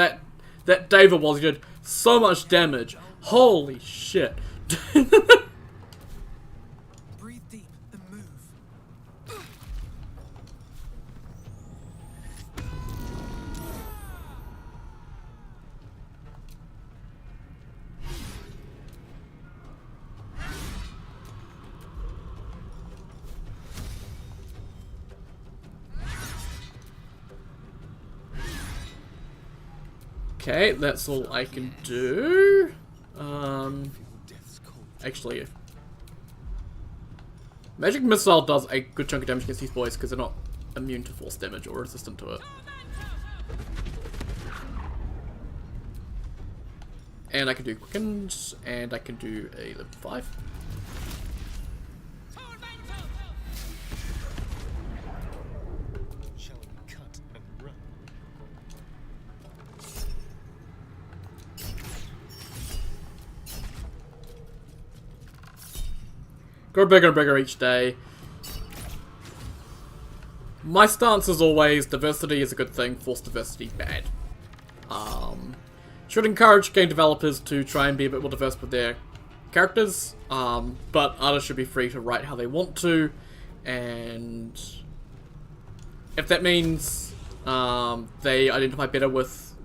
that Deva was. He did so much damage. Holy shit. Breathe deep and move. Okay, that's all I can do. Actually, Magic Missile does a good chunk of damage against these boys because they're not immune to force damage or resistant to it. And I can do Quickens, and I can do a level 5. Shall we cut and run? Grow bigger and bigger each day. My stance is always, diversity is a good thing, forced diversity bad. Should encourage game developers to try and be a bit more diverse with their characters, but artists should be free to write how they want to, and if that means they identify better with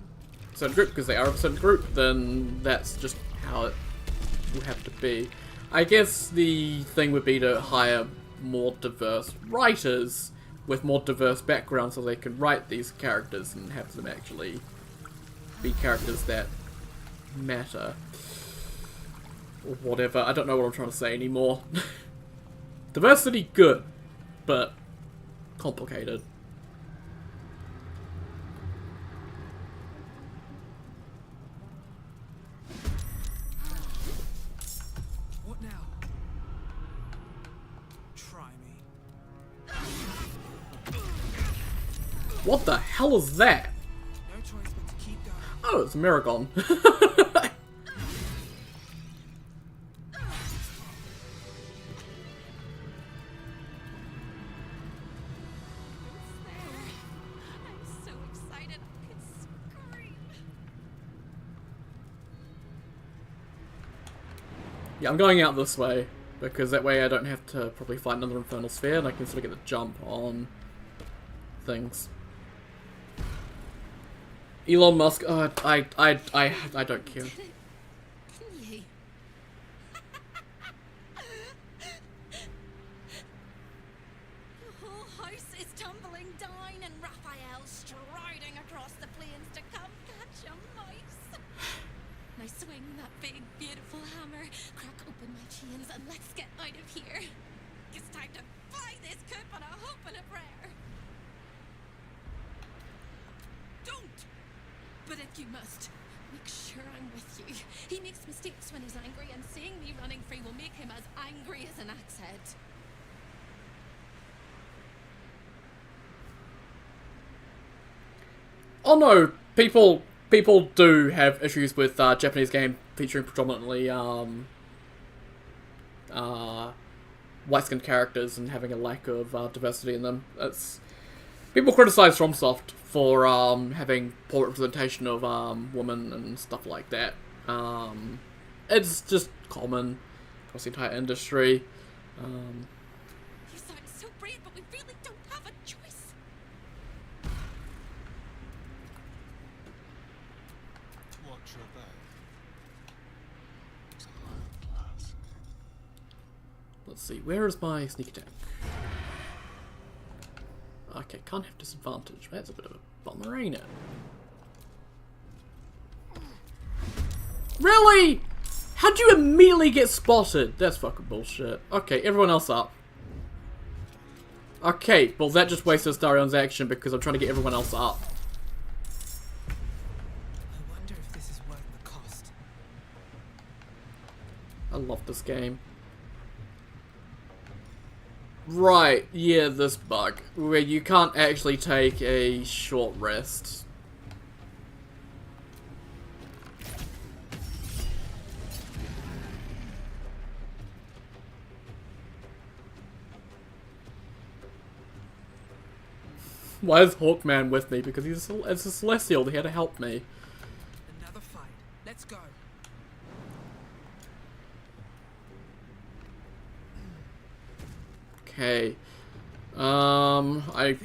a certain group because they are of a certain group, then that's just how it would have to be. I guess the thing would be to hire more diverse writers with more diverse backgrounds so they can write these characters and have them actually be characters that matter. Or whatever. I don't know what I'm trying to say anymore. Diversity, good. But complicated. What now? Try me. What the hell is that? No choice but to keep going. Oh, it's a Miragon. I'm so excited I could scream. Yeah, I'm going out this way, because that way I don't have to probably fight another Infernal Sphere, and I can sort of get the jump on things. Elon Musk, I don't care. Can you? The whole house is tumbling down and Raphael striding across the plains to come catch a mouse. Now swing that big, beautiful hammer, crack open my chains, and let's get out of here. It's time to fly this coop on a hope and a prayer. Don't! But if you must, make sure I'm with you. He makes mistakes when he's angry, and seeing me running free will make him as angry as an axe head. Oh no, people do have issues with Japanese game featuring predominantly white-skinned characters and having a lack of diversity in them. People criticize FromSoft for having poor representation of women and stuff like that. It's just common across the entire industry. You sound so brave, but we really don't have a choice. Watch your back. It's a hard task. Let's see, where is my sneak attack? Okay, can't have disadvantage. That's a bit of a bummer, ain't it? Really? How'd you immediately get spotted? That's fucking bullshit. Okay, everyone else up. Okay, well that just wasted Starion's action because I'm trying to get everyone else up. I wonder if this is worth the cost. I love this game. Right, yeah, this bug, where you can't actually take a short rest. Why is Hawkman with me? Because it's a Celestial, he had to help me. Another fight. Let's go. Okay. I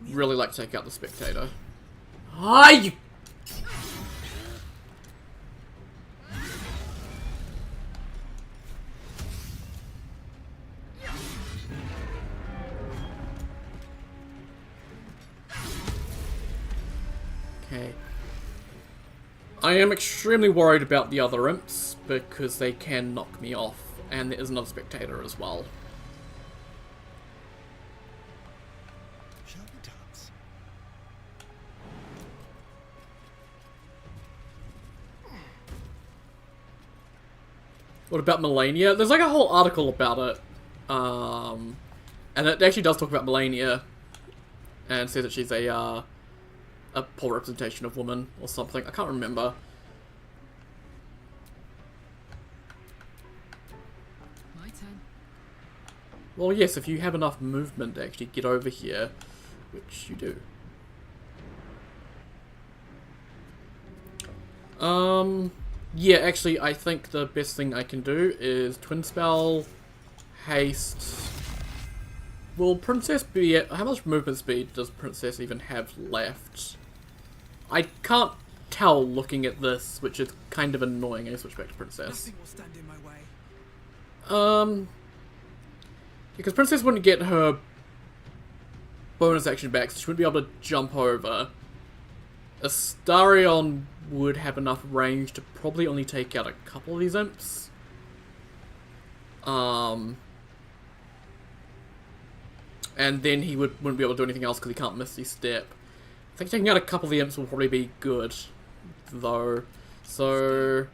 really like to take out the Spectator. Hi, you... Okay. I am extremely worried about the other imps, because they can knock me off, and there is another Spectator as well. Shall we dance? What about Melania? There's like a whole article about it. And it actually does talk about Melania. And says that she's a poor representation of women or something. I can't remember. My turn. Well, yes, if you have enough movement to actually get over here, which you do. Yeah, actually, I think the best thing I can do is Twin Spell, Haste. Will Princess be at... How much movement speed does Princess even have left? I can't tell looking at this, which is kind of annoying. I switch back to Princess. Nothing will stand in my way. Because Princess wouldn't get her bonus action back, so she wouldn't be able to jump over. Astarion would have enough range to probably only take out a couple of these imps. And then he wouldn't be able to do anything else because he can't Misty Step. I think taking out a couple of the imps will probably be good, though. So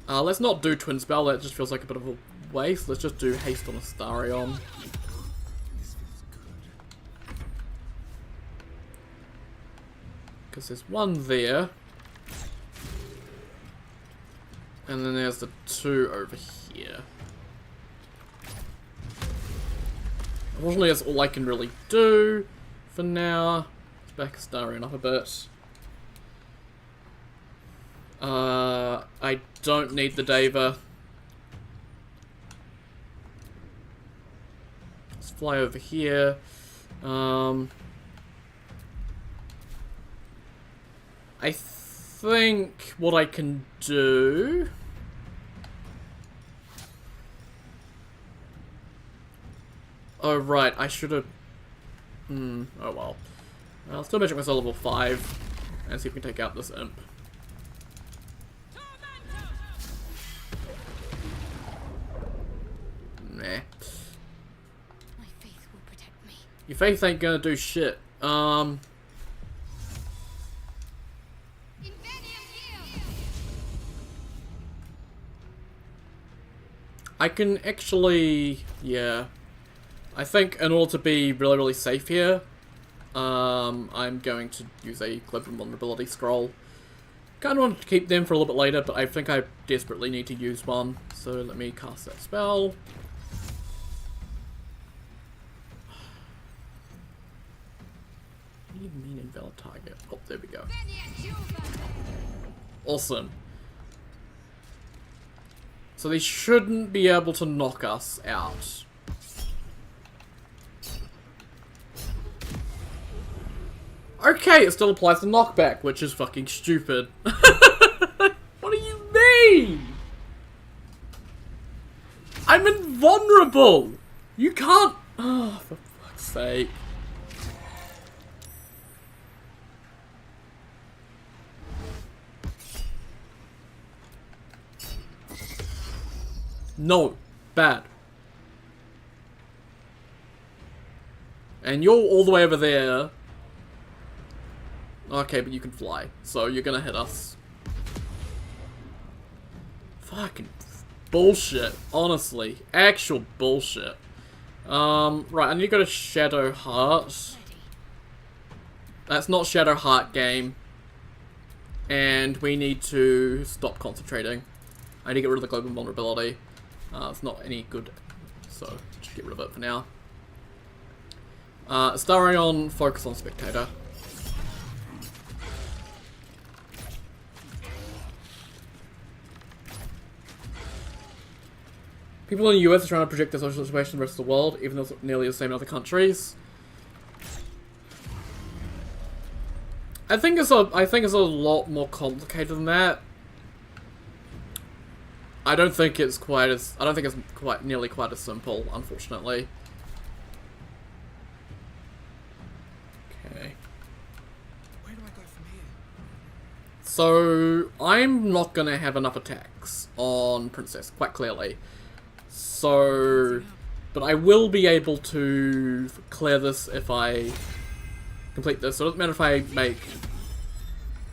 let's not do Twin Spell, that just feels like a bit of a waste. Let's just do Haste on Astarion. Because there's one there. And then there's the two over here. Unfortunately, that's all I can really do for now. Let's back Astarion up a bit. I don't need the Deva. Let's fly over here. I think what I can do... Oh, right, I should have... oh well. I'll still magic myself level 5 and see if we can take out this imp. Nah. My faith will protect me. Your faith ain't gonna do shit. I can actually, yeah. I think in order to be really, really safe here, I'm going to use a Clever Vulnerability Scroll. Kind of want to keep them for a little bit later, but I think I desperately need to use one. So let me cast that spell. What do you mean invalid target? Oh, there we go. Awesome. So they shouldn't be able to knock us out. Okay, it still applies to knockback, which is fucking stupid. What do you mean? I'm invulnerable! You can't... Oh, for fuck's sake. No. Bad. And you're all the way over there. Okay, but you can fly, so you're gonna hit us. Fucking bullshit, honestly. Actual bullshit. Right, I need to go to Shadow Heart. That's not Shadow Heart game. And we need to stop concentrating. I need to get rid of the Global Vulnerability. It's not any good, so just get rid of it for now. Astarion, focus on Spectator. People in the US are trying to project the social situation in the rest of the world, even though it's nearly the same in other countries. I think it's a lot more complicated than that. I don't think it's quite nearly quite as simple, unfortunately. Okay. Where do I go from here? So I'm not gonna have enough attacks on Princess, quite clearly. So, but I will be able to clear this if I complete this. So it doesn't matter if I make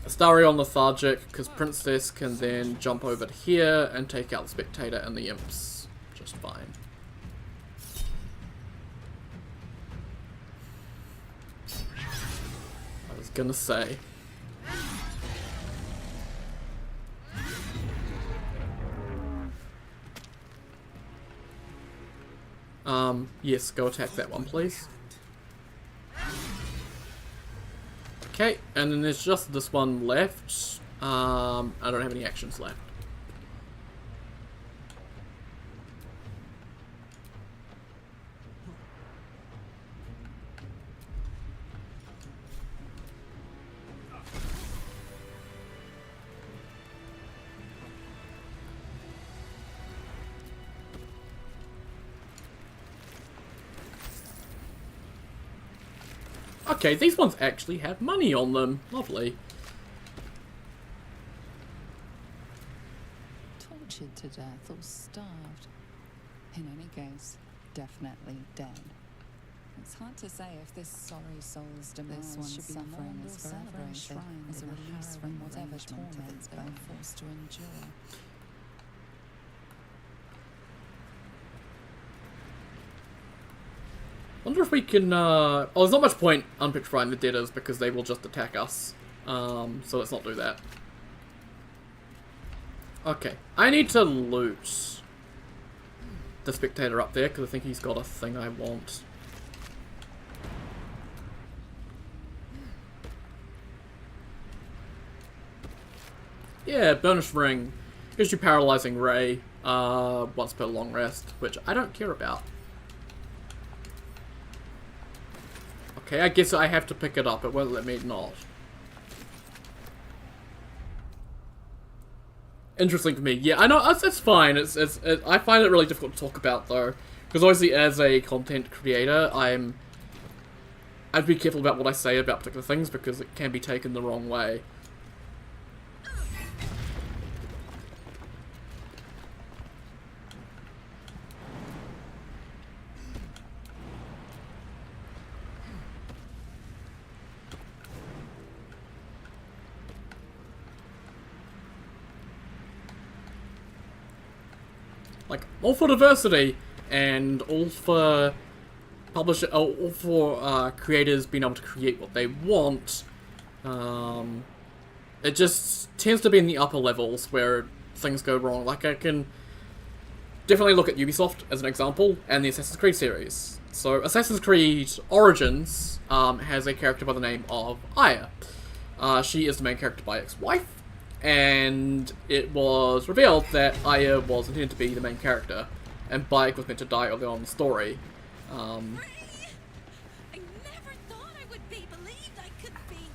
Astarion lethargic, because Princess can then jump over to here and take out the Spectator and the imps just fine. I was gonna say. Yes, go attack that one, please. Okay, and then there's just this one left. I don't have any actions left. Okay, these ones actually have money on them. Lovely. Told butchered to death or starved. In any case, definitely dead. It's hard to say if this sorry soul's demise should be suffering is forever enshrined as a release from whatever torment they were forced to endure. Wonder if we can, well, there's not much point unpetrifying the debtors because they will just attack us. So let's not do that. Okay, I need to loot the spectator up there because I think he's got a thing I want. Yeah, bonus ring. Gives you paralyzing ray once per long rest, which I don't care about. Okay, I guess I have to pick it up. It won't let me not. Interesting to me. Yeah, I know, it's fine. I find it really difficult to talk about, though. Because obviously, as a content creator, I'd be careful about what I say about particular things, because it can be taken the wrong way. Like, all for diversity, and all for all for creators being able to create what they want. It just tends to be in the upper levels where things go wrong. Like, I can definitely look at Ubisoft as an example, and the Assassin's Creed series. So, Assassin's Creed Origins has a character by the name of Aya. She is the main character by ex-wife. And it was revealed that Aya was intended to be the main character, and Bayek was meant to die early on in the story. I never thought I would be believed. I could be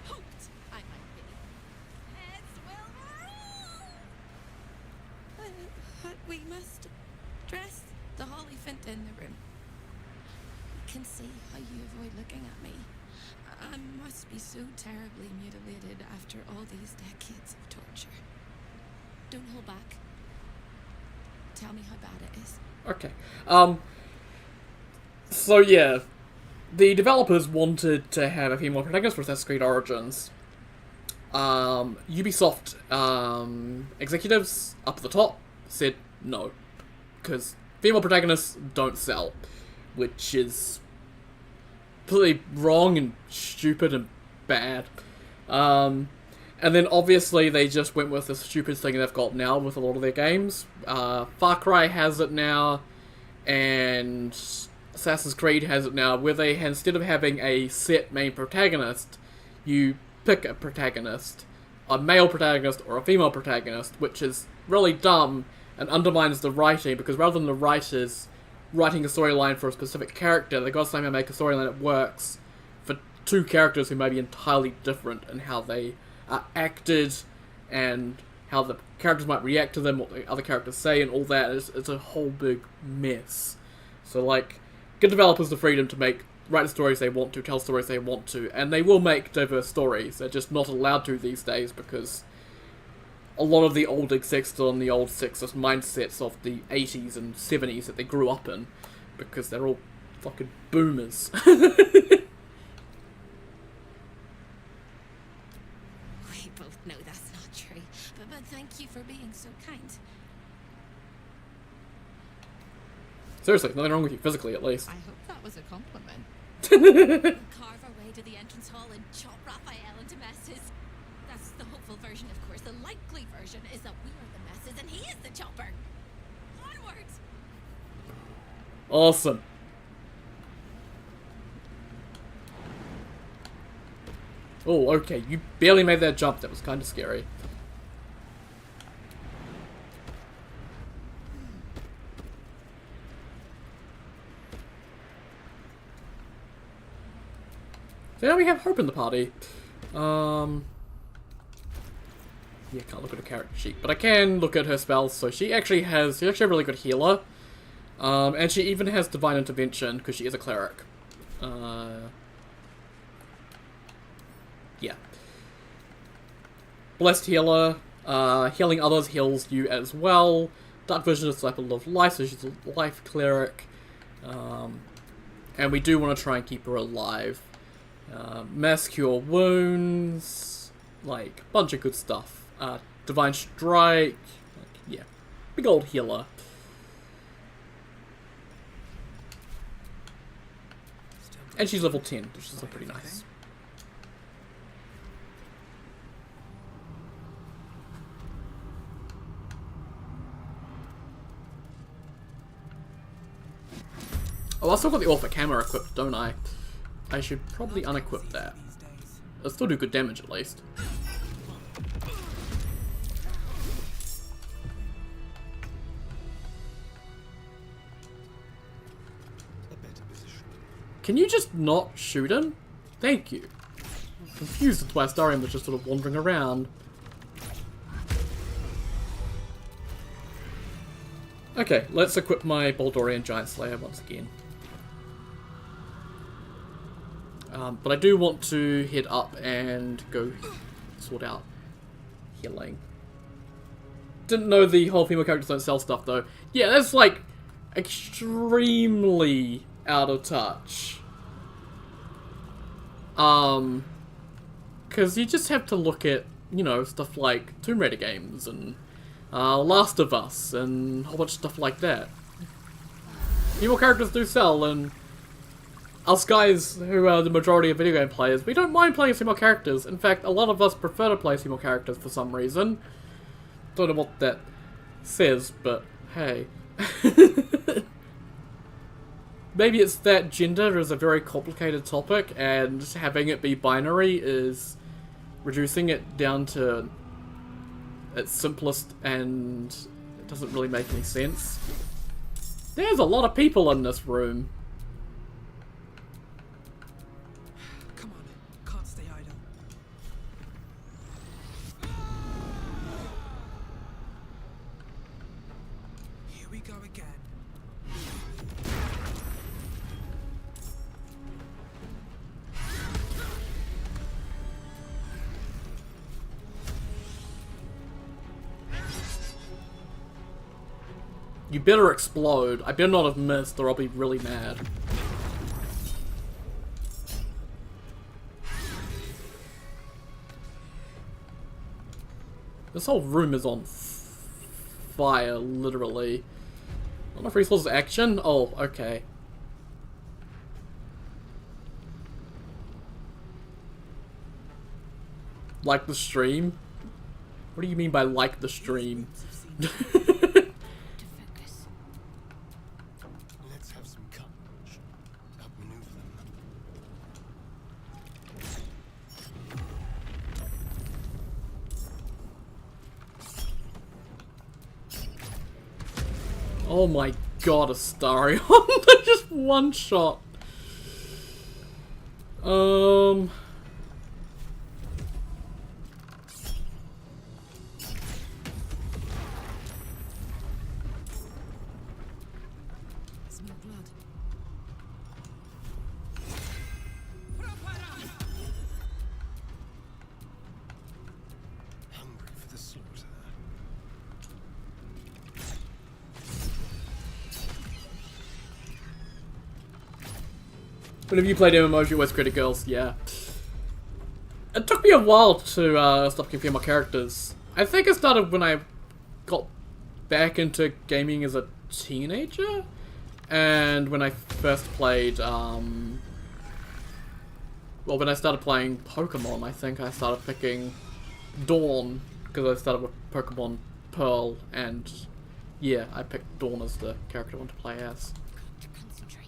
hoped I might be. Heads will roll. But we must dress the Holophant in the room. I can see how you avoid looking at me. I must be so terribly mutilated after all these decades of torture. Don't hold back. Tell me how bad it is. Okay. So yeah, the developers wanted to have a female protagonist for Assassin's Creed Origins. Ubisoft executives up at the top said no, because female protagonists don't sell, which is completely wrong and stupid and bad. And then obviously they just went with the stupid thing they've got now with a lot of their games. Far Cry has it now, and Assassin's Creed has it now, where they, instead of having a set main protagonist, you pick a protagonist, a male protagonist or a female protagonist, which is really dumb and undermines the writing, because rather than the writers writing a storyline for a specific character, they got to somehow make a storyline that works for two characters who may be entirely different in how they are acted and how the characters might react to them, what the other characters say, and all that. It's a whole big mess. So, like, give developers the freedom to write the stories they want to, tell stories they want to, and they will make diverse stories. They're just not allowed to these days because a lot of the old execs still in the old sexist mindsets of the 80s and 70s that they grew up in, because they're all fucking boomers. We both know that's not true, but thank you for being so kind. Seriously, nothing wrong with you, physically at least. I hope that was a compliment. Carve our way to the entrance hall and chop Raphael into messes. That's the hopeful version, of course. The likely version is that we are the messes and he is the chopper. Onwards! Awesome. Oh, okay, you barely made that jump. That was kind of scary. So now we have Hope in the party. Yeah, can't look at her character sheet, but I can look at her spells. So she's actually a really good healer. And she even has Divine Intervention, because she is a cleric. Yeah. Blessed Healer. Healing others heals you as well. Dark Vision is Disciple of Life, so she's a life cleric. And we do want to try and keep her alive. Mass Cure Wounds, like, bunch of good stuff. Divine Strike, like, yeah, big old healer. And she's level 10, which is pretty nice. Oh, I still got the Orphic Hammer equipped, don't I? I should probably unequip that. It'll still do good damage, at least. Can you just not shoot him? Thank you. I'm confused as to why Astarion was just sort of wandering around. Okay, let's equip my Baldurian Giant Slayer once again. But I do want to head up and go sort out healing. Didn't know the whole female characters don't sell stuff though. Yeah, that's like extremely out of touch. Because you just have to look at, you know, stuff like Tomb Raider games and Last of Us and a whole bunch of stuff like that. Female characters do sell, and us guys who are the majority of video game players, we don't mind playing female characters. In fact, a lot of us prefer to play female characters for some reason. Don't know what that says, but hey. Maybe it's that gender is a very complicated topic, and having it be binary is reducing it down to its simplest, and it doesn't really make any sense. There's a lot of people in this room. Come on, can't stay idle. Here we go again. You better explode. I better not have missed, or I'll be really mad. This whole room is on fire, literally. Not enough resources action? Oh, okay. Like the stream? What do you mean by like the stream? Let's have some courage. Outmaneuver them. Oh my god, Astarion. Just one shot. Smell blood. Hungry for the slaughter. Whenever you played MMOs, you always critic girls, yeah. It took me a while to stop confusing my characters. I think it started when I got back into gaming as a teenager, and when I first played, well, when I started playing Pokemon, I think I started picking Dawn, because I started with Pokemon Pearl, and yeah, I picked Dawn as the character I want to play as. To concentrate.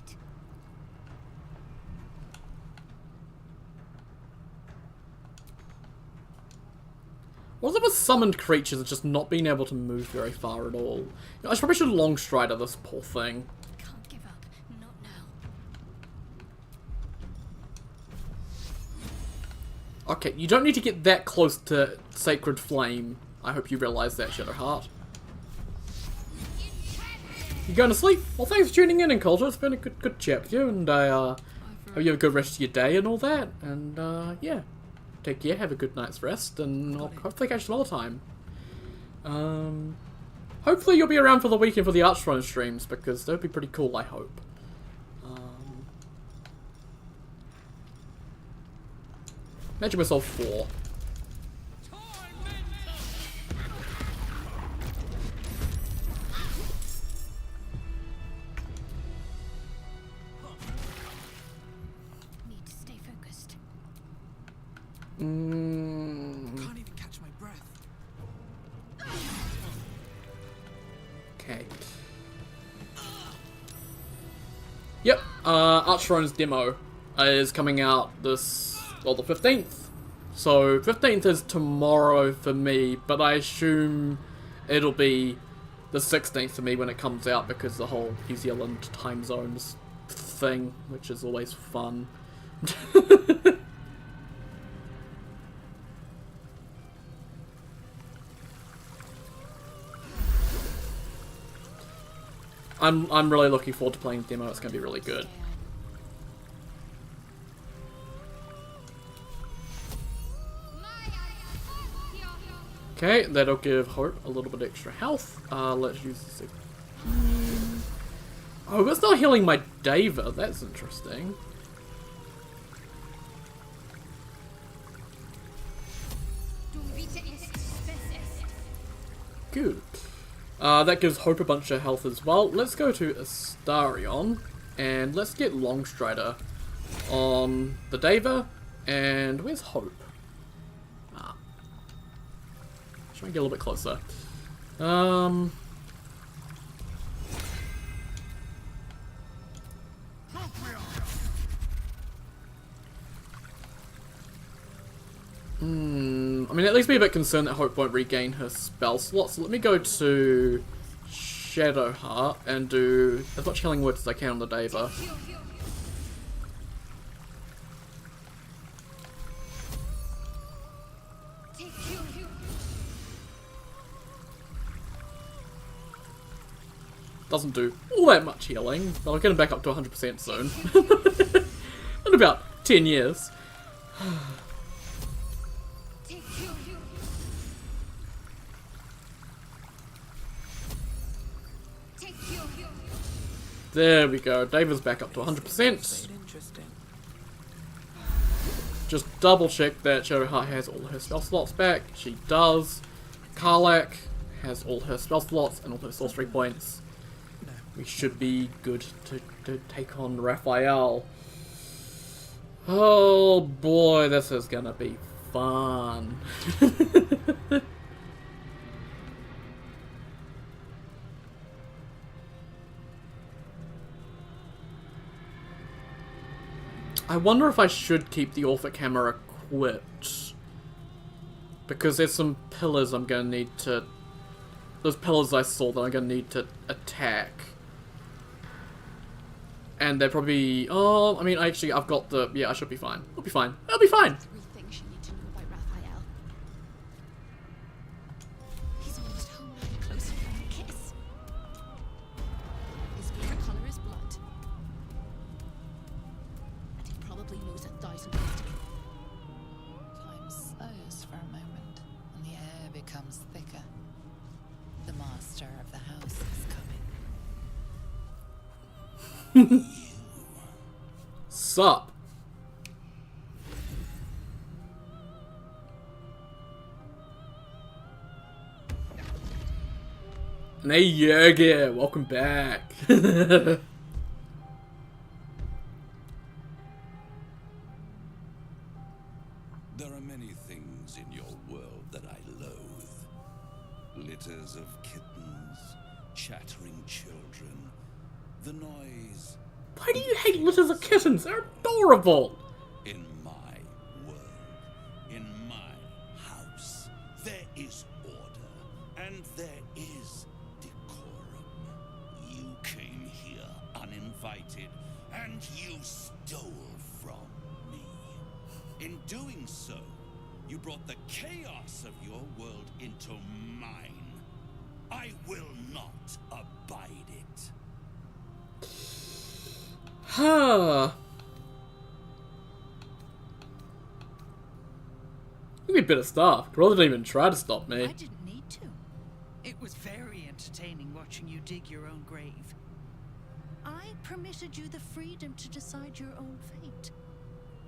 What's it with summoned creatures and just not being able to move very far at all? You know, I probably should long strider this poor thing. Can't give up. Not now. Okay, you don't need to get that close to Sacred Flame. I hope you realise that, Shadowheart. You going to sleep? Well, thanks for tuning in, Culture. It's been a good chat with you, and I hope you have a good rest of your day and all that. And yeah, take care, have a good night's rest, and I'll hopefully catch you some other time. Hopefully you'll be around for the weekend for the Archthrone streams, because that would be pretty cool, I hope. Magic Missile 4. Need to stay focused. Can't even catch my breath. Okay. Yep, Archthrone's demo is coming out this, well, the 15th. So, 15th is tomorrow for me, but I assume it'll be the 16th for me when it comes out, because the whole New Zealand time zones thing, which is always fun. I'm really looking forward to playing the demo. It's going to be really good. Okay, that'll give Hope a little bit extra health. Let's use this. Oh, that's not healing my Dava. That's interesting. Good. That gives Hope a bunch of health as well. Let's go to Astarion, and let's get Longstrider on the Dava. And where's Hope? Try and get a little bit closer. I mean, at least be a bit concerned that Hope won't regain her spell slot. So let me go to Shadowheart and do as much healing work as I can on the Dava. Doesn't do all that much healing, but I'll get him back up to 100% soon. In about 10 years. There we go. David's back up to 100%. Just double check that Shadowheart has all her spell slots back. She does. Karlach has all her spell slots and all her sorcery points. We should be good to take on Raphael. Oh boy, this is gonna be fun. I wonder if I should keep the Orphic Hammer equipped. Because there's some pillars I'm gonna need to... Those pillars I saw that I'm gonna need to attack. And they're probably... Oh, I mean, actually, I've got the... Yeah, I should be fine. I'll be fine. I'll be fine! Three things you need to know about Raphael. He's almost home and closer than a kiss. His favorite color is blood. And he probably knows 1,000 ways to kill. Time slows for a moment, and the air becomes thicker. The master of the house is coming. Sup? Hey Jürgen, welcome back. There are many things in your world that I loathe. Litters of kittens, chattering children, the noise. Why do you hate litters of kittens? They're adorable! In my world, in my house, there is order, and there is decorum. You came here uninvited, and you stole from me. In doing so, you brought the chaos of your world into mine. I will not abide it. Huh. Give me a bit of stuff. Brother didn't even try to stop me. I didn't need to. It was very entertaining watching you dig your own grave. I permitted you the freedom to decide your own fate.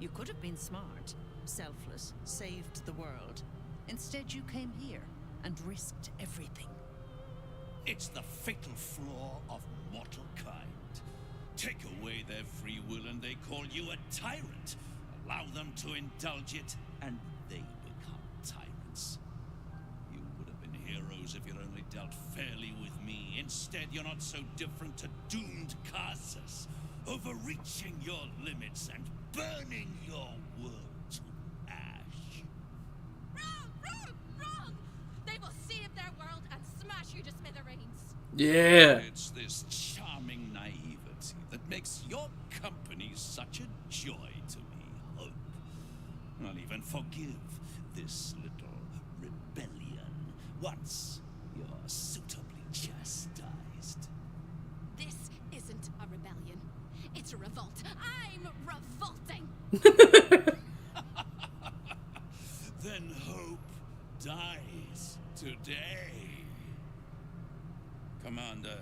You could have been smart, selfless, saved the world. Instead, you came here and risked everything. It's the fatal flaw of mortal kind. Take away their free will and they call you a tyrant. Allow them to indulge it and they become tyrants. You would have been heroes if you'd only dealt fairly with me. Instead, you're not so different to doomed Carsus, overreaching your limits and burning your world to ash. Wrong! They will save their world and smash you to smithereens. Yeah. It's this charming naivety that makes your company such a joy to me, Hope. I'll even forgive this little rebellion once you're suitably chastised. This isn't a rebellion. It's a revolt. I'm revolting. Then Hope dies today. Commander,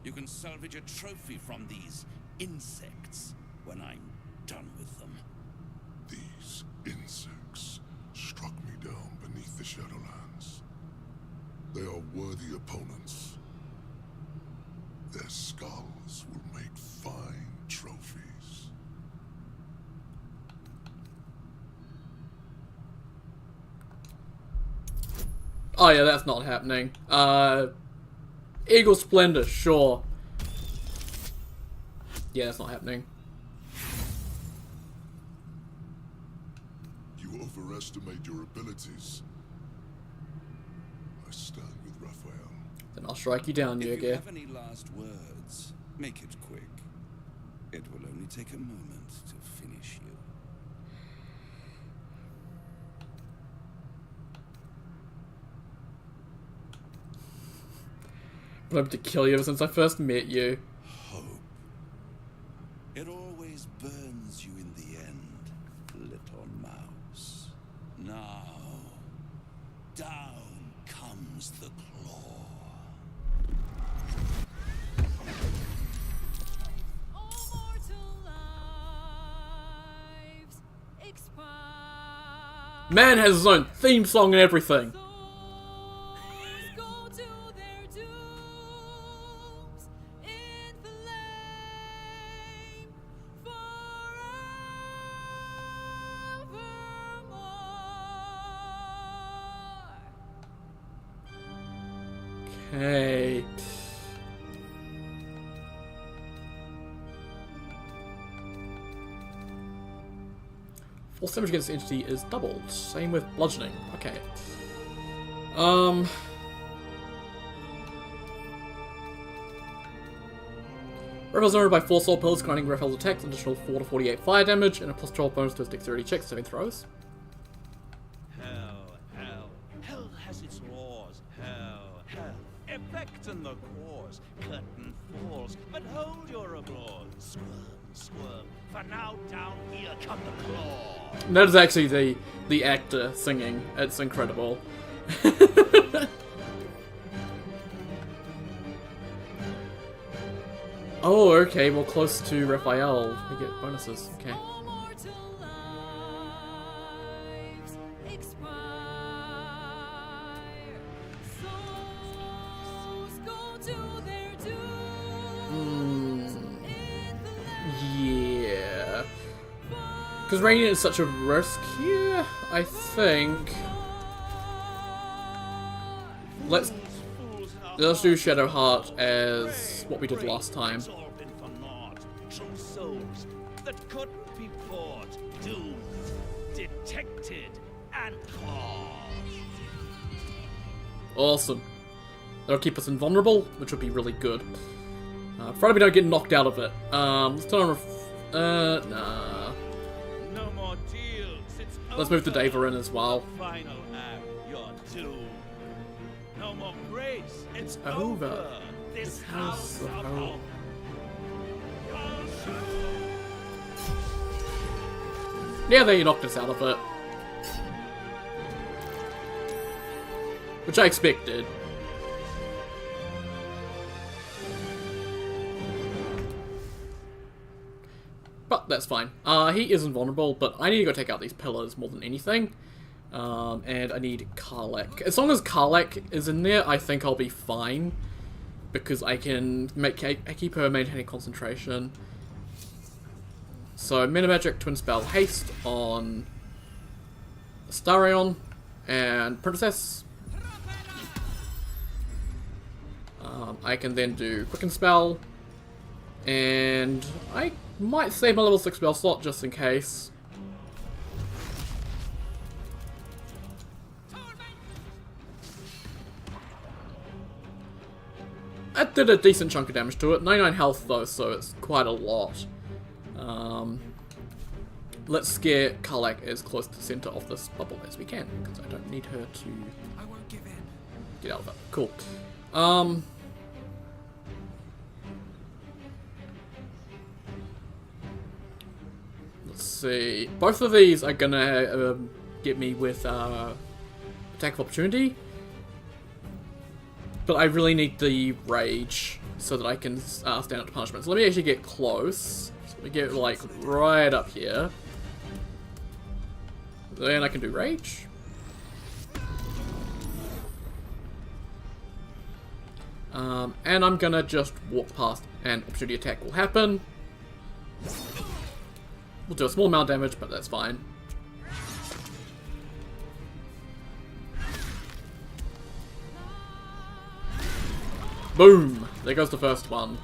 you can salvage a trophy from these insects when I'm done with them. These insects struck me down beneath the Shadowlands. They are worthy opponents. Their skulls will make fine trophies. Oh yeah, that's not happening. Eagle Splendor, sure. Yeah, that's not happening. You overestimate your abilities. I stand with Raphael. Then I'll strike you down, If you Yurgi. have any last words, make it quick. It will only take a moment to finish you. But I'm to kill you ever since I first met you. Hope. It always burns you in the end, little mouse. Now, down comes the claw. All mortal lives expire. Man has his own theme song and everything. Souls go to their dooms in flame forevermore. Okay. Force damage against the entity is doubled. Same with bludgeoning. Okay. Raphael's armored by 4 soul pills, granting Raphael's attacks an additional 4 to 48 fire damage, and a plus 12 bonus to his dexterity checks, saving throws. Hell has its laws. Hell. Effect in the cause. Curtain falls, but hold your applause. Squirm. For now down here come the claw. And that is actually the actor singing. It's incredible. Oh, okay, well close to Raphael. We get bonuses. Okay. All mortal lives expire. Souls go to their dooms in Yeah. Because Radiant is such a risk here, I think. Let's do Shadowheart as what we did last time. It's all been for naught. True souls that couldn't be bought, doomed, detected, and caught. Awesome. That'll keep us invulnerable, which would be really good. Provided we don't get knocked out of it. Let's turn on. Nah. No more deals. It's Let's move the over. Dava in as well. Final act, you're doomed. No more grace. It's Over. over. This house of hope. Yeah, they knocked us out of it. Which I expected. that's fine. He is invulnerable, but I need to go take out these pillars more than anything. And I need Karlach. As long as Karlach is in there, I think I'll be fine. Because I can keep her maintaining concentration. So, Meta Magic Twin Spell Haste on Astarion and Princess. I can then do Quicken Spell. And I might save my level 6 spell slot just in case. That did a decent chunk of damage to it. 99 health though, so it's quite a lot. Let's scare Karlach as close to the center of this bubble as we can, because I don't need her to get out of it. Cool. Let's see. Both of these are gonna get me with attack of opportunity. But I really need the rage so that I can stand up to punishment. So let me actually get close. So let me get like right up here. Then I can do rage. And I'm gonna just walk past and opportunity attack will happen. We'll do a small amount of damage, but that's fine. Boom! There goes the first one.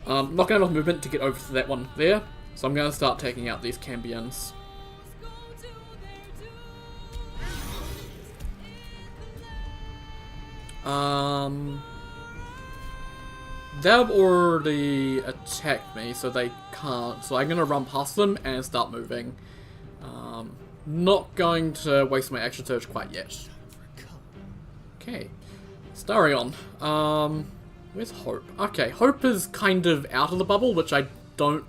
Not gonna have enough movement to get over to that one there, so I'm gonna start taking out these Cambions. They've already attacked me, so they can't. So I'm gonna run past them and start moving. Not going to waste my action surge quite yet. Okay. Astarion. Where's Hope? Okay, Hope is kind of out of the bubble, which I don't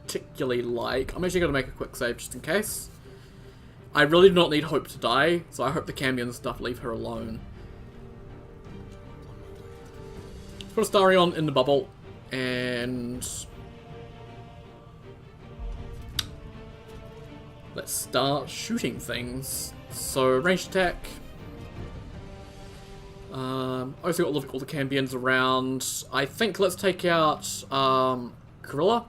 particularly like. I'm actually going to make a quick save just in case. I really do not need Hope to die, so I hope the Cambion and stuff leave her alone. Put Astarion in the bubble, and let's start shooting things. So, ranged attack. Obviously got all the Cambions around. I think let's take out Gorilla.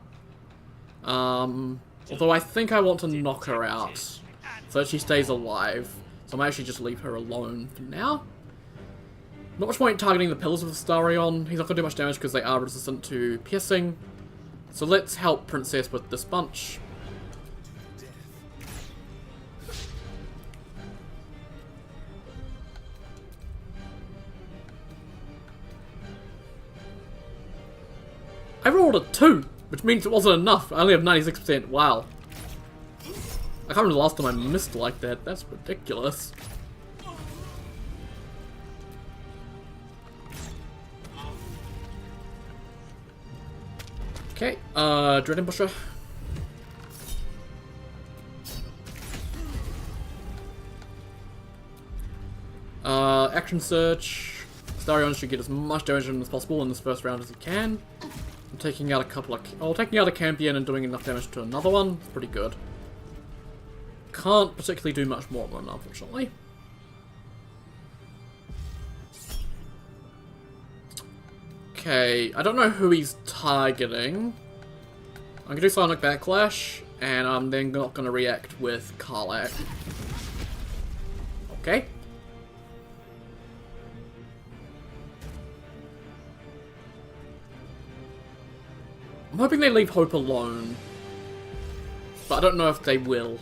Although I think I want to knock her out so that she stays alive. So I might actually just leave her alone for now. Not much point targeting the pillars with Astarion. He's not going to do much damage because they are resistant to piercing. So let's help Princess with this bunch. I rolled a 2, which means it wasn't enough. I only have 96%. Wow. I can't remember the last time I missed like that. That's ridiculous. Okay, Dread Ambusher. Action Search. Astarion should get as much damage as possible in this first round as he can. I'm taking out a couple of... Oh, taking out a Cambion and doing enough damage to another one. It's pretty good. Can't particularly do much more than, unfortunately. Okay, I don't know who he's targeting. I'm gonna do Sonic Backlash, and I'm then not gonna react with Karlach. Okay. I'm hoping they leave Hope alone, but I don't know if they will.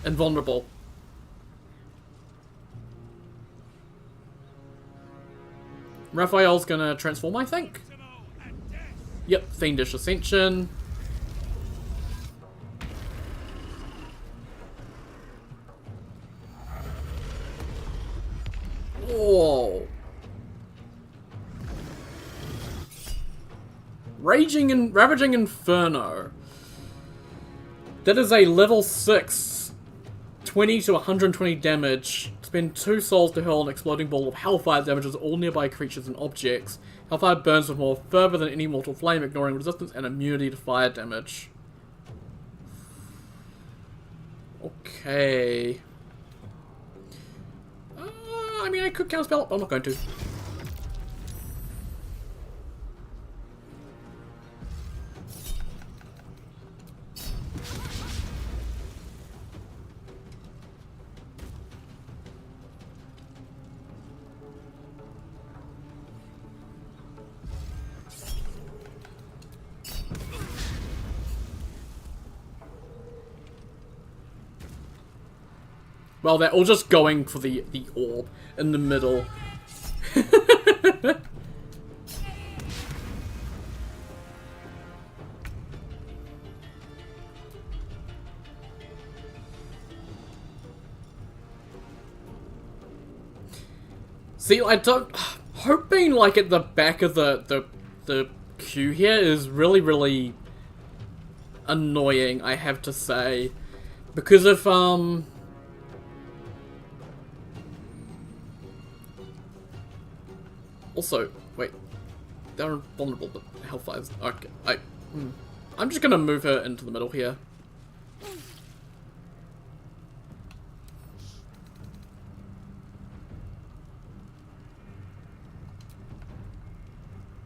Invulnerable. Raphael's gonna transform, I think. Yep, Fiendish Ascension. Whoa. Ravaging Inferno. That is a level 6, 20 to 120 damage. Spend 2 souls to hurl an exploding ball of hellfire damages all nearby creatures and objects. Hellfire burns with more fervor than any mortal flame, ignoring resistance and immunity to fire damage. Okay. I mean, I could counterspell it, but I'm not going to. Well, they're all just going for the orb in the middle. See, I don't... Hoping, like, at the back of the queue here is really, really annoying, I have to say. Because if, Also, wait, they're vulnerable, but Hellfire's... Okay, I'm just gonna move her into the middle here.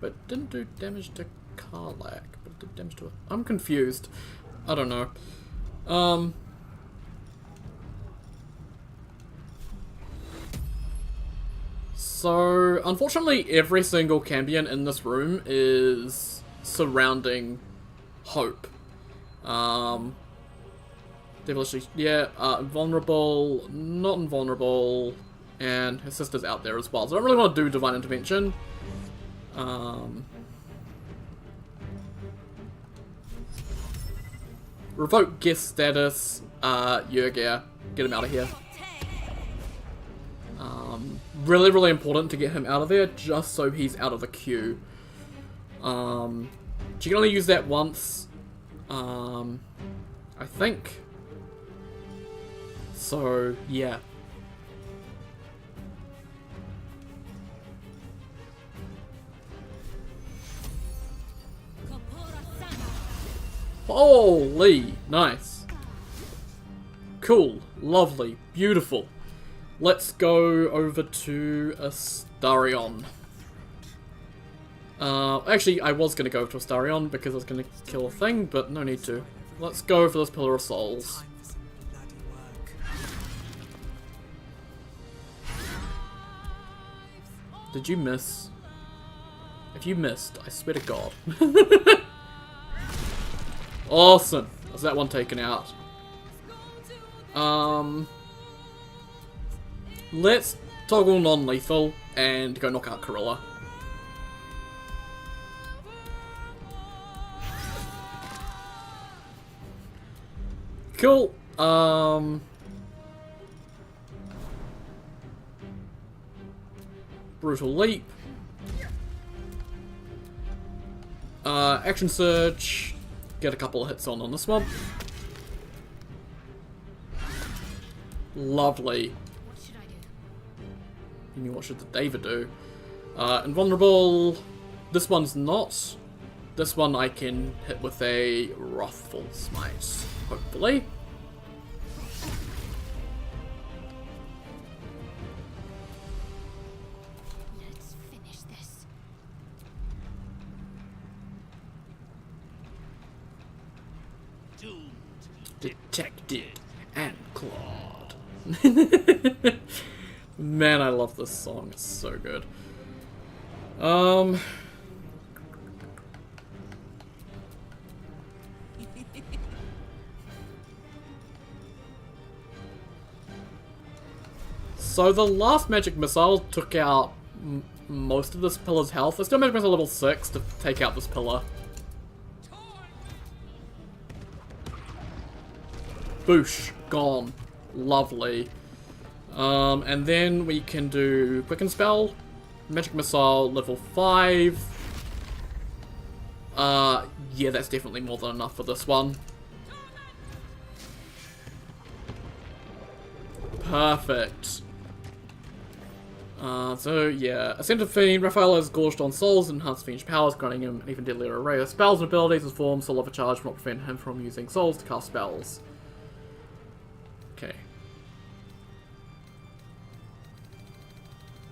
But didn't do damage to Karlak, but it did damage to her. I'm confused. I don't know. So, unfortunately, every single Cambion in this room is surrounding Hope. Devilishly, yeah, invulnerable, not invulnerable, and her sister's out there as well. So I don't really want to do Divine Intervention. Revoke guest status, Yurgir, get him out of here. Really, really important to get him out of there, just so he's out of the queue. She can only use that once, I think. So, yeah. Holy, nice. Cool, lovely, beautiful. Let's go over to Astarion. Actually, I was going to go to Astarion because I was going to kill a thing, but no need to. Let's go for this Pillar of Souls. Did you miss? If you missed, I swear to God. Awesome. That's that one taken out. Let's toggle non-lethal and go knock out Corilla. Cool. Brutal Leap. Action Surge. Get a couple of hits on this one. Lovely. You mean, what should the David do? Invulnerable. This one's not. This one I can hit with a Wrathful Smite, hopefully. Let's finish this. Doomed. Detected and clawed. Man, I love this song. It's so good. So the last magic missile took out most of this pillar's health. There's still magic missile level 6 to take out this pillar. Boosh, gone. Lovely. And then we can do Quicken Spell, Magic Missile level 5. Yeah, that's definitely more than enough for this one. Perfect. So yeah, Ascended Fiend, Raphael is gorged on souls and enhanced fiendish powers, granting him an even deadlier array of spells and abilities. His form, Soul Overcharge, will not prevent him from using souls to cast spells. Okay.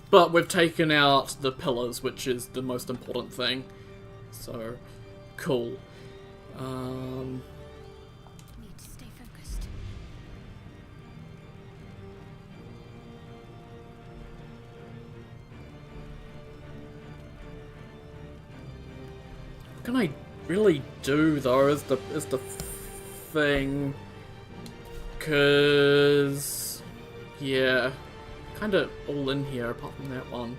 But we've taken out the pillars, which is the most important thing. So, cool. Need to stay focused. What can I really do though? Is the thing? Cause yeah, kind of all in here apart from that one.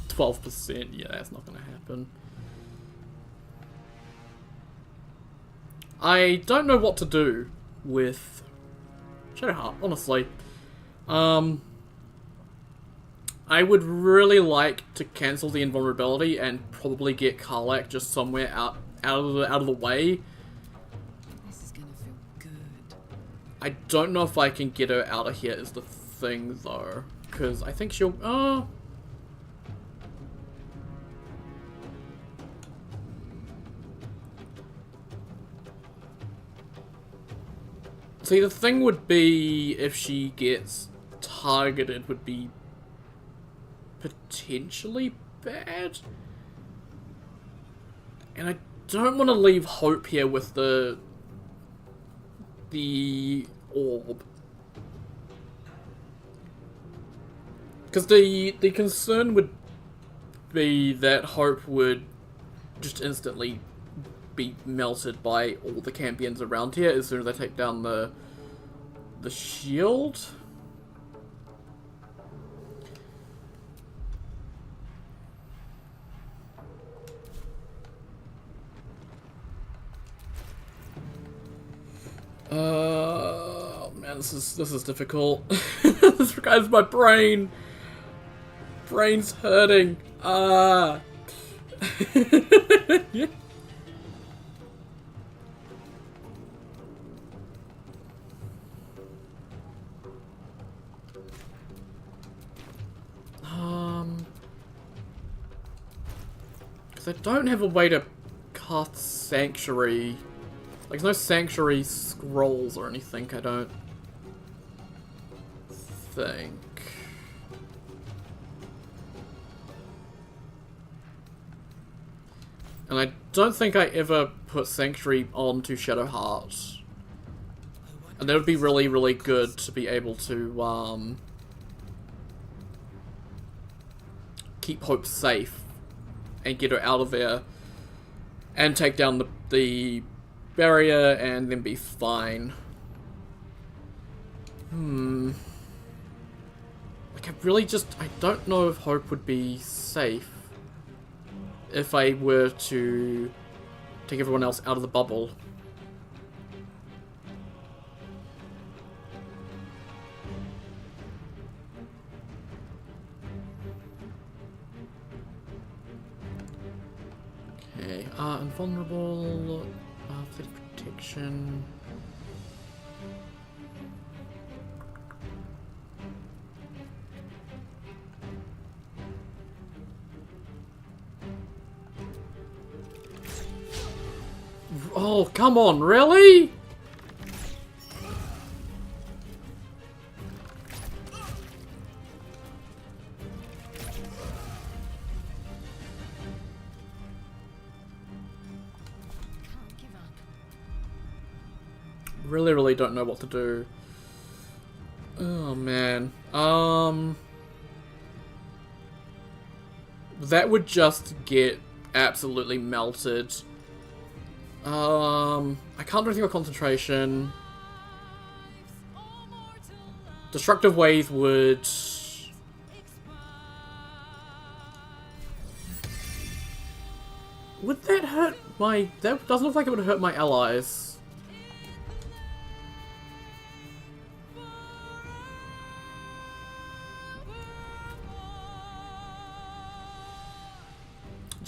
12%. Yeah, that's not gonna happen. I don't know what to do with Shadowheart, honestly. I would really like to cancel the invulnerability and probably get Karlach just somewhere out of the way. This is gonna feel good. I don't know if I can get her out of here is the thing though, because I think she'll. See, the thing would be if she gets targeted would be potentially bad. And I don't want to leave Hope here with the orb. Because the concern would be that Hope would just instantly be melted by all the champions around here as soon as they take down the shield. Man, this is difficult. This requires my brain. Brain's hurting. Because I don't have a way to cast Sanctuary. Like, there's no Sanctuary scrolls or anything, I don't think. And I don't think I ever put Sanctuary onto Shadowheart. And that would be really, really good to be able to, keep Hope safe and get her out of there and take down the barrier and then be fine. Like, I don't know if Hope would be safe if I were to take everyone else out of the bubble. Okay, invulnerable, protection. Oh, come on, really? Really don't know what to do. Oh man. That would just get absolutely melted. I can't do anything with concentration. Destructive Wave would... Would that hurt my... That doesn't look like it would hurt my allies.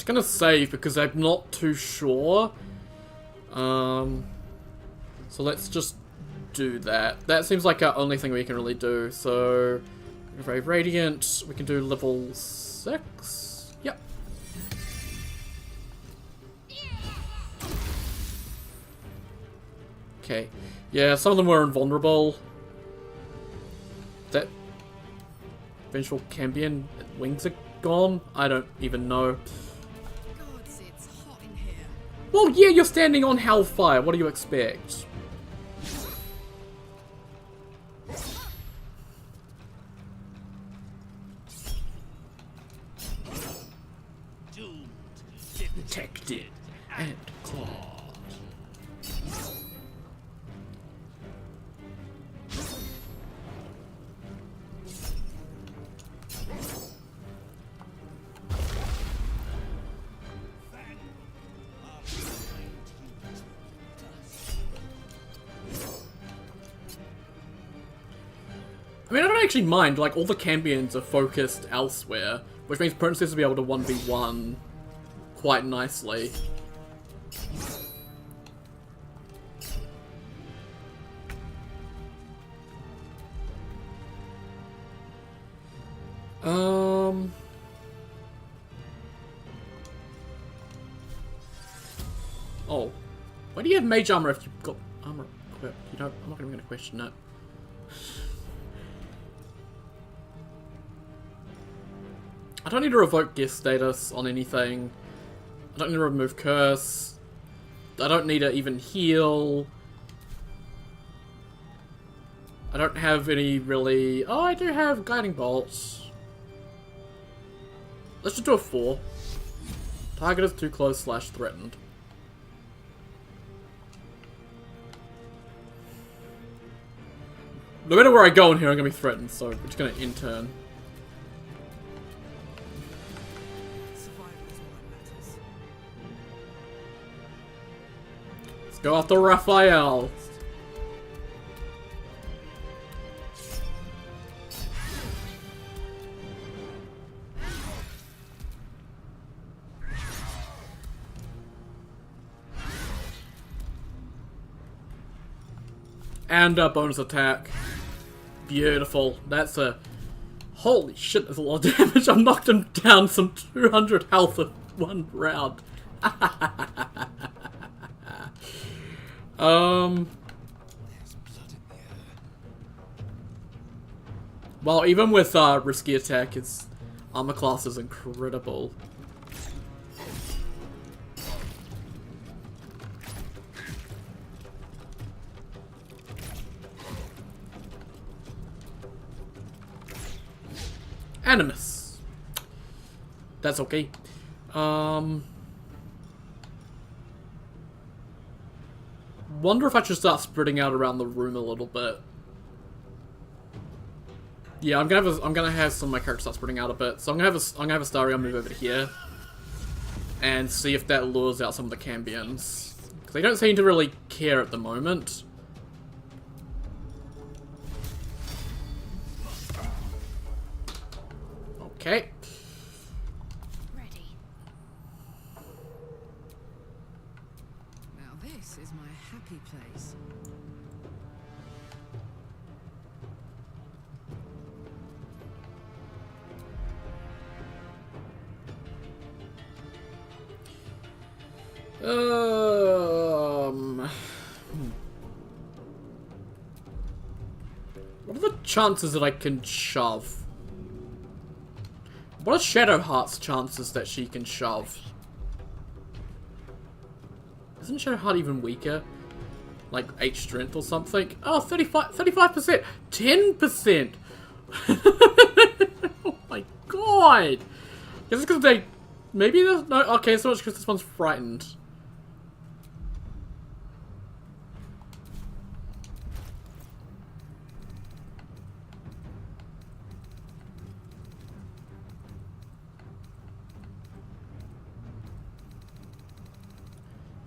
just gonna save because I'm not too sure. So let's just do that. That seems like our only thing we can really do. So, very radiant. We can do level 6. Yep. Okay. Yeah, some of them were invulnerable. That vengeful Cambion wings are gone? I don't even know. God, it's hot in here. Well, yeah, you're standing on hellfire. What do you expect? Doomed, Detected and caught. I mean, I don't actually mind, like, all the Cambions are focused elsewhere, which means Princess will be able to 1v1 quite nicely. Oh. Why do you have mage armor if you've got armor equipped? You know, I'm not even going to question it. I don't need to revoke guest status on anything. I don't need to remove curse. I don't need to even heal. I don't have any really... Oh, I do have guiding bolts. Let's just do a 4. Target is too close / threatened. No matter where I go in here, I'm gonna be threatened, so we're just gonna intern. Let's go after Raphael. And a bonus attack. Beautiful. That's a... Holy shit, there's a lot of damage. I knocked him down some 200 health in one round. Well, even with risky attack, his armor class is incredible. Animus. That's okay. Wonder if I should start spreading out around the room a little bit. Yeah, I'm gonna have some of my characters start spreading out a bit. So I'm gonna have a Staria move over to here and see if that lures out some of the Cambions. Because they don't seem to really care at the moment. Okay. Ready. Now this is my happy place. What are the chances that I can shove? What are Shadowheart's chances that she can shove? Isn't Shadowheart even weaker? Like 8 strength or something? Oh, 35%! 10%! Oh my god! Is it because they... Maybe there's no... Okay, so it's because this one's frightened.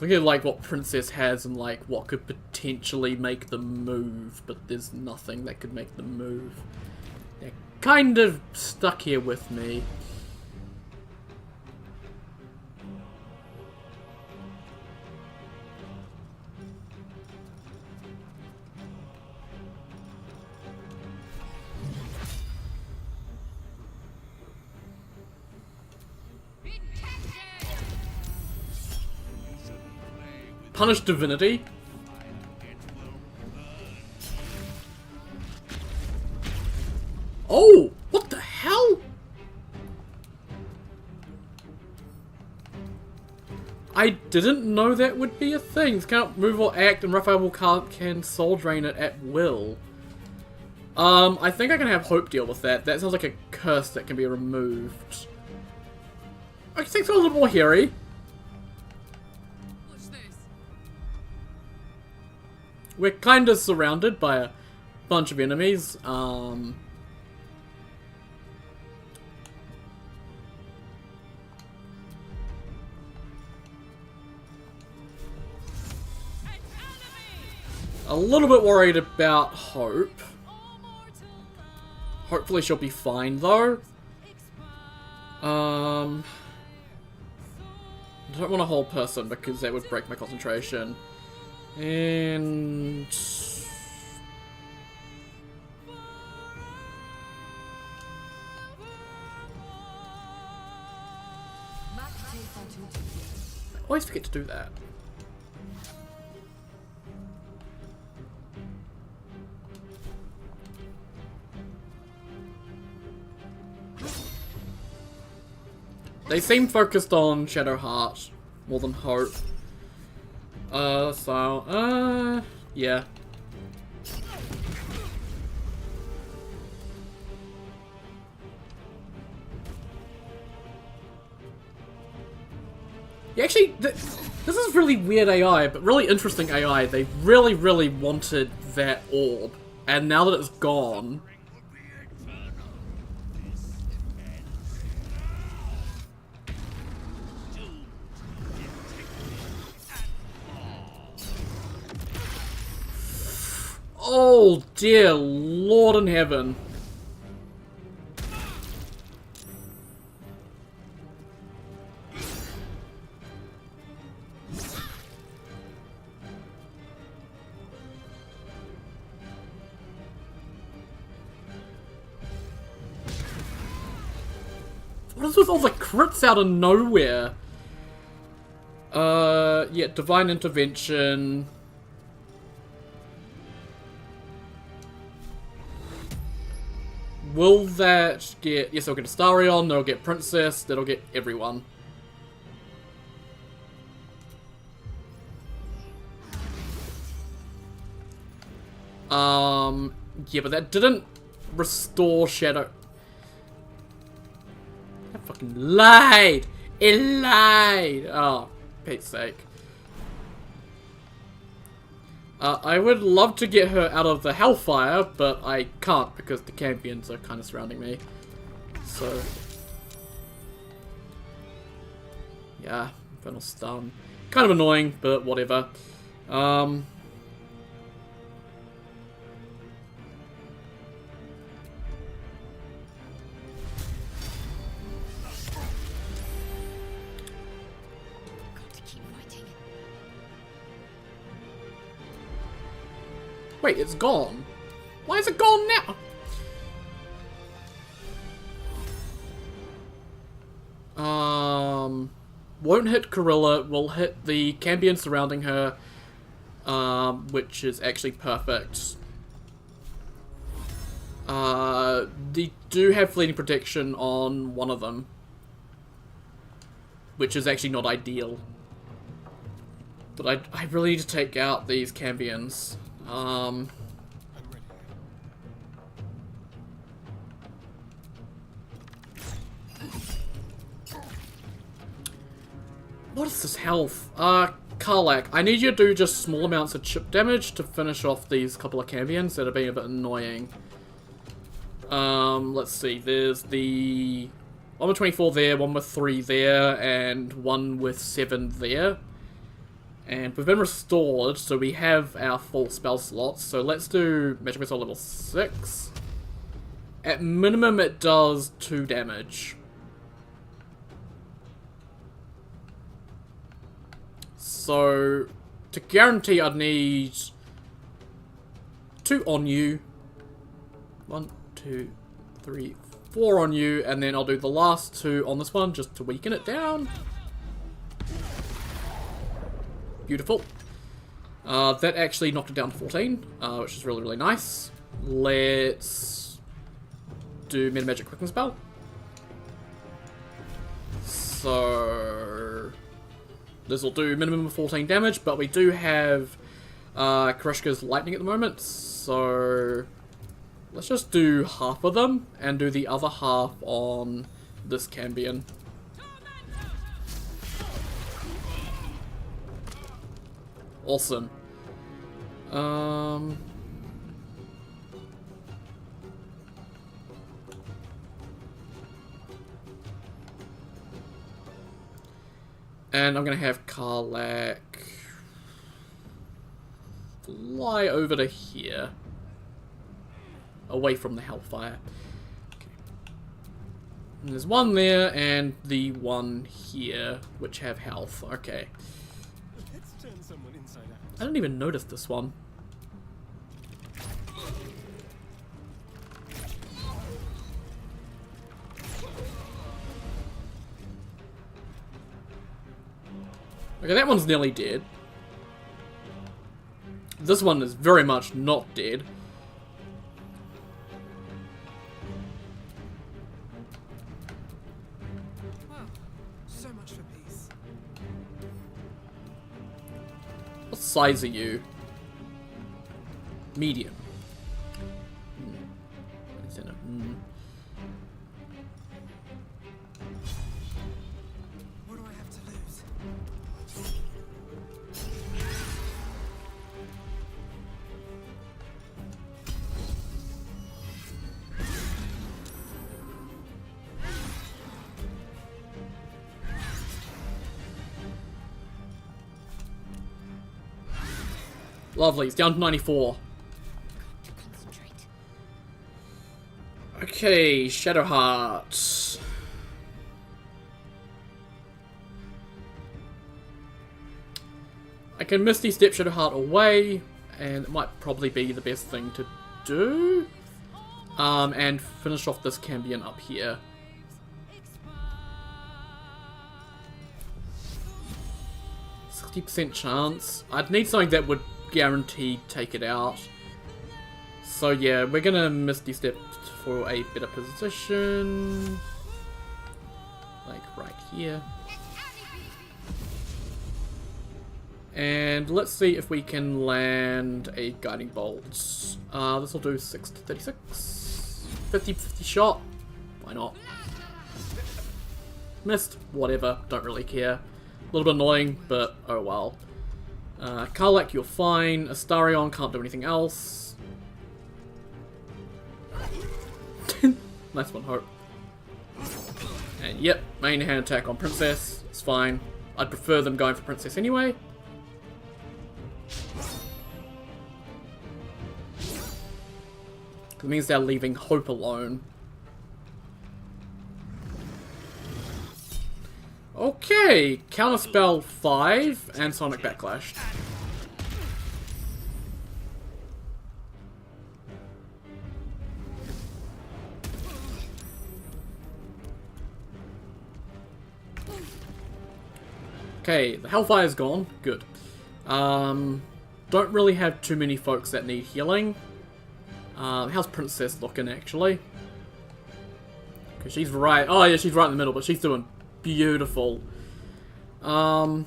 Look at like what Princess has and like what could potentially make them move, but there's nothing that could make them move. They're kind of stuck here with me. Punish divinity? Oh! What the hell? I didn't know that would be a thing. This cannot move or act, and Raphael can soul drain it at will. I think I can have Hope deal with that. That sounds like a curse that can be removed. I think it's a little more hairy. Watch this. We're kind of surrounded by a bunch of enemies. A little bit worried about Hope. Hopefully she'll be fine though. I don't want a whole person because that would break my concentration. And I always forget to do that. They seem focused on Shadowheart more than Hope. Yeah. Yeah, actually, this is really weird AI, but really interesting AI. They really, really wanted that orb, and now that it's gone... Oh dear Lord in heaven. What is with all the crits out of nowhere? Yeah, Divine Intervention. Will that get... Yes, I'll get Astarion, they'll get Princess, that'll get everyone. Yeah, but that didn't restore Shadow... I fucking lied! It lied! Oh, Pete's sake. I would love to get her out of the Hellfire, but I can't because the Campions are kind of surrounding me. So... yeah, Infernal Stun. Kind of annoying, but whatever. Wait, it's gone? Why is it gone now? Won't hit Corilla, will hit the Cambion surrounding her, which is actually perfect. They do have fleeting protection on one of them, which is actually not ideal. But I really need to take out these Cambions. What is this health? Karlak, I need you to do just small amounts of chip damage to finish off these couple of Cambions that are being a bit annoying. Let's see, there's the one with 24 there, one with 3 there, and one with 7 there. And we've been restored, so we have our full spell slots. So let's do Magic Missile level 6. At minimum, it does 2 damage. So, to guarantee, I'd need 2 on you. 1, 2, 3, 4 on you, and then I'll do the last 2 on this one, just to weaken it down. Beautiful. That actually knocked it down to 14, which is really, really nice. Let's do Meta Magic Quicken Spell. So this will do minimum of 14 damage, but we do have Karishka's Lightning at the moment, so let's just do half of them and do the other half on this Cambion. Awesome. And I'm gonna have Karlak fly over to here, away from the Hellfire. Okay. And there's one there and the one here, which have health. Okay. Let's turn someone inside out. I didn't even notice this one. Okay, that one's nearly dead. This one is very much not dead. Wow, so much for peace. What size are you? Medium. What do I have to lose? Lovely, it's down to 94. Okay, Shadowheart. I can Misty Step Shadowheart away, and it might probably be the best thing to do. And finish off this Cambion up here. %60 chance. I'd need something that would guarantee take it out. So yeah, we're gonna Misty Step for a better position. Like right here. And let's see if we can land a Guiding Bolt. This will do 6 to 36. 50-50 shot. Why not? Missed. Whatever. Don't really care. A little bit annoying, but oh well. Karlak, you're fine. Astarion can't do anything else. Nice one, Hope. And yep, main hand attack on Princess. It's fine. I'd prefer them going for Princess anyway. It means they're leaving Hope alone. Okay, Counterspell 5 and Sonic Backlash. Okay, the Hellfire's gone. Good. Don't really have too many folks that need healing. How's Princess looking, actually? Because she's right... Oh, yeah, she's right in the middle, but she's doing beautiful. I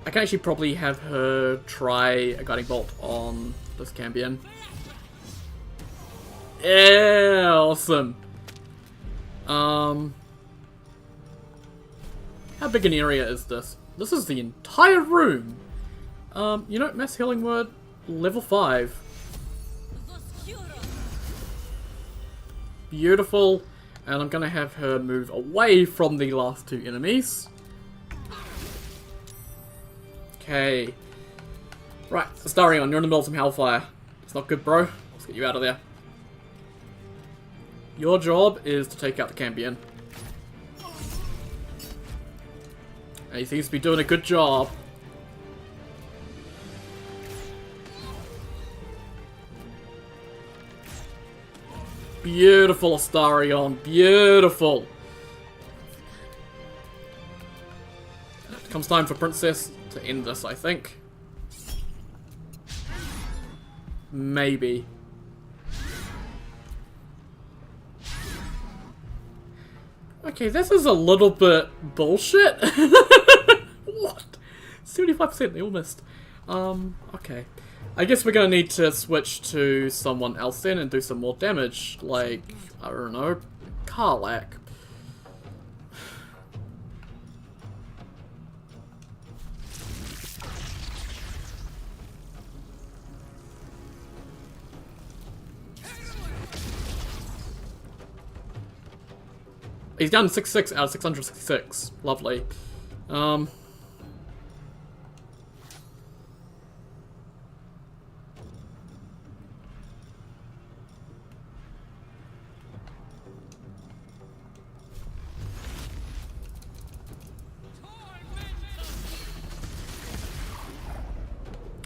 can actually probably have her try a Guiding Bolt on this Cambion. Yeah, awesome. How big an area is this? This is the entire room. You know, Mass Healing Word, level 5. Beautiful. And I'm gonna have her move away from the last two enemies. Okay. Right, Astarion, you're in the middle of some Hellfire. It's not good, bro. Let's get you out of there. Your job is to take out the Cambion. And he seems to be doing a good job. Beautiful, Astarion. Beautiful. It comes time for Princess to end this, I think. Maybe. Okay, this is a little bit bullshit. What? 75%, they all missed. Okay. I guess we're gonna need to switch to someone else then and do some more damage. Like, I don't know, Karlach. He's down to 66 out of 666. Lovely.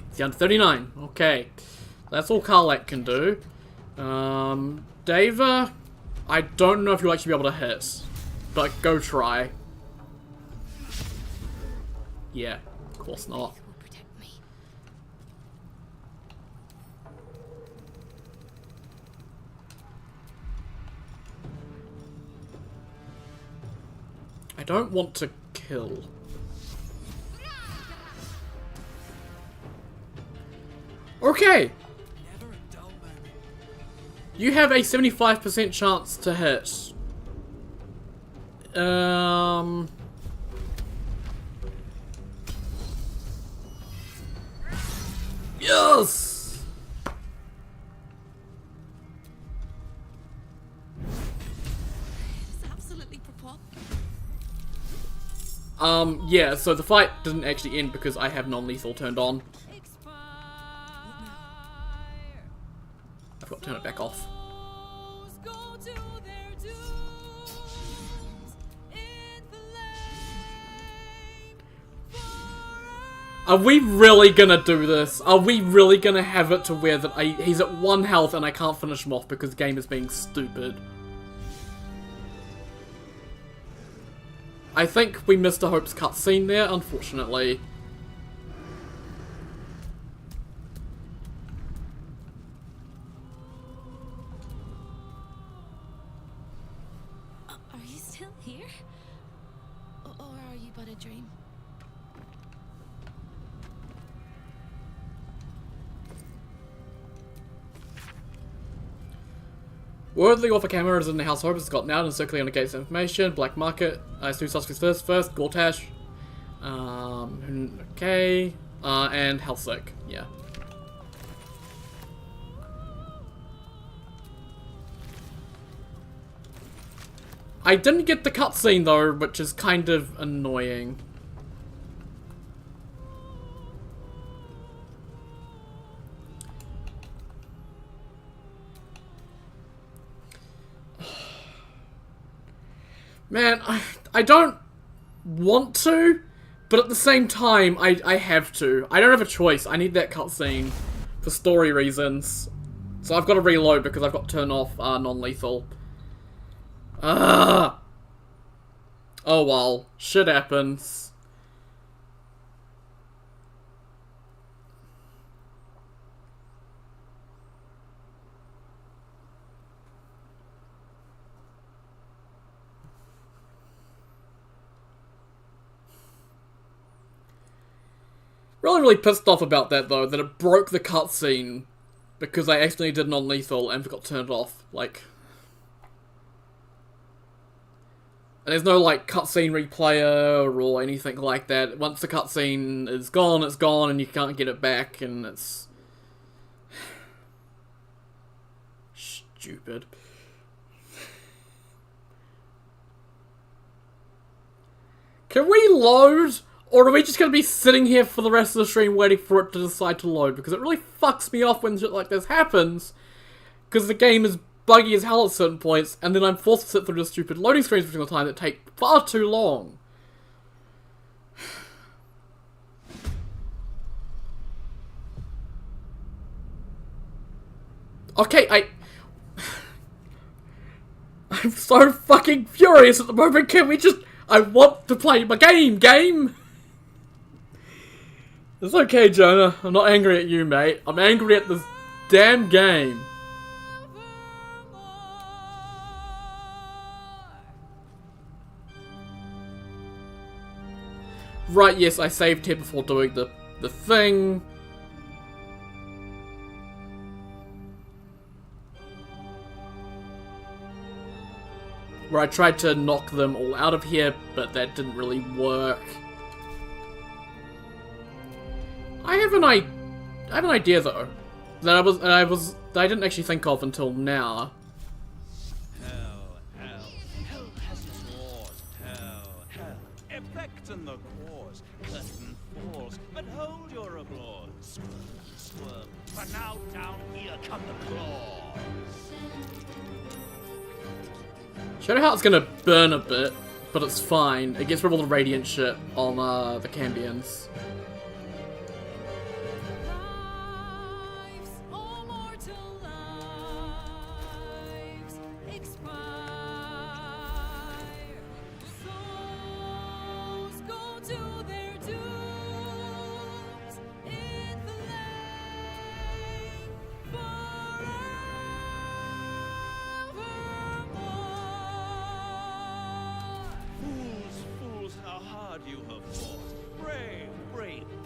He's down to 39. Okay. That's all Karlach can do. Deva, I don't know if you'll actually be able to hit, but go try. Yeah, of course not. I don't want to kill. Okay. You have a 75% chance to hit. Yes! It's absolutely propulsive. Yeah, so the fight didn't actually end because I have non-lethal turned on. I've got to turn it back off. Are we really gonna do this? Are we really gonna have it to where that he's at 1 health and I can't finish him off because the game is being stupid? I think we missed a Hope's cutscene there, unfortunately. Are you still here? Or are you but a dream? Word the author cameras in the House of Hope has got now and circulating on the gates information. Black Market. I two suspects first. Gortash. Okay. And Hellsick. Yeah. I didn't get the cutscene though, which is kind of annoying. Man, I don't want to, but at the same time, I have to. I don't have a choice. I need that cutscene for story reasons. So I've got to reload because I've got to turn off non-lethal. Oh well, shit happens. Really pissed off about that though, that it broke the cutscene because I accidentally did non-lethal and forgot to turn it off. Like, and there's no like cutscene replayer or anything like that. Once the cutscene is gone, it's gone, and you can't get it back, and it's stupid. Can we load? Or are we just going to be sitting here for the rest of the stream waiting for it to decide to load? Because it really fucks me off when shit like this happens. Because the game is buggy as hell at certain points, and then I'm forced to sit through the stupid loading screens every single time that take far too long. Okay, I'm so fucking furious at the moment. Can we just... I want to play my game! It's okay, Jonah. I'm not angry at you, mate. I'm angry at this damn game. Right, yes, I saved here before doing the thing. Where I tried to knock them all out of here, but that didn't really work. I have an idea though that I didn't actually think of until now. Hell has its laws. Hell, effect the cause. Curtain falls, but hold your applause. Squirm, for now down here come the claws. Shadowheart's gonna burn a bit, but it's fine. It gets rid of all the radiant shit on the Cambions.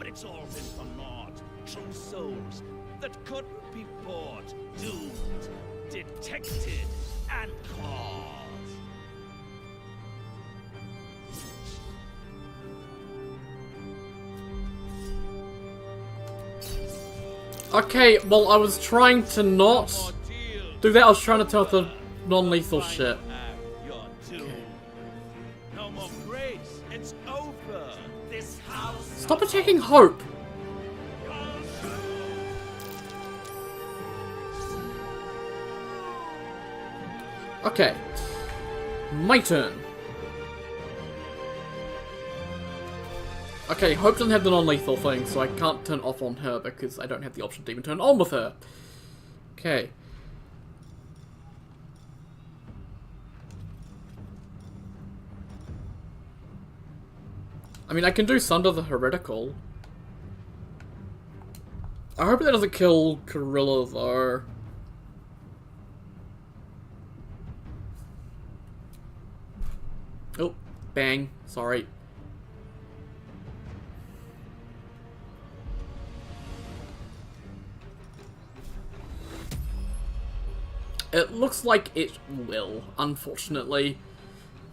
It's all been for naught. True souls that couldn't be bought, doomed, detected, and caught. Okay, well, I was trying to not do that. I was trying to tell the non-lethal shit. No more grace. It's over. This house. Stop attacking Hope. Okay, my turn. Okay, Hope doesn't have the non-lethal thing, so I can't turn off on her because I don't have the option to even turn on with her. Okay. I mean, I can do Sunder the Heretical. I hope that doesn't kill Gorilla, though. Oh, bang. Sorry. It looks like it will, unfortunately.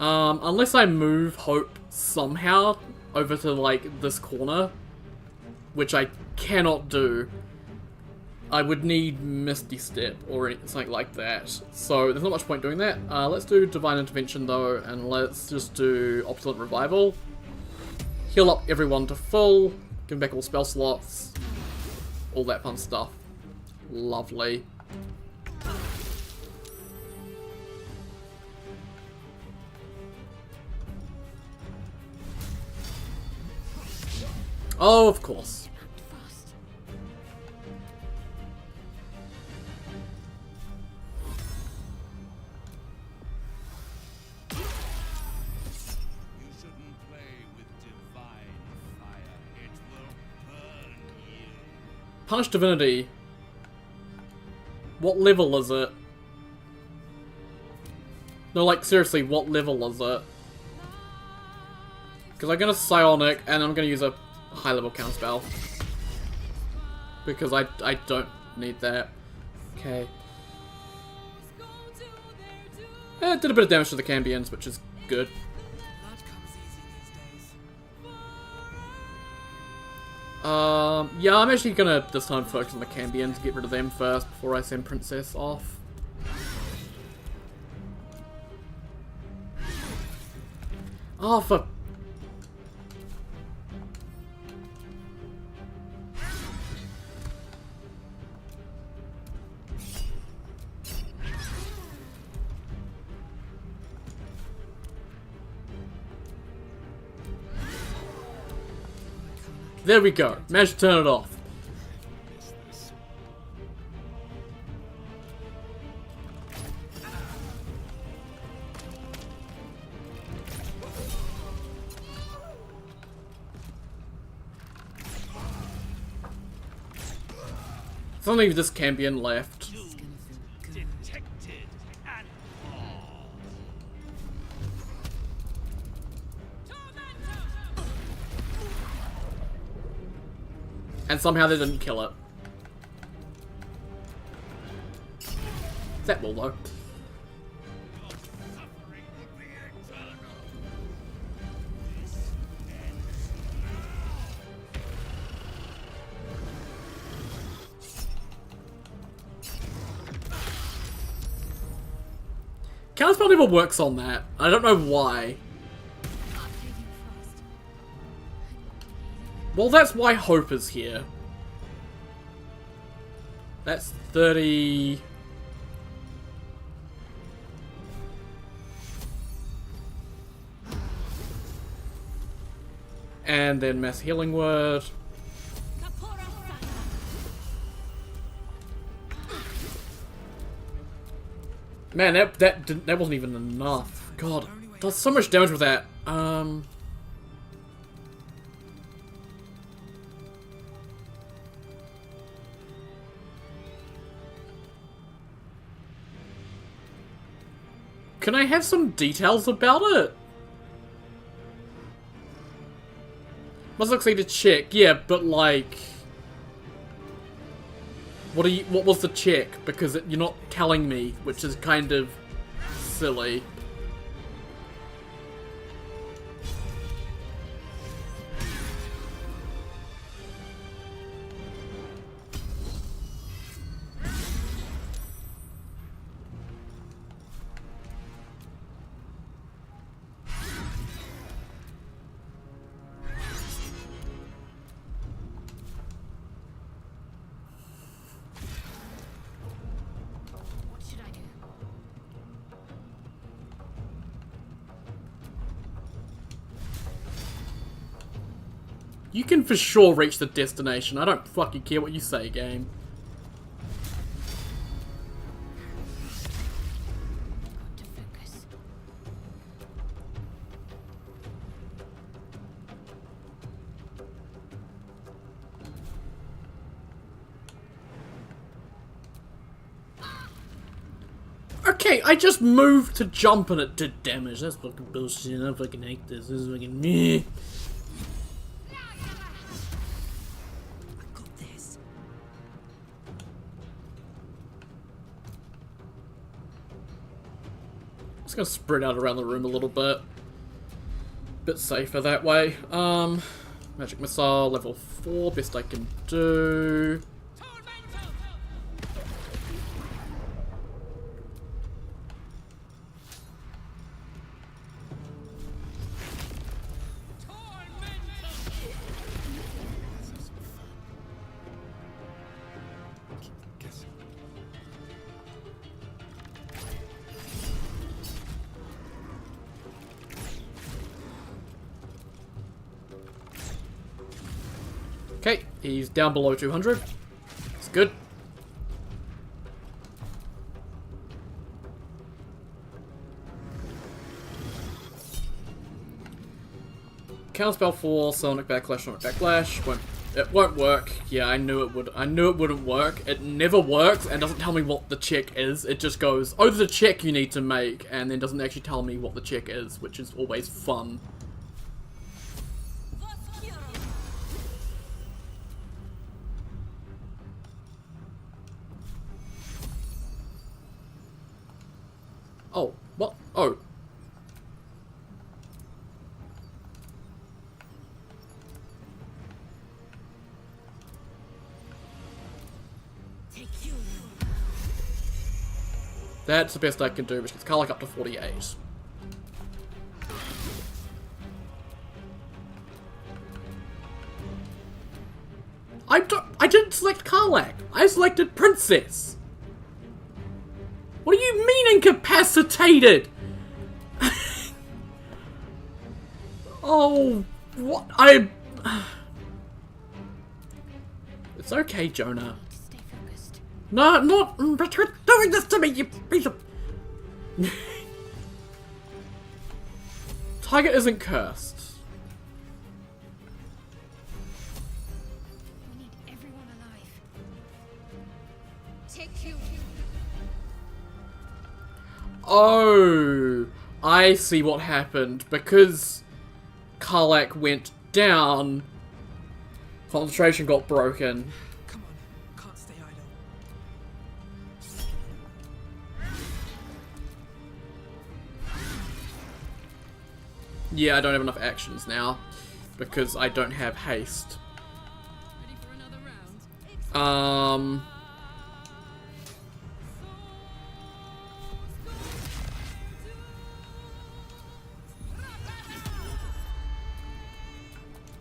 Unless I move Hope somehow over to, like, this corner, which I cannot do, I would need Misty Step or something like that. So there's not much point doing that. Let's do Divine Intervention, though, and let's just do Opulent Revival. Heal up everyone to full, give them back all spell slots, all that fun stuff. Lovely. Oh, of course. You shouldn't play with divine fire. It will burn you. Punish Divinity. What level is it? No, like, seriously, what level is it? Because I'm gonna Psionic, and I'm gonna use a high-level counterspell. Because I don't need that. Okay. It did a bit of damage to the Cambions, which is good. Yeah, I'm actually gonna this time focus on the Cambions, get rid of them first before I send Princess off. Oh, for... There we go. Managed to turn it off. It's only this Cambion left. Detected and And somehow they didn't kill it. That will though. Counterspell never works on that. I don't know why. Well, that's why Hope is here. That's 30... And then Mass Healing Word. Man, that wasn't even enough. God, does so much damage with that. Can I have some details about it? Must look like a check, yeah, but like, what was the check? Because you're not telling me, which is kind of silly. You can for sure reach the destination. I don't fucking care what you say, game. Okay, I just moved to jump and it did damage. That's fucking bullshit. I fucking hate this. This is fucking meh. Just gonna spread out around the room a little bit. Bit safer that way. Magic Missile, level 4, best I can do. Okay, he's down below 200. It's good. Counterspell for Sonic Backlash, Sonic Backlash. It won't work. Yeah, I knew it would. I knew it wouldn't work. It never works and doesn't tell me what the check is. It just goes, oh, there's a check you need to make, and then doesn't actually tell me what the check is, which is always fun. Oh, what? Oh. That's the best I can do, which gets Karlach up to 48. I didn't select Karlach. I selected Princess. What do you mean incapacitated? Oh, what? It's okay, Jonah. Stay focused. No, not doing this to me, you piece of... Tiger isn't cursed. We need everyone alive. Oh, I see what happened. Because Karlach went down, concentration got broken. Come on, can't stay idle. Yeah, I don't have enough actions now. Because I don't have haste. Ready for another round?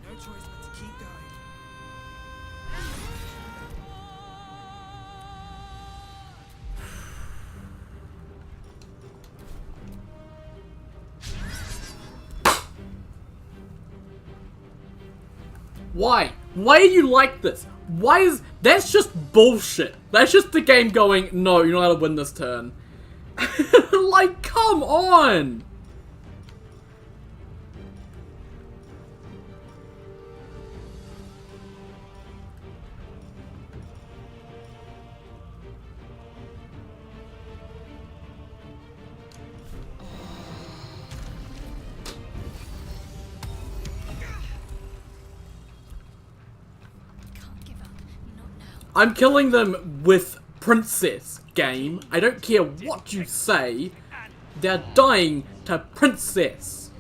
No choice but to keep going. Why? Why are you like this? Why is... That's just bullshit. That's just the game going, no, you're not allowed to win this turn. Like, come on! Can't give up. Not now. I'm killing them with Princess, game. I don't care what you say. They're dying to Princess.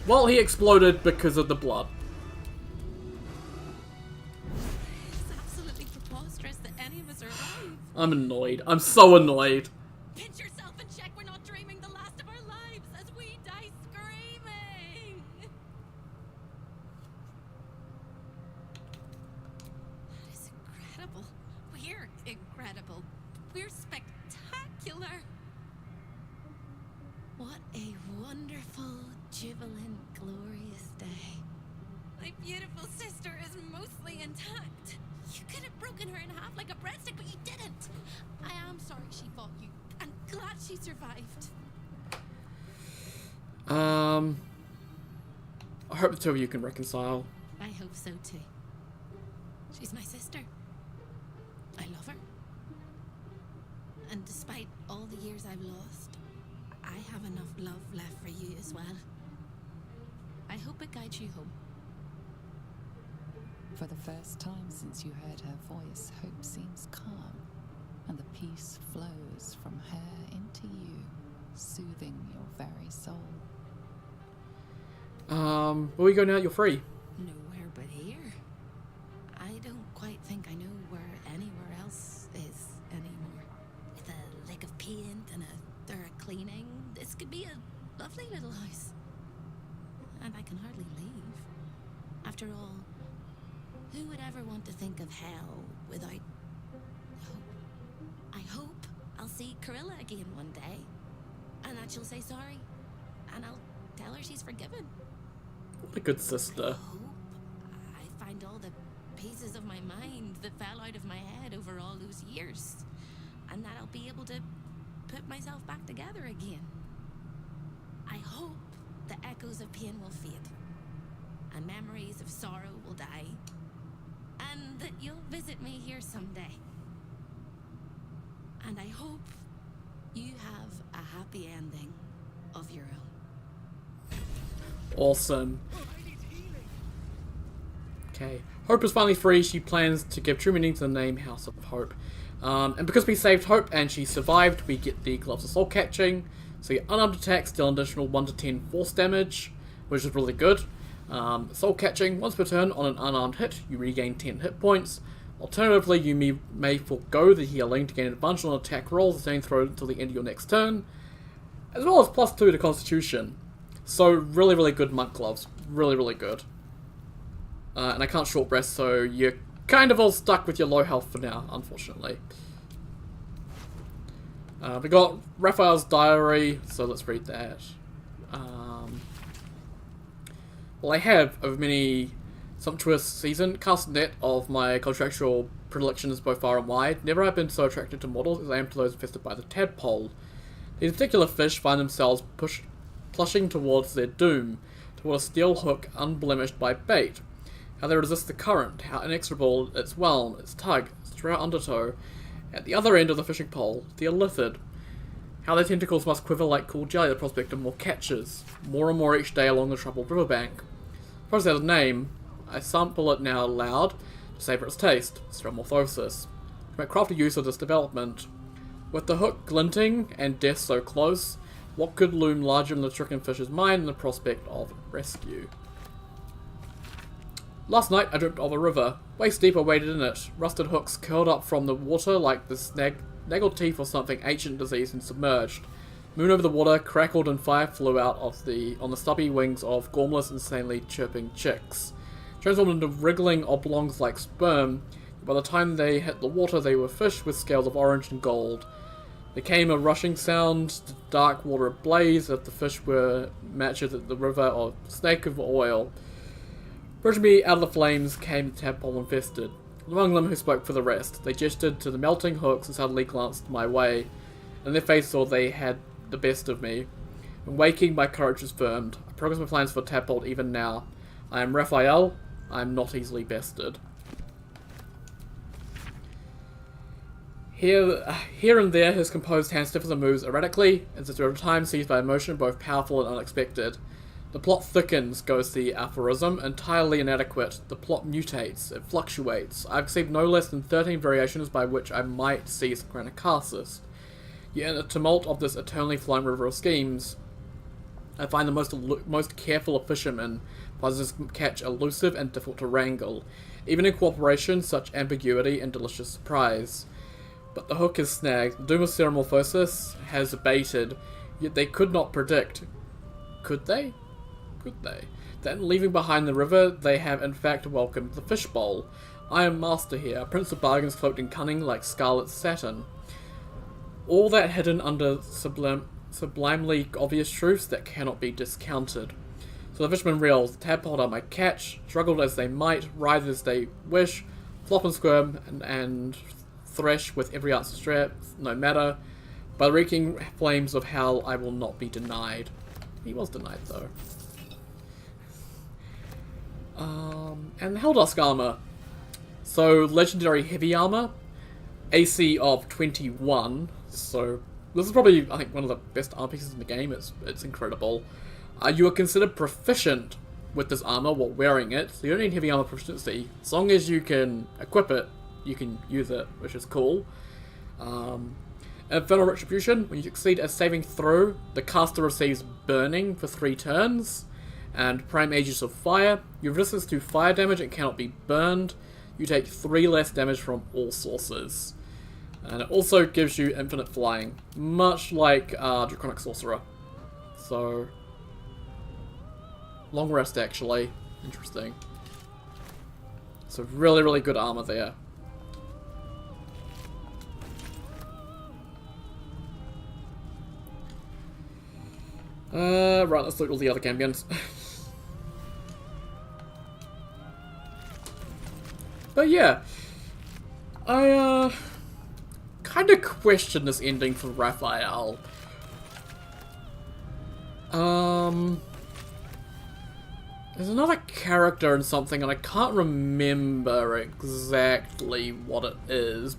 Well, he exploded because of the blood. It's absolutely preposterous that any of us are alive. I'm annoyed. I'm so annoyed. Pinch yourself and check we're not dreaming the last of our lives as we die screaming. That is incredible. We're incredible. We're spectacular. What a wonderful, jubilant, glorious day. My beautiful sister is mostly intact. You could have broken her in half like a breadstick, but you didn't. I am sorry she fought you. I'm glad she survived. I hope the two of you can reconcile. I hope so too. She's my sister. I love her. And despite all the years I've lost, I have enough love left for you as well. I hope it guides you home. For the first time since you heard her voice, hope seems calm, and the peace flows from her into you, soothing your very soul. Where we go now? You're free. Nowhere but here. I don't quite think I know where anywhere else is anymore. With a lick of paint and a thorough cleaning, this could be a lovely little house. And I can hardly leave. After all, who would ever want to think of hell without hope? I hope I'll see Corilla again one day, and that she'll say sorry, and I'll tell her she's forgiven. What a good sister. I hope I find all the pieces of my mind that fell out of my head over all those years, and that I'll be able to put myself back together again. I hope the echoes of pain will fade, and memories of sorrow will die, and that you'll visit me here someday. And I hope you have a happy ending of your own. Awesome. Okay. Hope is finally free. She plans to give true meaning to the name House of Hope. And because we saved Hope and she survived, we get the Gloves of Soul Catching. So your unarmed attacks deal an additional 1 to 10 force damage, which is really good. Soul Catching, once per turn on an unarmed hit, you regain 10 hit points. Alternatively, you may forego the healing to gain advantage on attack rolls the same throw until the end of your next turn, as well as +2 to Constitution. So really, really good monk gloves. Really, really good. And I can't short rest, so you're kind of all stuck with your low health for now, unfortunately. We got Raphael's Diary, so let's read that. Well, I have, over many sumptuous season, cast net of my contractual predilections both far and wide. Never have been so attracted to models as I am to those infested by the tadpole. These particular fish find themselves pushed clutching towards their doom, toward a steel hook unblemished by bait. How they resist the current, how inexorable its whelm, its tug, its drought undertow. At the other end of the fishing pole, the illithid. How their tentacles must quiver like cool jelly at the prospect of more catches, more and more each day along the troubled riverbank. As far as that name, I sample it now aloud to savour its taste, Stramorphosis, to make crafty use of this development. With the hook glinting and death so close, what could loom larger in the stricken fish's mind than the prospect of rescue? Last night I dreamt of a river. Waist deep I waded in it, rusted hooks curled up from the water like the snaggled teeth of something ancient diseased and submerged. Moon over the water crackled and fire flew out on the stubby wings of gormless, insanely chirping chicks. Transformed into wriggling oblongs like sperm, by the time they hit the water they were fish with scales of orange and gold. There came a rushing sound, the dark water ablaze, as the fish were matched at the river of snake of oil. Bridging me out of the flames came the tadpole infested. Among them who spoke for the rest, they gestured to the melting hooks and suddenly glanced my way. In their face saw they had the best of me. When waking, my courage was firmed. I progress my plans for tadpole even now. I am Raphael. I am not easily bested. Here and there, his composed hand stiffens and moves erratically, as if there are times seized by emotion both powerful and unexpected. The plot thickens, goes the aphorism, entirely inadequate. The plot mutates, it fluctuates. I've received no less than 13 variations by which I might seize Chronocarsis. Yet in the tumult of this eternally flowing river of schemes, I find the most careful of fishermen finds this catch elusive and difficult to wrangle. Even in cooperation, such ambiguity and delicious surprise. But the hook is snagged, the doom of Stramorphosis has abated, yet they could not predict. Could they? Could they? Then, leaving behind the river, they have in fact welcomed the fishbowl. I am master here, a prince of bargains cloaked in cunning like scarlet satin. All that hidden under sublimely obvious truths that cannot be discounted. So the fisherman reels, the tadpole are my catch, struggled as they might, writhe as they wish, flop and squirm, and thresh with every ounce of strength, no matter. By the reeking flames of hell, I will not be denied. He was denied, though. And Helldusk armor. So, legendary heavy armor. AC of 21. So, this is probably, I think, one of the best armor pieces in the game. It's incredible. You are considered proficient with this armor while wearing it. So you don't need heavy armor proficiency. As long as you can equip it, you can use it, which is cool. Infernal Retribution. When you succeed at saving throw, the caster receives burning for 3 turns. And Prime Aegis of Fire. Your resistance to fire damage and cannot be burned. You take 3 less damage from all sources. And it also gives you infinite flying. Much like Draconic Sorcerer. So, long rest actually. Interesting. So really, really good armor there. Right, let's look at all the other champions. But yeah, I kind of question this ending for Raphael. There's another character in something, and I can't remember exactly what it is.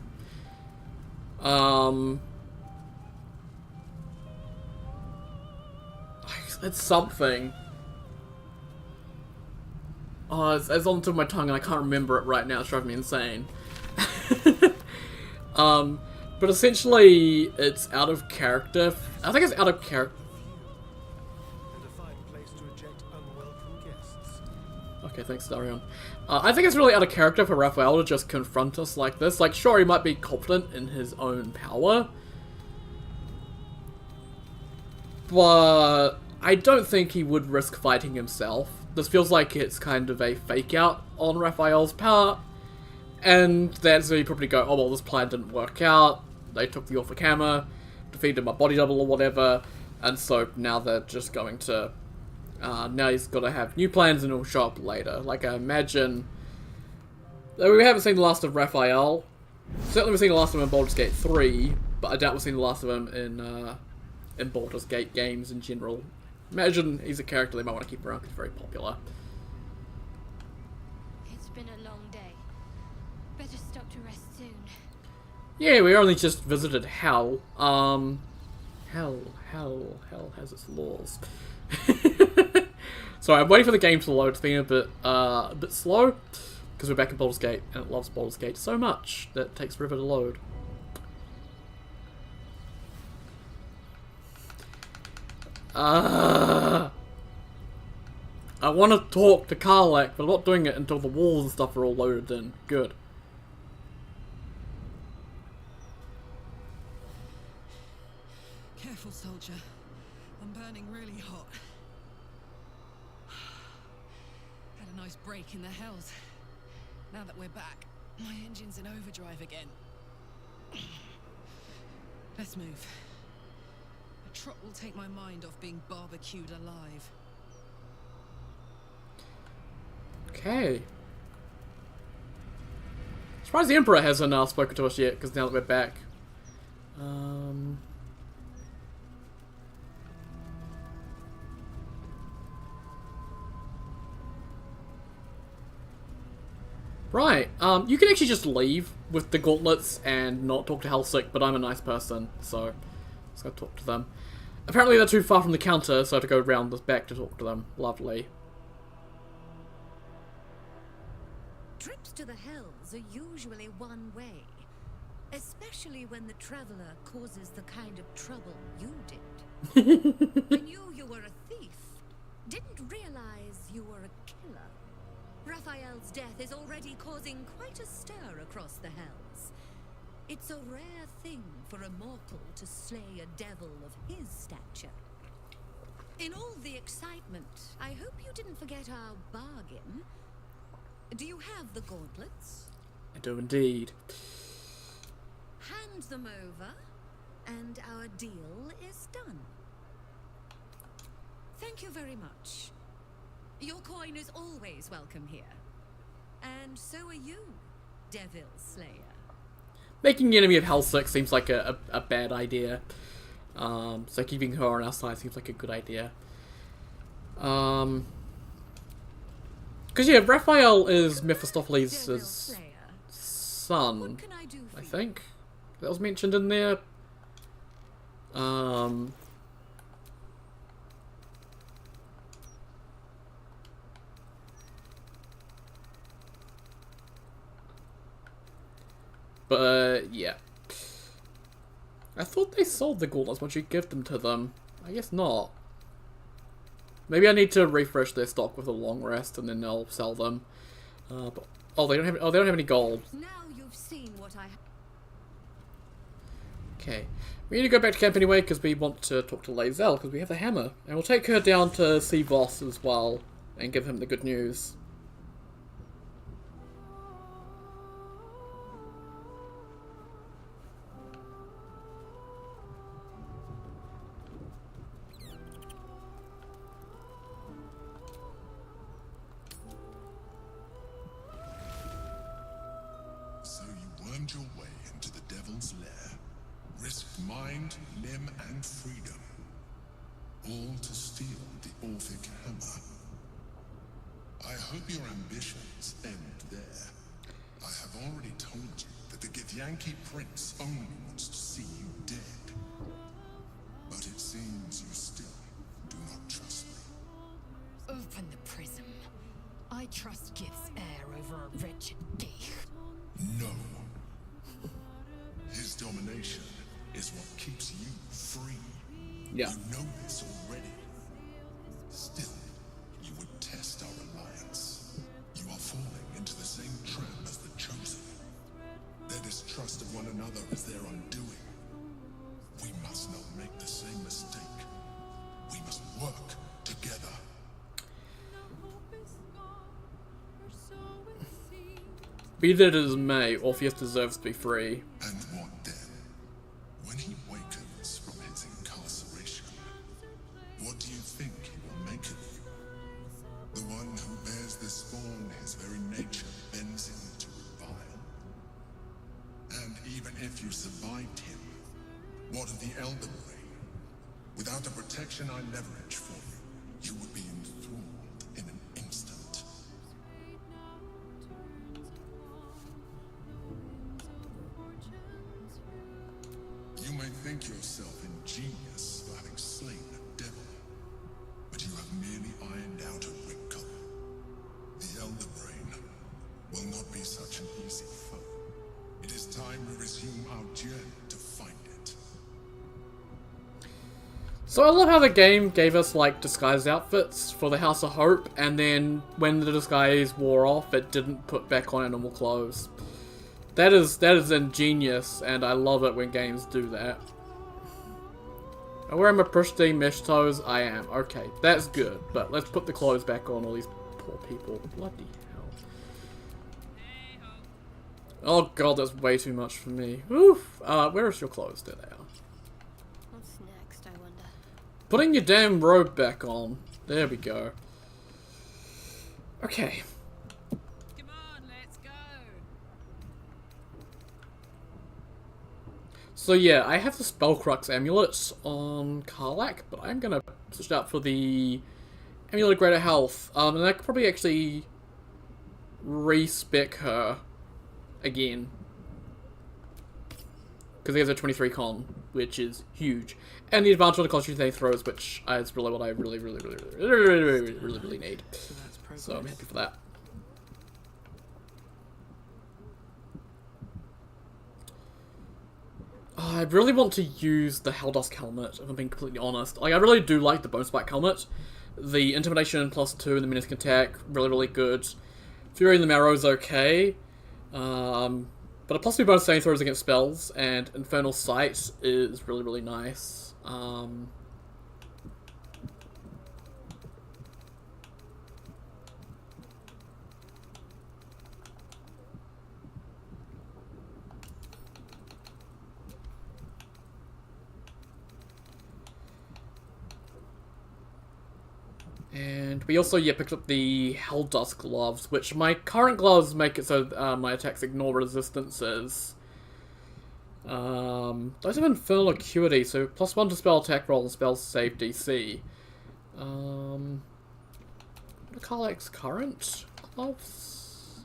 It's something. Oh, it's on the tip of my tongue and I can't remember it right now. It's driving me insane. But essentially, it's out of character. I think it's out of character. Okay, thanks, Darion. I think it's really out of character for Raphael to just confront us like this. Like, sure, he might be confident in his own power, but I don't think he would risk fighting himself. This feels like it's kind of a fake out on Raphael's part, and that's where you probably go, oh well, this plan didn't work out, they took the Orphic Hammer, defeated my body double or whatever, and so now they're just going to, now he's got to have new plans and it'll show up later. Like, I imagine, we haven't seen the last of Raphael, certainly we've seen the last of him in Baldur's Gate 3, but I doubt we've seen the last of him in Baldur's Gate games in general, Imagine he's a character they might want to keep around because he's very popular. It's been a long day. Better stop to rest soon. Yeah, we only just visited Hell. Hell has its laws. Sorry, I'm waiting for the game to load. It's been a bit slow because we're back in Baldur's Gate, and it loves Baldur's Gate so much that it takes forever to load. I want to talk to Karlach, but I'm not doing it until the walls and stuff are all loaded in. Good. Careful, soldier. I'm burning really hot. Had a nice break in the hells. Now that we're back, my engine's in overdrive again. Let's move. A trot will take my mind off being barbecued alive. Okay. Surprised the Emperor hasn't spoken to us yet, because now that we're back. Right, you can actually just leave with the gauntlets and not talk to Helsik, but I'm a nice person, so let's go talk to them. Apparently they're too far from the counter, so I have to go around this back to talk to them. Lovely. Trips to the hells are usually one way, especially when the traveler causes the kind of trouble you did. I knew you were a thief, didn't realize you were a killer. Raphael's death is already causing quite a stir across the hells. It's a rare thing for a mortal to slay a devil of his stature. In all the excitement, I hope you didn't forget our bargain. Do you have the gauntlets? I do indeed. Hand them over, and our deal is done. Thank you very much. Your coin is always welcome here. And so are you, Devil Slayer. Making the enemy of Helsik seems like a bad idea. So keeping her on our side seems like a good idea. Because yeah, Raphael is Mephistopheles' son, I think. That was mentioned in there. But, yeah. I thought they sold the gauntlets once you give them to them. I guess not. Maybe I need to refresh their stock with a long rest and then they'll sell them. But, they don't have any gold. Now you've seen what I... Okay. We need to go back to camp anyway because we want to talk to Lae'zel because we have the hammer. And we'll take her down to see Voss as well and give him the good news. Your way into the devil's lair, risked mind, limb, and freedom, all to steal the Orphic hammer. I hope your ambitions end there. I have already told you that the Githyanki prince only wants to see you dead. But it seems you still do not trust me. Open the prism. I trust Gith's heir over a wretched geek. No. His domination is what keeps you free. Yeah. You know this already. Still, you would test our alliance. You are falling into the same trap as the Chosen. Their distrust of one another is their undoing. We must not make the same mistake. We must work together. Be that as may, Orpheus deserves to be free. And what then? When he wakens from his incarceration, what do you think he will make of you? The one who bears the spawn his very nature bends him to revile? And even if you survived him, what of the Elden Ring? Without the protection I leverage for you, think yourself ingenious for having slain a devil, but you have merely ironed out a wrinkle. The Elder Brain will not be such an easy foe. It is time we resume our journey to find it. So I love how the game gave us like disguise outfits for the House of Hope, and then when the disguise wore off, it didn't put back on our normal clothes. That is ingenious, and I love it when games do that. Am I wearing my pristine mesh toes? I am. Okay, that's good, but let's put the clothes back on all these poor people. Bloody hell. Oh god, that's way too much for me. Oof. Where is your clothes? There they are. What's next, I wonder? Putting your damn robe back on. There we go. Okay. Come on, let's go. So yeah, I have the Spellcrux amulet on Karlach, but I'm gonna switch out for the Amulet of Greater Health. And I could probably actually respec her again. Because he has a 23 con, which is huge. And the advantage on the constitution he throws, which is really what I really need. So I'm happy for that. I really want to use the Helldusk helmet, if I'm being completely honest. Like, I really do like the Bone Spike helmet. The Intimidation +2 and the Menacing Attack, really good. Fury in the Marrow's okay. But a +2 bonus saving throws against spells, and Infernal Sight is really nice. And we also, picked up the Helldusk gloves, which my current gloves make it so my attacks ignore resistances. Those have Infernal Acuity, so +1 to spell attack roll and spell save DC. What are Karlach's current gloves?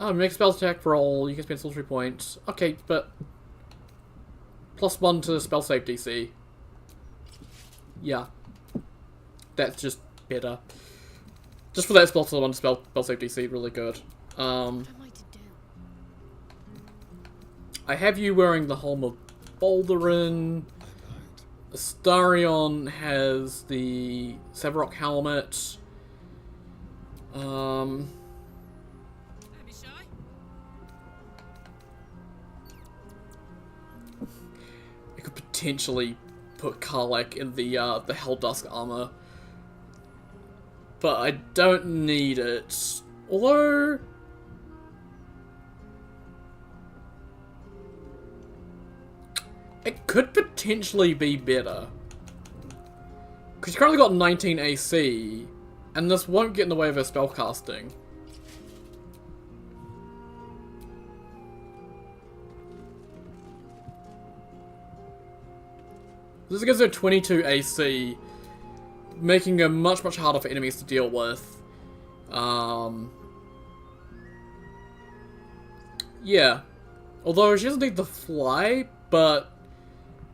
Make spell attack roll, you can spend sorcery points. Okay, but +1 to spell save DC. Yeah. That's just better. Just for that spell to one spell save DC, really good. What am I to do? I have you wearing the helm of Baldur. Astarion has the Sevarok helmet. Don't be shy. I could potentially put Karlach in the Helldusk armor. But I don't need it. Although... it could potentially be better. Because you currently got 19 AC, and this won't get in the way of her spellcasting. This gives her 22 AC, making her much harder for enemies to deal with. Yeah. Although she doesn't need the fly, but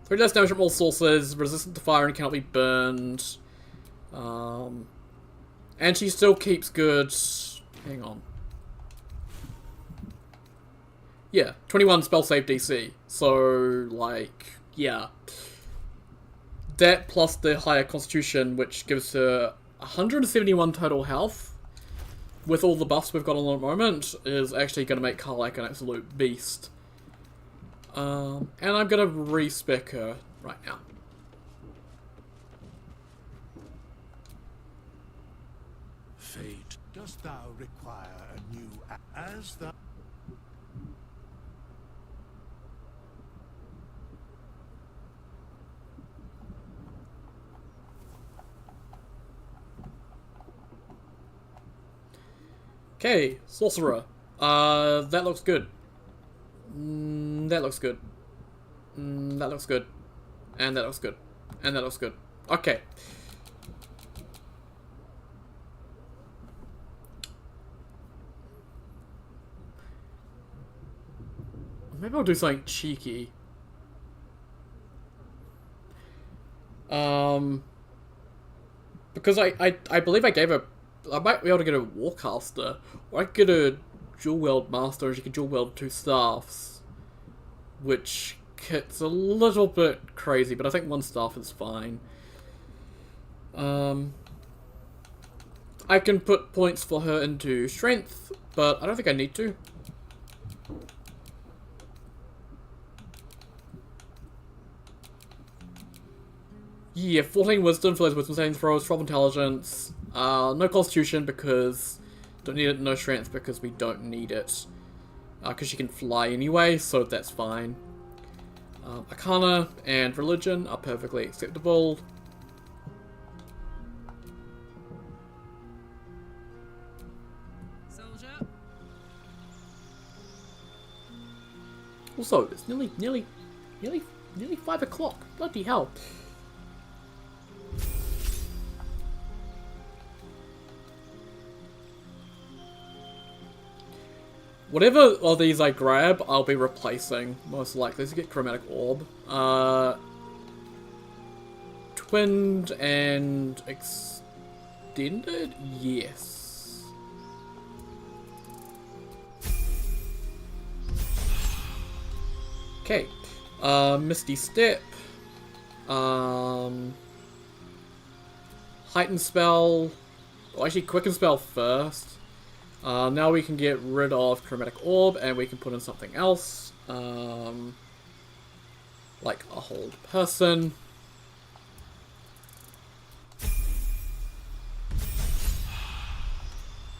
3 less damage from all sources, resistant to fire and cannot be burned. And she still keeps good... hang on. Yeah, 21 spell save DC. So, like, yeah. That plus the higher constitution, which gives her 171 total health, with all the buffs we've got on at the moment, is actually going to make Karlach an absolute beast. And I'm going to respec her right now. Fate, dost thou require a new as thou... Okay, Sorcerer. That looks good. That looks good. That looks good. And that looks good. And that looks good. Okay. Maybe I'll do something cheeky. Because I believe I gave her... I might be able to get a Warcaster, or I could get a dual wield master, and she can dual wield 2 staffs. Which gets a little bit crazy, but I think 1 staff is fine. I can put points for her into strength, but I don't think I need to. Yeah, 14 wisdom for those wisdom saving throws, 12 intelligence, no constitution because don't need it, no strength because we don't need it. Because she can fly anyway, so that's fine. Arcana and religion are perfectly acceptable. Soldier. Also, it's nearly 5 o'clock. Bloody hell. Whatever of these I grab, I'll be replacing, most likely. Let's get Chromatic Orb. Twinned and extended? Yes. Okay. Misty Step. Heightened Spell. Well, actually, Quicken Spell first. Now we can get rid of Chromatic Orb, and we can put in something else. Like a Hold Person.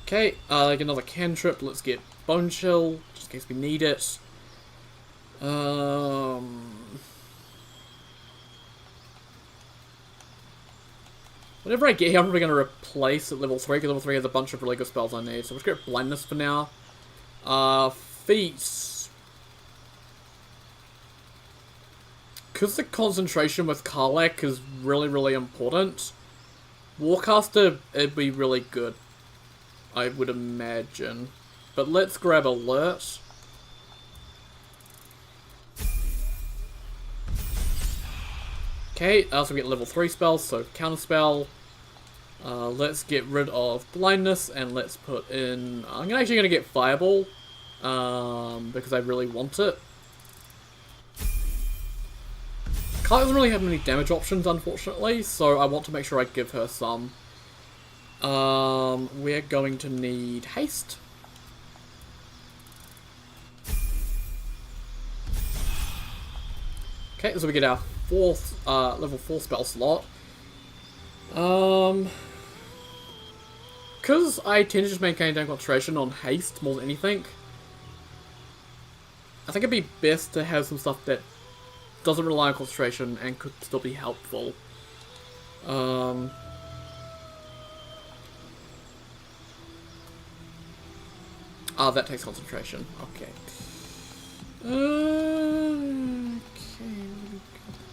Okay, like another cantrip. Let's get Bone Chill, just in case we need it. Whatever I get here, I'm probably going to replace at level 3, because level 3 has a bunch of really good spells I need. So we'll just get Blindness for now. Feats. Because the concentration with Karlach is really, really important, Warcaster, it'd be really good, I would imagine. But let's grab Alert. Okay, so we get level 3 spells, so Counterspell. Let's get rid of Blindness, and let's put in... I'm actually going to get Fireball, because I really want it. Karlach doesn't really have many damage options, unfortunately, so I want to make sure I give her some. We're going to need Haste. Okay, so we get our level 4 spell slot. Because I tend to just maintain down concentration on haste more than anything, I think it'd be best to have some stuff that doesn't rely on concentration and could still be helpful. That takes concentration. Okay. Okay,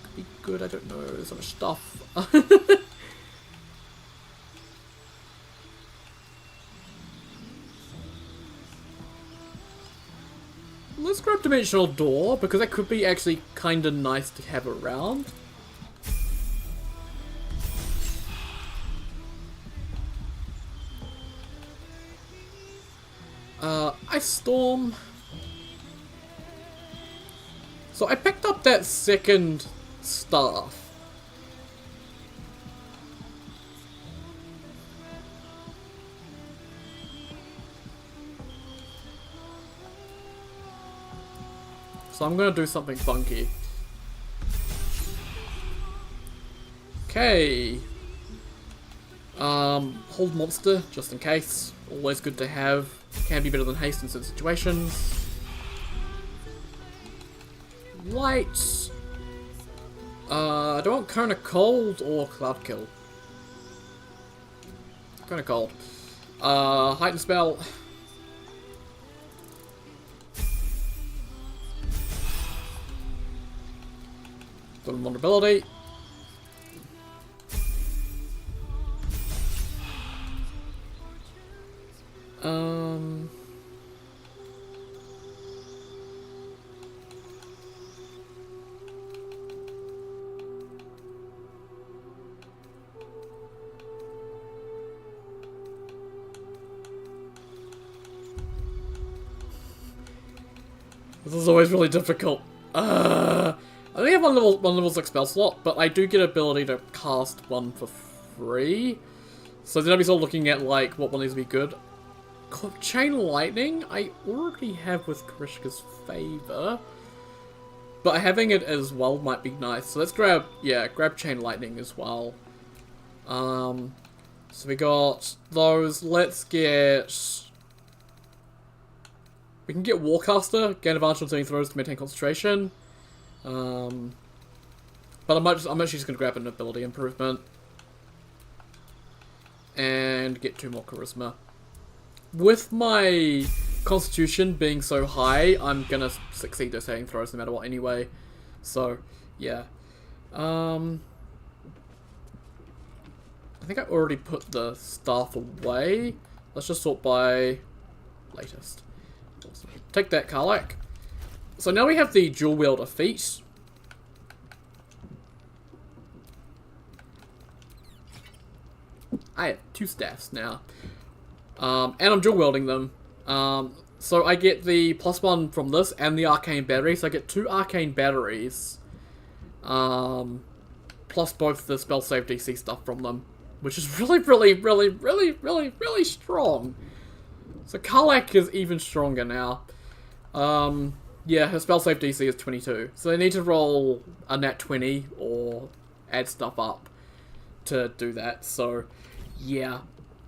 could be good, I don't know, there's so much stuff. Let's grab Dimensional Door, because that could be actually kinda nice to have around. Ice Storm. So I picked up that second staff. So I'm gonna do something funky. Okay. Hold Monster, just in case. Always good to have. Can be better than haste in certain situations. Light. Do I want Cone of Cold or Cloud Kill? Cone of Cold. Heightened Spell. Double Vulnerability. This is always really difficult. I only have one level 6 spell slot, but I do get ability to cast one for free. So then I'll be sort of looking at like what one needs to be good. Chain Lightning I already have with Karishka's Favor. But having it as well might be nice. So let's grab Chain Lightning as well. So we got those. Let's get... We can get Warcaster, gain advantage on saving throws to maintain concentration. But I'm actually just going to grab an ability improvement. And get 2 more Charisma. With my Constitution being so high, I'm going to succeed at saving throws no matter what anyway. So, yeah. I think I already put the staff away. Let's just sort by latest. Awesome. Take that, Karlach. So now we have the dual wielder feat. I have 2 staffs now. And I'm dual wielding them. So I get the +1 from this and the arcane battery. So I get 2 arcane batteries. Plus both the spell save DC stuff from them. Which is really strong. So Karlach is even stronger now. Yeah, her spell save DC is 22. So they need to roll a nat 20 or add stuff up to do that. So, yeah.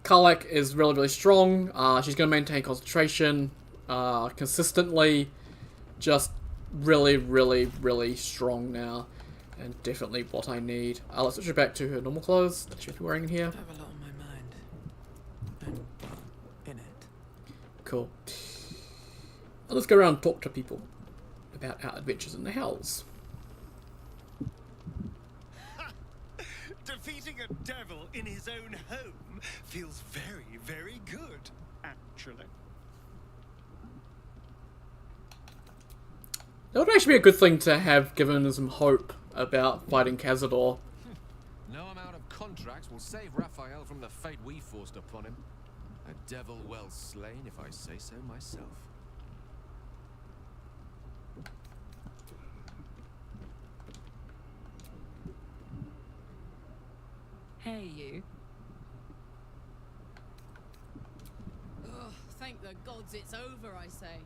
Karlach is really strong. She's going to maintain concentration consistently. Just really strong now. And definitely what I need. Let's switch her back to her normal clothes that she's wearing in here. I have a lot on my mind. And in it. Cool. Let's go around and talk to people about our adventures in the hells. Defeating a devil in his own home feels very good, actually. That would actually be a good thing to have given us some hope about fighting Cazador. No amount of contracts will save Raphael from the fate we forced upon him. A devil well slain, if I say so myself. Hey, you. Ugh, thank the gods it's over, I say.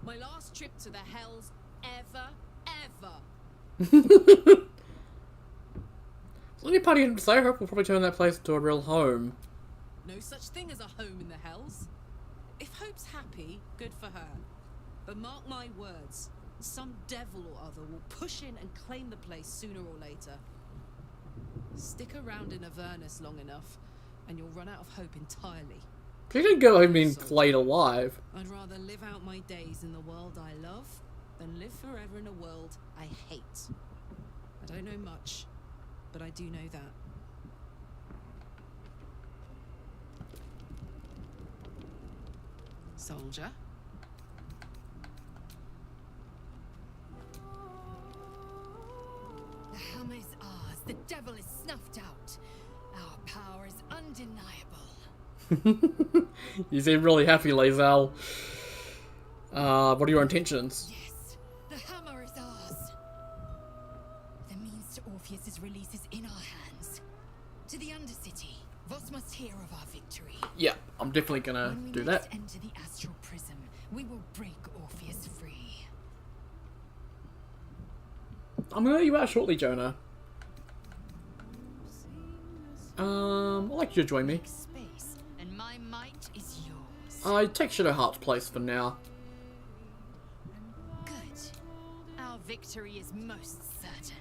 My last trip to the hells ever. The only party in Slayer Hope will probably turn that place into a real home. No such thing as a home in the hells. If Hope's happy, good for her. But mark my words, some devil or other will push in and claim the place sooner or later. Stick around in Avernus long enough, and you'll run out of hope entirely. She didn't go home being flayed alive. I'd rather live out my days in the world I love than live forever in a world I hate. I don't know much, but I do know that. Soldier? The hammer is ours. The devil is snuffed out. Our power is undeniable. You seem really happy, Lae'zel. What are your intentions? Yes, the hammer is ours. The means to Orpheus's release is in our hands. To the Undercity, Voss must hear of our victory. Yeah, I'm definitely gonna do that. When we next enter the astral prism, we will break Orpheus free. I'm gonna let you out shortly, Jonah. I'd like you to join me. Space, and my might is yours. I take Shadowheart's place for now. Good. Our victory is most certain.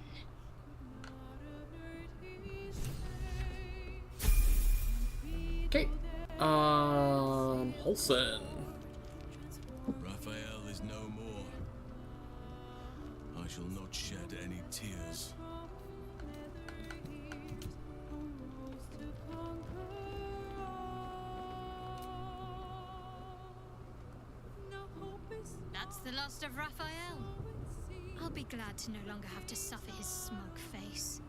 Okay. Holson. Raphael is no more. I shall not shed any tears. That's the last of Raphael. I'll be glad to no longer have to suffer his smug face.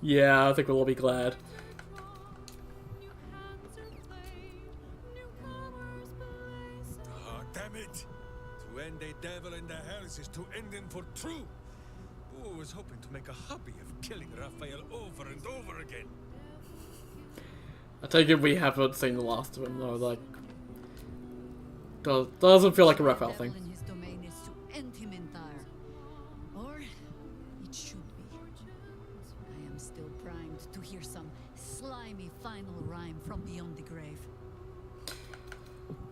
Yeah, I think we'll all be glad. Ah, damn it! To end a devil in the hells is to end him for true. Oh, I was hoping to make a hobby of killing Raphael over and over again. I take it we haven't seen the last of him though, like... Doesn't feel like a Raphael thing. In his domain is to end him entire. Or it should be. I am still primed to hear some slimy final rhyme from beyond the grave.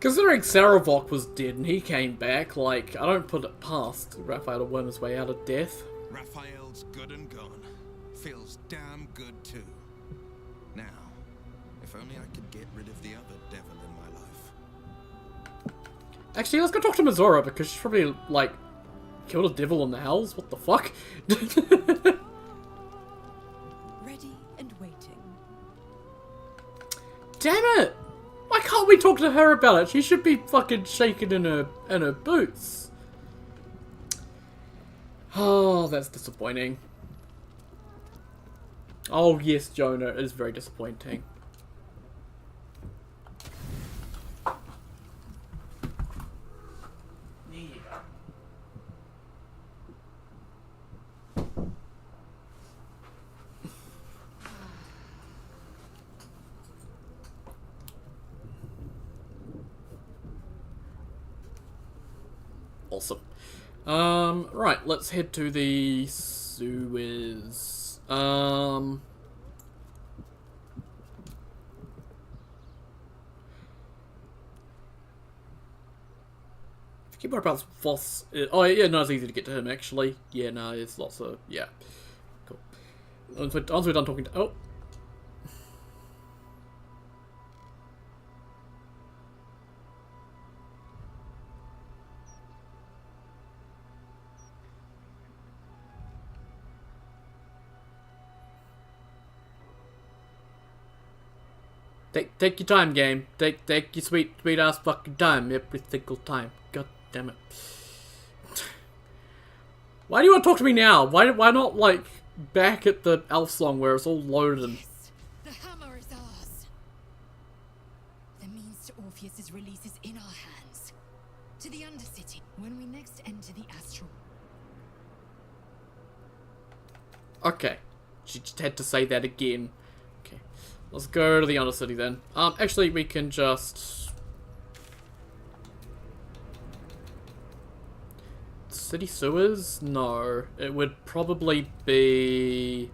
Considering Saravok was dead and he came back, like, I don't put it past Raphael to worm his way out of death. Raphael's good and gone. Feels damn good too. Now, if only I could get rid of the other devil in my life. Actually, let's go talk to Mizora, because she's probably, like, killed a devil in the hells? What the fuck? Ready and waiting. Damn it! Why can't we talk to her about it? She should be fucking shaking in her boots. Oh, that's disappointing. Oh yes, Jonah, it is very disappointing. Awesome. Right, let's head to the sewers. Keep more about Voss. Oh yeah, no, it's easy to get to him actually. Yeah, no, it's lots of yeah. Cool. Once we're done talking to Take your time, game. Take your sweet ass fucking time every single time. God damn it. Why do you want to talk to me now? Why not like back at the elf song where it's all loaded and... Yes, the hammer is ours. The means to Orpheus's release is in our hands. To the Undercity, when we next enter the astral. Okay. She just had to say that again. Okay. Let's go to the Undercity then. Actually, we can just... City sewers? No. It would probably be...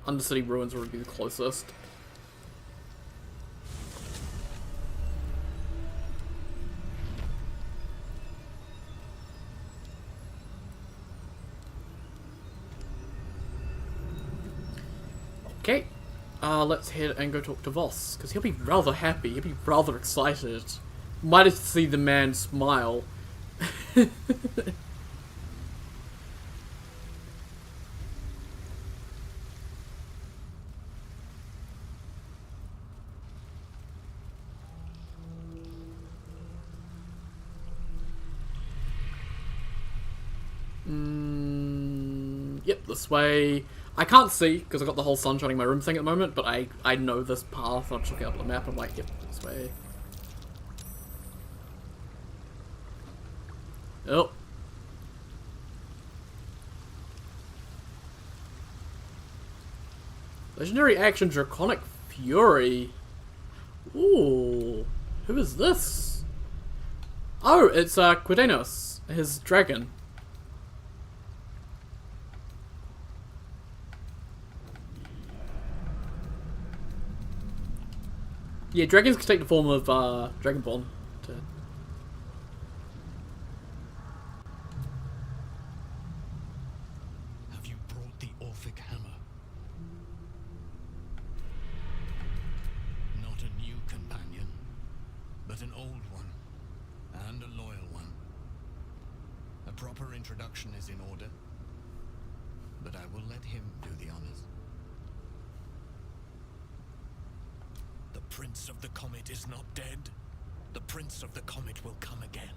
Undercity ruins would be the closest. Okay, let's head and go talk to Voss, because he'll be rather happy, he'll be rather excited. Might have to see the man smile. Yep, this way. I can't see, because I've got the whole sun shining my room thing at the moment, but I know this path. I'm just looking up at the map, I'm like, yep, this way. Oh. Legendary action, Draconic Fury. Ooh. Who is this? Oh, it's Quidenos, his dragon. Yeah, dragons can take the form of Dragonborn. Have you brought the Orphic hammer? Not a new companion, but an old one, and a loyal one. A proper introduction is in order, but I will let him do the honors. The Prince of the Comet is not dead. The Prince of the Comet will come again.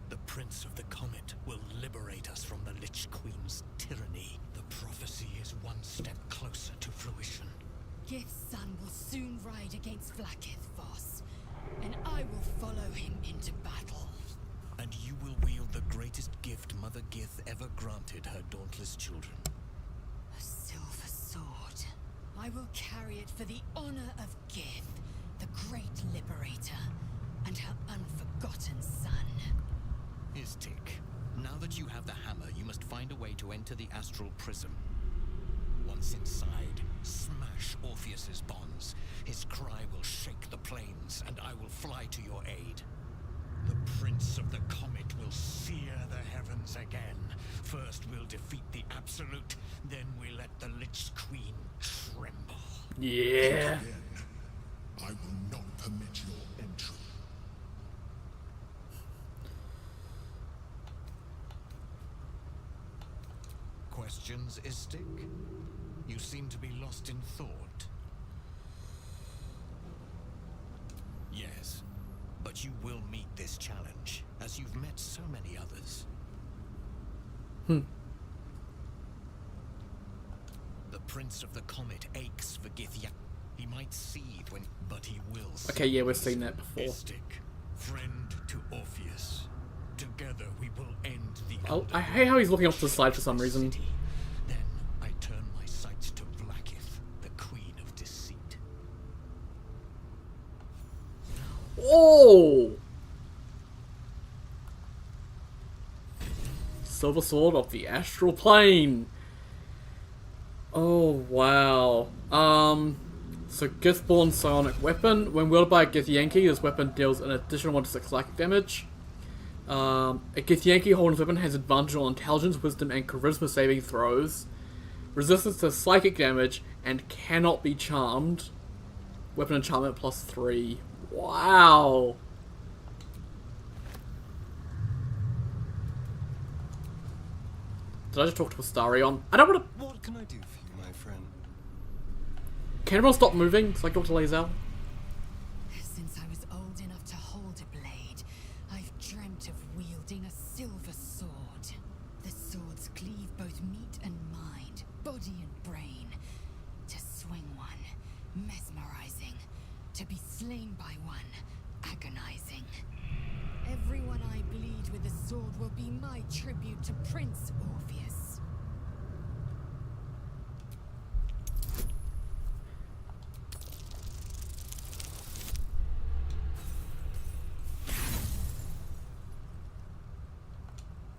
The Prince of the Comet will liberate us from the Lich Queen's tyranny. The prophecy is one step closer to fruition. Gith's son will soon ride against Vlaakith, Voss. and I will follow him into battle. And you will wield the greatest gift Mother Gith ever granted her dauntless children. A silver sword. I will carry it for the honor of Gith, the great liberator, and her unforgotten son. Istik, now that you have the hammer, you must find a way to enter the astral prism. Once inside, smash Orpheus's bonds. His cry will shake the plains, and I will fly to your aid. The Prince of the Comet will sear the heavens again. First we'll defeat the Absolute, then we let the Lich Queen tremble. Yeah. Again, I will not permit your entry. Questions, Istik? You seem to be lost in thought. Yes, but you will meet this challenge, as you've met so many others. The Prince of the Comet aches for Githya. He might seethe when, but he will. Okay, yeah, we've seen that before. Istik, friend to Orpheus. Together we will end the. Oh, I hate how he's looking off to the side for some reason. Then I turn my sights to Blackith, the Queen of Deceit. Oh! Silver Sword of the Astral Plane. Oh, wow. So Githborn Psionic Weapon. When wielded by a Githyanki, this weapon deals an additional 1d6 psychic damage. A Githyanki holding this weapon has advantage on intelligence, wisdom, and charisma saving throws. Resistance to psychic damage, and cannot be charmed. Weapon enchantment +3. Wow! Did I just talk to Astarion? I don't want to. What can I do for you, my friend? Can everyone stop moving so I can talk to Lae'zel? Since I was old enough to hold a blade, I've dreamt of wielding a silver sword. The swords cleave both meat and mind, body and brain. To swing one, mesmerizing. To be slain by one, agonizing. Everyone I bleed with the sword will be my tribute to Prince Orpheus.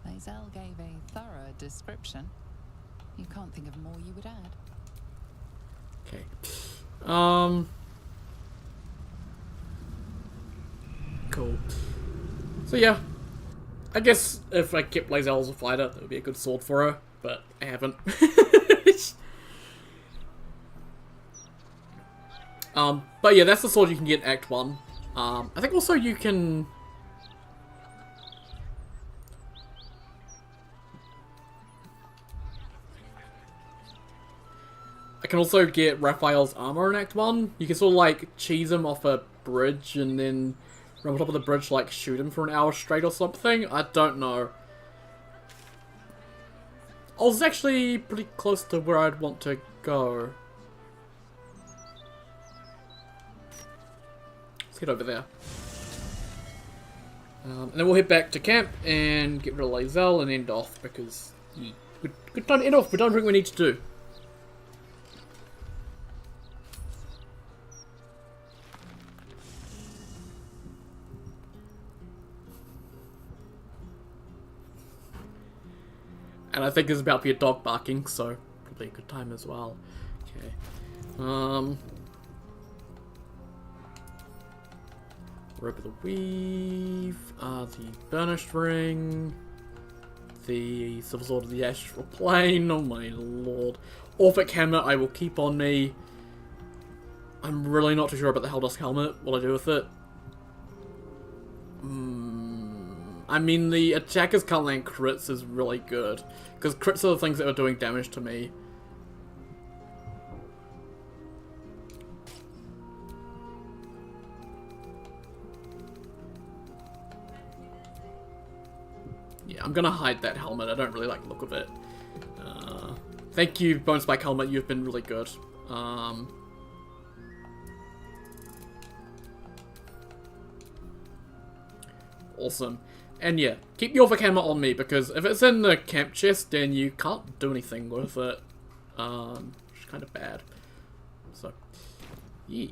Lae'zel gave a thorough description. You can't think of more you would add. Okay. Cool. So yeah, I guess if I kept Lae'zel as a fighter, that would be a good sword for her, but I haven't. But yeah, that's the sword you can get in Act 1. I think also you can... I can also get Raphael's armor in Act 1. You can sort of like cheese him off a bridge and then run on top of the bridge, like shoot him for an hour straight or something. I don't know. I was actually pretty close to where I'd want to go. Let's get over there. And then we'll head back to camp and get rid of Lae'zel and end off because good time to end off. We're done everything we need to do. And I think there's about to be a dog barking, so probably a good time as well. Okay. Rope of the Weave, the Burnished Ring, the Silver Sword of the Astral Plane, oh my lord. Orphic Hammer I will keep on me. I'm really not too sure about the Helldusk Helmet, what I do with it. I mean, the attackers can't land crits is really good, because crits are the things that are doing damage to me. Yeah, I'm gonna hide that helmet. I don't really like the look of it. Thank you, Bone Spike Helmet. You've been really good. awesome. And yeah, keep your hammer on me, because if it's in the camp chest, then you can't do anything with it. Which is kind of bad. So, yeah.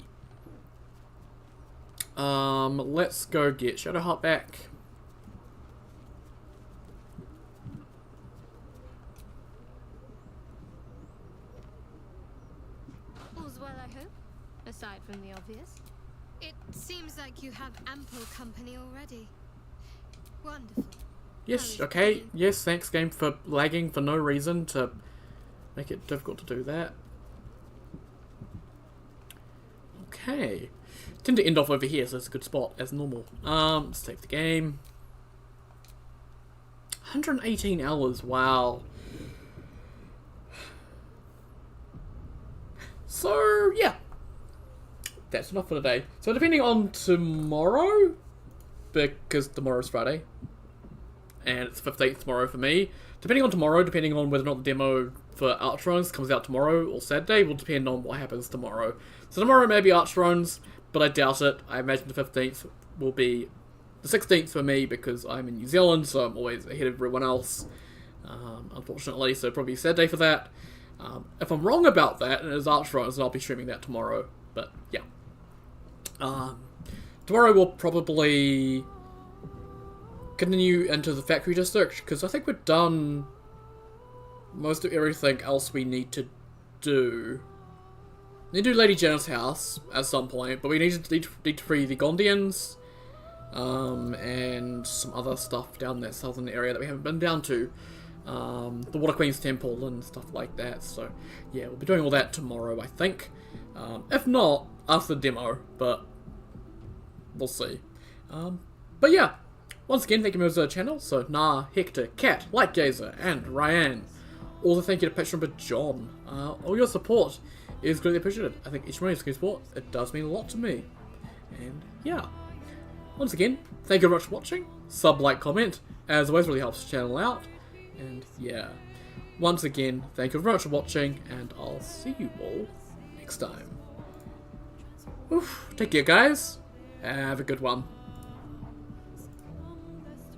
Let's go get Shadowheart back. All's well, I hope, aside from the obvious. It seems like you have ample company already. Wonderful. Yes, okay. Yes, thanks game for lagging for no reason to make it difficult to do that. Okay. Tend to end off over here, so it's a good spot as normal. Let's take the game. 118 hours, wow. So, yeah. That's enough for today. So depending on tomorrow, because tomorrow's Friday, and it's 15th tomorrow for me, depending on tomorrow, depending on whether or not the demo for Archthrones comes out tomorrow or Saturday, will depend on what happens tomorrow. So tomorrow may be Archthrones, but I doubt it. I imagine the 15th will be the 16th for me, because I'm in New Zealand, so I'm always ahead of everyone else, unfortunately, so probably Saturday for that. If I'm wrong about that, and it's Archthrones, then I'll be streaming that tomorrow, but yeah. Tomorrow we'll probably continue into the factory district, because I think we've done most of everything else we need to do. We need to do Lady Janet's house at some point, but we need to free the Gondians, and some other stuff down that southern area that we haven't been down to. The Water Queen's Temple and stuff like that, so yeah, we'll be doing all that tomorrow, I think. If not, after the demo, but we'll see. But yeah, once again, thank you members of the channel. So, Nah, Hector, Cat, Lightgazer, and Ryan. Also, thank you to Patron member John. All your support is greatly appreciated. I think each money is support. It does mean a lot to me. And yeah, once again, thank you very much for watching. Sub, like, comment, as always, really helps the channel out. And yeah, once again, thank you very much for watching, and I'll see you all next time. Oof, take care, guys. Have a good one.